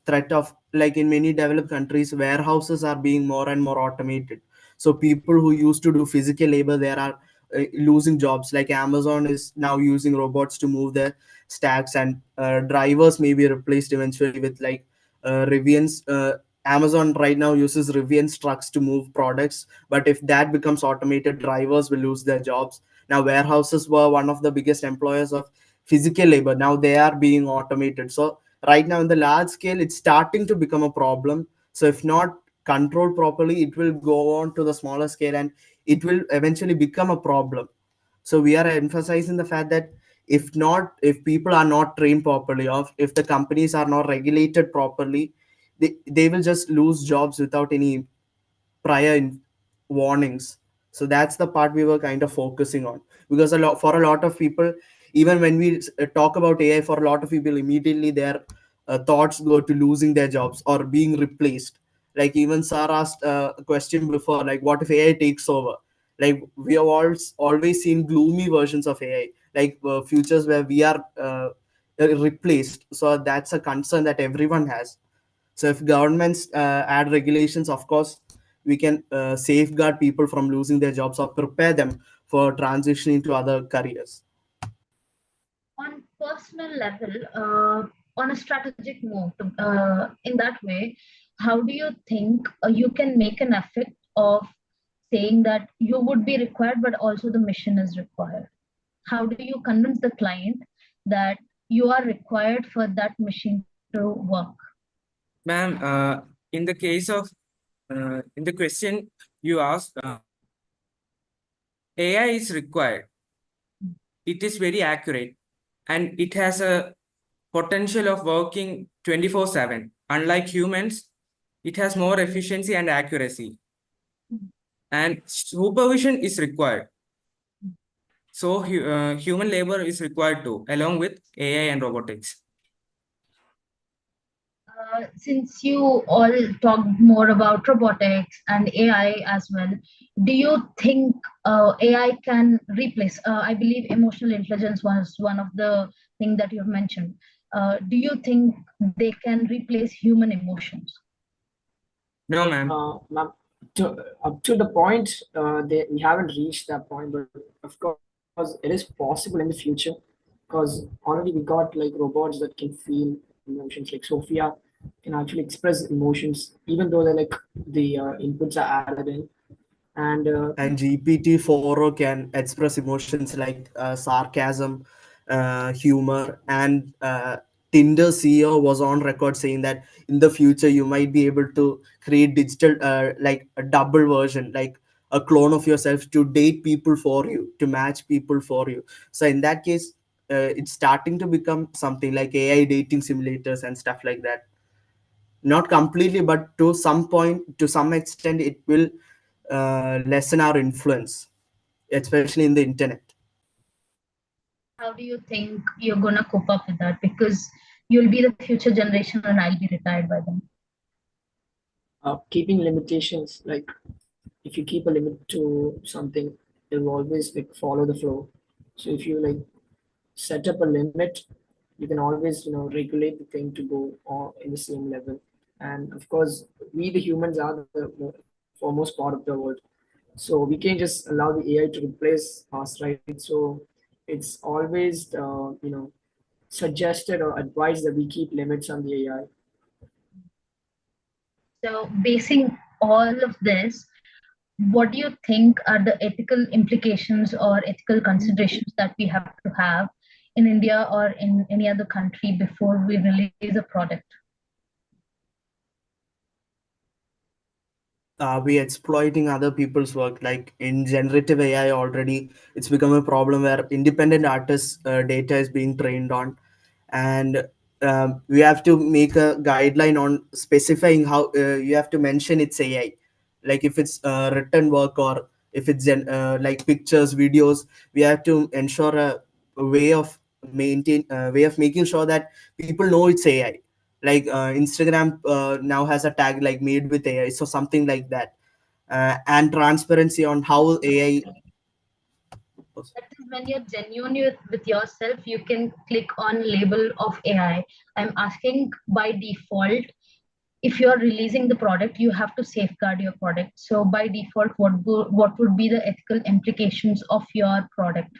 S5: threat of, like in many developed countries, warehouses are being more and more automated. So people who used to do physical labor there are losing jobs. Like Amazon is now using robots to move their stacks, and drivers may be replaced eventually with like Rivian's. Amazon right now uses Rivian's trucks to move products, but if that becomes automated, drivers will lose their jobs. Now warehouses were one of the biggest employers of physical labor. Now they are being automated. So right now in the large scale, it's starting to become a problem. So if not controlled properly, it will go on to the smaller scale, and it will eventually become a problem. So we are emphasizing the fact that if people are not trained properly, or if the companies are not regulated properly, they will just lose jobs without any prior warnings. So that's the part we were kind of focusing on, because for a lot of people, even when we talk about AI, for a lot of people immediately their thoughts go to losing their jobs or being replaced. Like even Sarah asked a question before, like what if AI takes over? Like we have always seen gloomy versions of AI, like futures where we are replaced. So that's a concern that everyone has. So if governments add regulations, of course, we can safeguard people from losing their jobs or prepare them for transitioning to other careers.
S7: On personal level, on a strategic move, in that way, how do you think you can make an effect of saying that you would be required, but also the mission is required? How do you convince the client that you are required for that machine to work?
S22: Ma'am, in the case of in the question you asked, AI is required. It is very accurate, and it has a potential of working 24/7. Unlike humans, it has more efficiency and accuracy. And supervision is required. So human labor is required too, along with AI and robotics.
S7: Since you all talked more about robotics and AI as well, do you think AI can replace? I believe emotional intelligence was one of the things that you've mentioned. Do you think they can replace human emotions?
S22: No, ma'am.
S2: Ma'am, up to the point, we haven't reached that point, but of course, it is possible in the future because already we got like robots that can feel emotions. Like Sophia can actually express emotions, even though they're like the inputs are added in.
S5: And GPT-4 can express emotions like sarcasm, humor, and Tinder CEO was on record saying that in the future you might be able to create digital like a double version, like a clone of yourself to date people for you, to match people for you. So in that case, it's starting to become something like AI dating simulators and stuff like that. Not completely, but to some point, to some extent, it will lessen our influence, especially in the internet.
S7: How do you think you're gonna cope up with that? Because you'll be the future generation and I'll be retired by then.
S2: Keeping limitations, like if you keep a limit to something, it will always like follow the flow. So if you like set up a limit, you can always regulate the thing to go in the same level. And of course, we the humans are the foremost part of the world, so we can't just allow the AI to replace us, right? So it's always suggested or advised that we keep limits on the AI.
S7: So, basing all of this, what do you think are the ethical implications or ethical considerations that we have to have in India or in any other country before we release a product?
S5: Are we exploiting other people's work? Like in generative AI already, it's become a problem where independent artists' data is being trained on, and we have to make a guideline on specifying how you have to mention it's AI. Like if it's written work or if it's like pictures, videos, we have to ensure a way of making sure that people know it's AI. Like Instagram now has a tag like made with AI, so something like that, and transparency on how AI.
S7: That is when you're genuine with yourself, you can click on label of AI. I'm asking by default, if you're releasing the product, you have to safeguard your product. So by default, what would be the ethical implications of your product?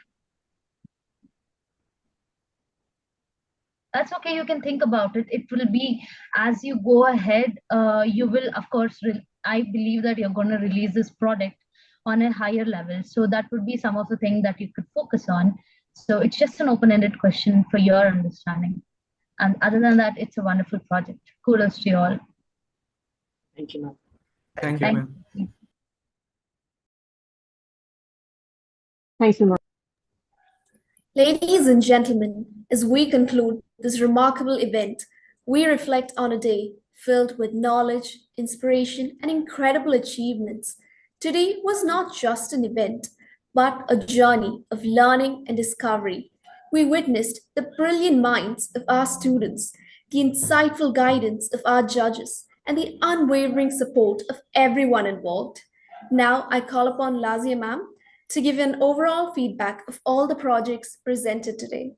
S7: That's okay, you can think about it. It will be as you go ahead, you will of course I believe that you're going to release this product on a higher level, so that would be some of the things that you could focus on. So it's just an open-ended question for your understanding, and other than that, it's a wonderful project. Kudos to you all.
S2: Thank you, ma'am.
S22: Thank you, ma'am.
S3: Thanks, Imran.
S1: Ladies and gentlemen, as we conclude this remarkable event, we reflect on a day filled with knowledge, inspiration, and incredible achievements. Today was not just an event, but a journey of learning and discovery. We witnessed the brilliant minds of our students, the insightful guidance of our judges, and the unwavering support of everyone involved. Now I call upon Lazia ma'am to give an overall feedback of all the projects presented today.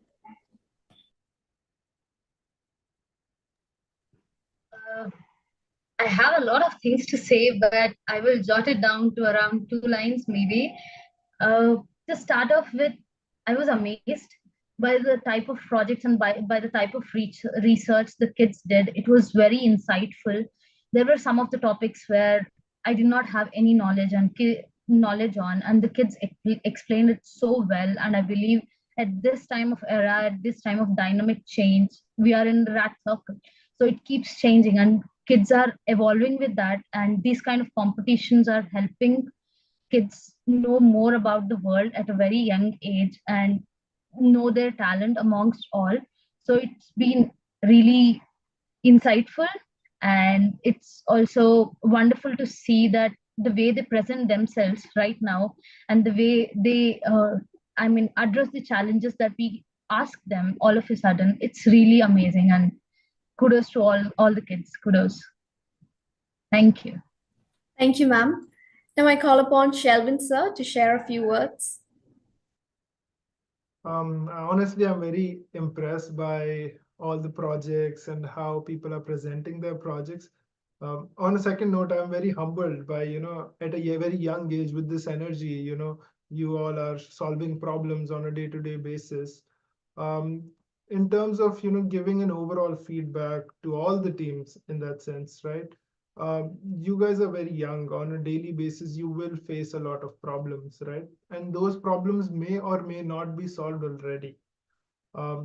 S7: I have a lot of things to say, but I will jot it down to around 2 lines maybe. To start off with, I was amazed by the type of projects and by the type of research the kids did. It was very insightful. There were some of the topics where I did not have any knowledge on, and the kids explained it so well. And I believe at this time of era, at this time of dynamic change, we are in the rat circle. So it keeps changing, and kids are evolving with that. And these kind of competitions are helping kids know more about the world at a very young age and know their talent amongst all. So it's been really insightful, and it's also wonderful to see that the way they present themselves right now and the way they address the challenges that we ask them all of a sudden. It's really amazing, and kudos to all the kids. Kudos. Thank you.
S1: Thank you, ma'am. Now I call upon Shelvin sir to share a few words.
S6: Honestly, I'm very impressed by all the projects and how people are presenting their projects. On a second note, I'm very humbled by, at a very young age with this energy, you all are solving problems on a day-to-day basis. In terms of, giving an overall feedback to all the teams in that sense, right? You guys are very young. On a daily basis, you will face a lot of problems, right? And those problems may or may not be solved already.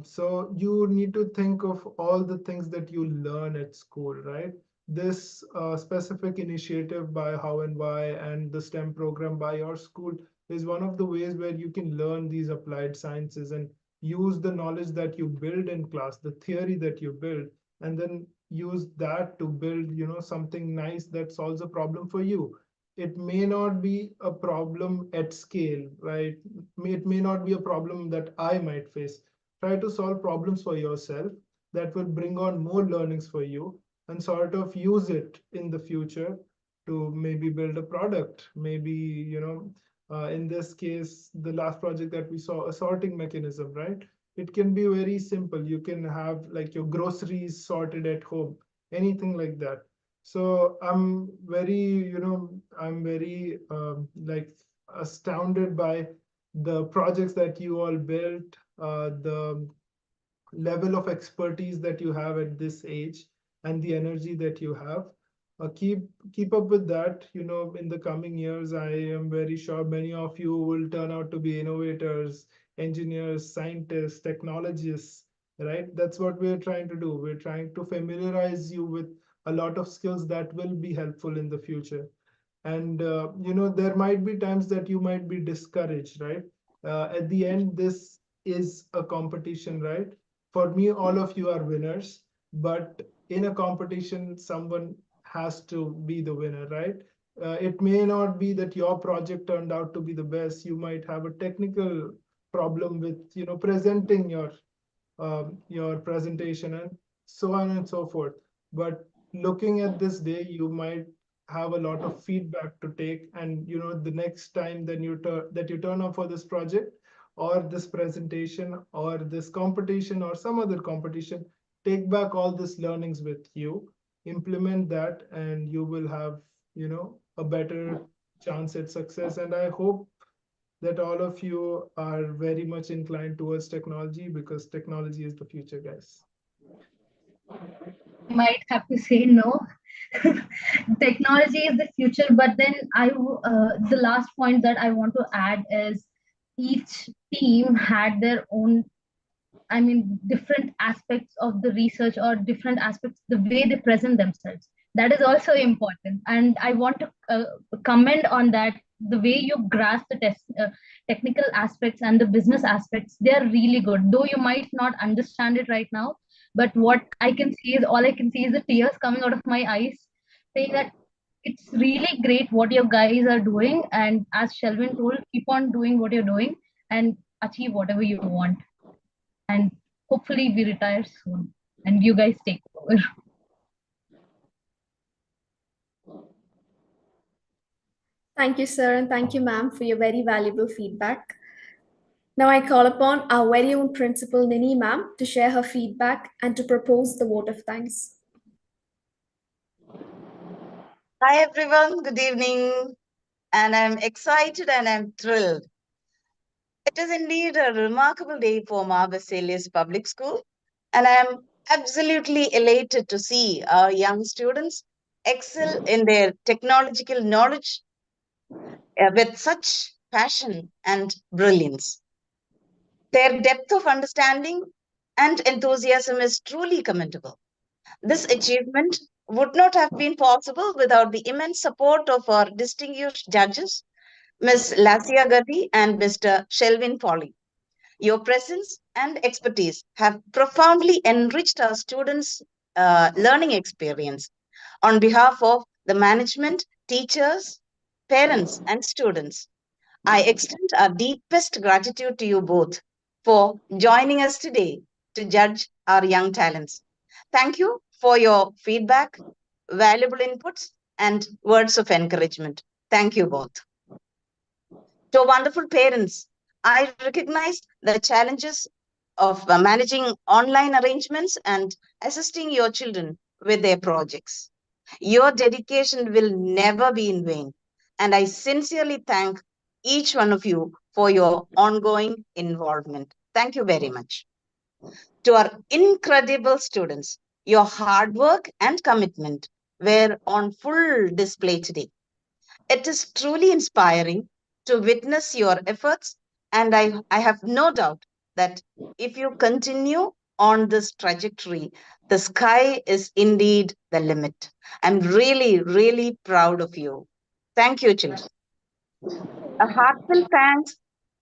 S6: So you need to think of all the things that you learn at school, right? This specific initiative by HowNWhy and the STEM program by your school is one of the ways where you can learn these applied sciences and use the knowledge that you build in class, the theory that you build, and then use that to build, something nice that solves a problem for you. It may not be a problem at scale, right? It may not be a problem that I might face. Try to solve problems for yourself that will bring on more learnings for you and sort of use it in the future to maybe build a product. Maybe, in this case, the last project that we saw, a sorting mechanism, right? It can be very simple. You can have like your groceries sorted at home, anything like that. So I'm very like astounded by the projects that you all built, the level of expertise that you have at this age, and the energy that you have. Keep up with that. In the coming years, I am very sure many of you will turn out to be innovators, engineers, scientists, technologists, right? That's what we're trying to do. We're trying to familiarize you with a lot of skills that will be helpful in the future. And there might be times that you might be discouraged, right? At the end, this is a competition, right? For me, all of you are winners, but in a competition, someone has to be the winner, right? It may not be that your project turned out to be the best. You might have a technical problem with, presenting your presentation and so on and so forth. But looking at this day, you might have a lot of feedback to take, and the next time then that you turn up for this project or this presentation or this competition or some other competition, take back all these learnings with you, implement that, and you will have a better chance at success. And I hope that all of you are very much inclined towards technology, because technology is the future, guys.
S7: Might have to say no. Technology is the future, but then the last point that I want to add is each team had their own, different aspects of the research, or different aspects, the way they present themselves. That is also important. And I want to comment on that. The way you grasp the technical aspects and the business aspects, they are really good. Though you might not understand it right now, but all I can see is the tears coming out of my eyes, saying that it's really great what your guys are doing. And as Shelvin told, keep on doing what you're doing and achieve whatever you want. And hopefully we retire soon and you guys take over.
S1: Thank you, sir, and thank you, ma'am, for your very valuable feedback. Now I call upon our very own principal, Nini ma'am, to share her feedback and to propose the vote of thanks.
S4: Hi everyone, good evening. And I'm excited and I'm thrilled. It is indeed a remarkable day for Marbaselius Public School, and I am absolutely elated to see our young students excel in their technological knowledge with such passion and brilliance. Their depth of understanding and enthusiasm is truly commendable. This achievement would not have been possible without the immense support of our distinguished judges, Ms. Lasia Gadi and Mr. Shelvin Polly. Your presence and expertise have profoundly enriched our students' learning experience. On behalf of the management, teachers, parents, and students, I extend our deepest gratitude to you both for joining us today to judge our young talents. Thank you for your feedback, valuable inputs, and words of encouragement. Thank you both. To wonderful parents, I recognize the challenges of managing online arrangements and assisting your children with their projects. Your dedication will never be in vain, and I sincerely thank each one of you for your ongoing involvement. Thank you very much. To our incredible students, your hard work and commitment were on full display today. It is truly inspiring to witness your efforts, and I have no doubt that if you continue on this trajectory, the sky is indeed the limit. I'm really, really proud of you. Thank you, children. A heartfelt thanks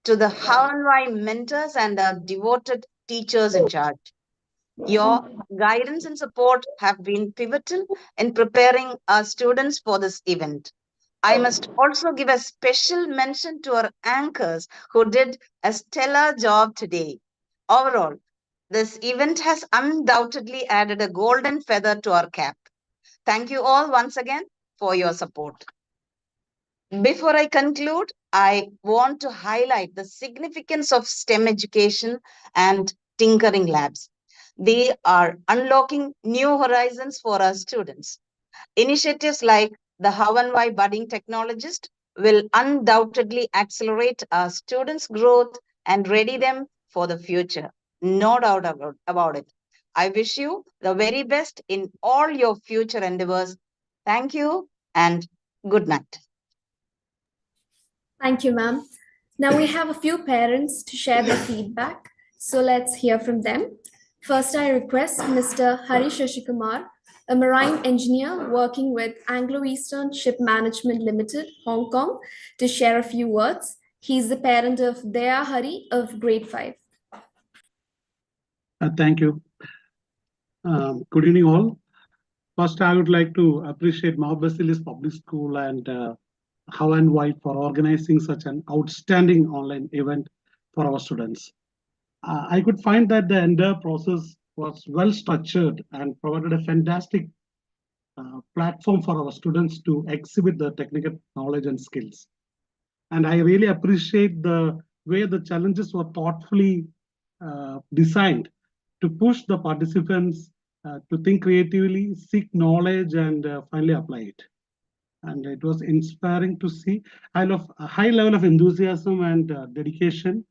S4: to the How and Why mentors and our devoted teachers in charge. Your guidance and support have been pivotal in preparing our students for this event. I must also give a special mention to our anchors who did a stellar job today. Overall, this event has undoubtedly added a golden feather to our cap. Thank you all once again for your support. Before I conclude, I want to highlight the significance of STEM education and tinkering labs. They are unlocking new horizons for our students. Initiatives like the How and Why Budding Technologist will undoubtedly accelerate our students' growth and ready them for the future. No doubt about it. I wish you the very best in all your future endeavors. Thank you and good night.
S1: Thank you, ma'am. Now we have a few parents to share their feedback. So let's hear from them. First, I request Mr. Hari Shashikumar, a marine engineer working with Anglo-Eastern Ship Management Limited, Hong Kong, to share a few words. He's the parent of Daya Hari of grade 5.
S8: Thank you. Good evening, all. First, I would like to appreciate Mount Basilis Public School and How and Why for organizing such an outstanding online event for our students. I could find that the entire process was well structured and provided a fantastic platform for our students to exhibit their technical knowledge and skills. And I really appreciate the way the challenges were thoughtfully designed to push the participants to think creatively, seek knowledge, and finally apply it. And it was inspiring to see a high level of enthusiasm and dedication,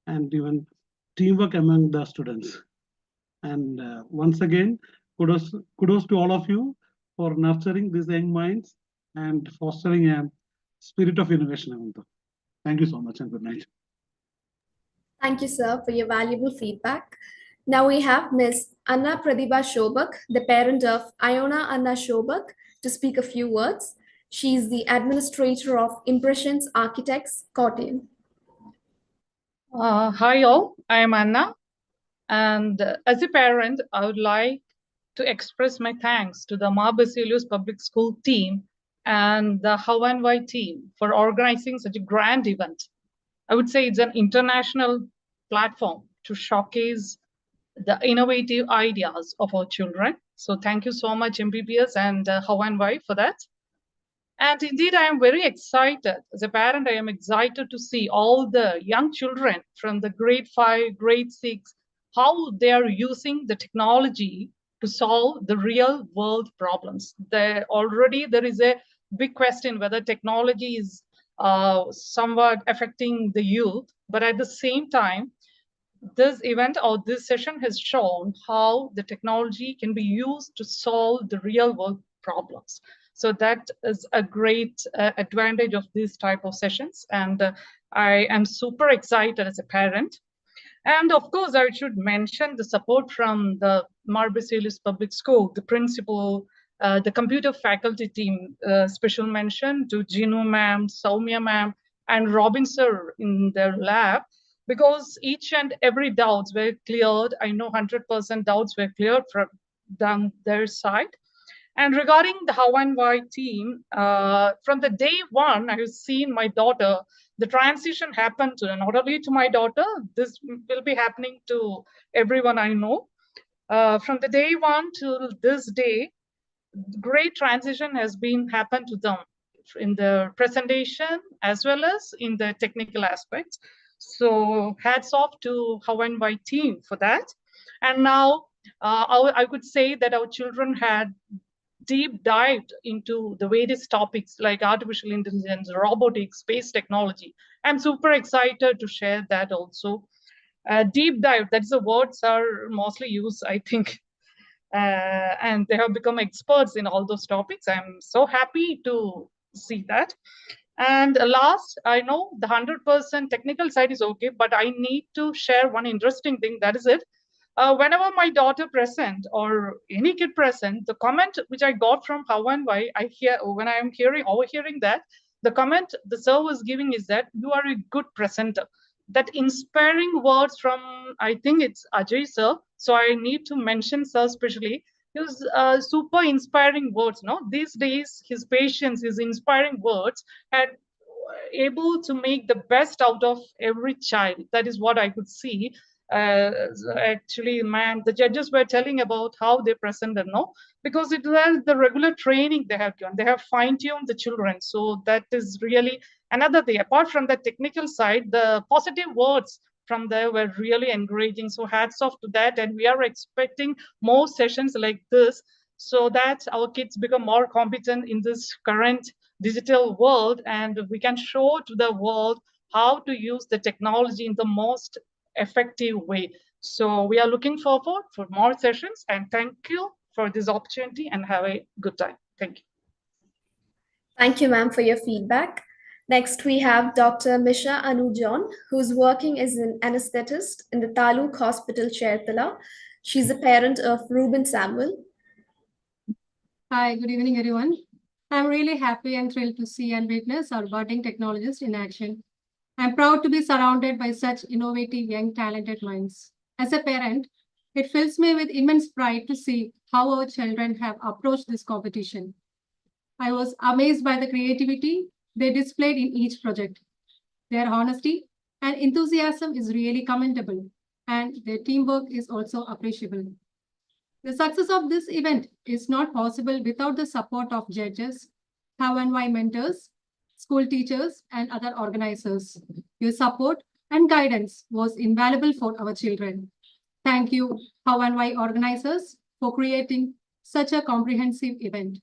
S8: and even teamwork among the students. And once again, kudos to all of you for nurturing these young minds and fostering a spirit of innovation among them. Thank you so much and good night.
S1: Thank you, sir, for your valuable feedback. Now we have Ms. Anna Pradibha Shobak, the parent of Iona Anna Shobak, to speak a few words. She is the administrator of Impressions Architects, Kottayam.
S23: Hi all, I am Anna, and as a parent, I would like to express my thanks to the Basilius Public School team and the How and Why team for organizing such a grand event. I would say it's an international platform to showcase the innovative ideas of our children. So thank you so much, MBPS and How and Why for that. And indeed, I am very excited. As a parent, I am excited to see all the young children from the grade 5, grade 6, how they are using the technology to solve the real world problems. There is a big question whether technology is somewhat affecting the youth. But at the same time, this event or this session has shown how the technology can be used to solve the real world problems. So that is a great advantage of these type of sessions. And I am super excited as a parent. And of course, I should mention the support from the Marbasilis Public School, the principal, the computer faculty team, special mention to Jinu ma'am, Soumya ma'am, and Robin sir in their lab, because each and every doubts were cleared. I know 100% doubts were cleared from their side. And regarding the HowNWhy team, from the day one, I have seen my daughter, the transition happened to not only to my daughter, this will be happening to everyone I know. From the day one to this day, great transition has been happened to them in the presentation as well as in the technical aspects. So hats off to HowNWhy team for that. And now I could say that our children had deep dived into the various topics like artificial intelligence, robotics, space technology. I'm super excited to share that also. Deep dive, that's the words are mostly used, I think. And they have become experts in all those topics. I'm so happy to see that. And last, I know the 100% technical side is okay, but I need to share one interesting thing. That is it. Whenever my daughter present or any kid present, the comment which I got from HowNWhy, I hear when I am overhearing that, the comment the sir was giving is that you are a good presenter. That inspiring words from, I think it's Ajay sir. So I need to mention sir especially. His super inspiring words. No, these days his patience, his inspiring words had able to make the best out of every child. That is what I could see. Actually, man, the judges were telling about how they presented, no, because it was the regular training they have given. They have fine-tuned the children. So that is really another thing. Apart from the technical side, the positive words from there were really encouraging. So hats off to that. And we are expecting more sessions like this so that our kids become more competent in this current digital world, and we can show to the world how to use the technology in the most effective way. So we are looking forward for more sessions, and thank you for this opportunity and have a good time. Thank you.
S1: Thank you, ma'am, for your feedback. Next, we have Dr. Misha Anujon, who's working as an anesthetist in the Taluk Hospital, Chertala. She's a parent of Ruben Samuel.
S10: Hi, good evening, everyone. I'm really happy and thrilled to see and witness our budding technologists in action. I'm proud to be surrounded by such innovative, young, talented minds. As a parent, it fills me with immense pride to see how our children have approached this competition. I was amazed by the creativity they displayed in each project. Their honesty and enthusiasm is really commendable, and their teamwork is also appreciable. The success of this event is not possible without the support of judges, HowNWhy mentors, school teachers, and other organizers. Your support and guidance was invaluable for our children. Thank you, HowNWhy organizers, for creating such a comprehensive event.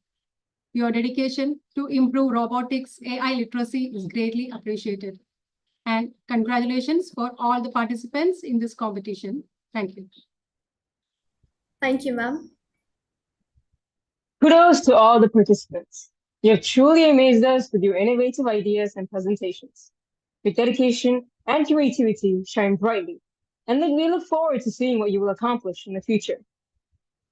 S10: Your dedication to improve robotics AI literacy is greatly appreciated. And congratulations for all the participants in this competition. Thank you.
S1: Thank you, ma'am.
S3: Kudos to all the participants. You have truly amazed us with your innovative ideas and presentations. Your dedication and creativity shine brightly, and we look forward to seeing what you will accomplish in the future.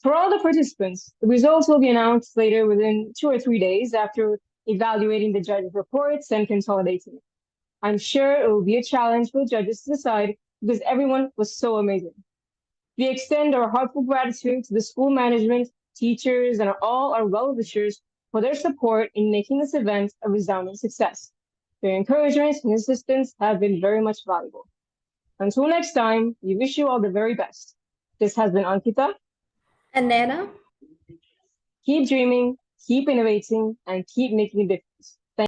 S3: For all the participants, the results will be announced later within 2 or 3 days after evaluating the judges' reports and consolidating it. I'm sure it will be a challenge for the judges to decide because everyone was so amazing. We extend our heartfelt gratitude to the school management, teachers, and all our well-wishers for their support in making this event a resounding success. Their encouragement and assistance have been very much valuable. Until next time, we wish you all the very best. This has been Ankita
S1: and Nana.
S3: Keep dreaming, keep innovating, and keep making a difference.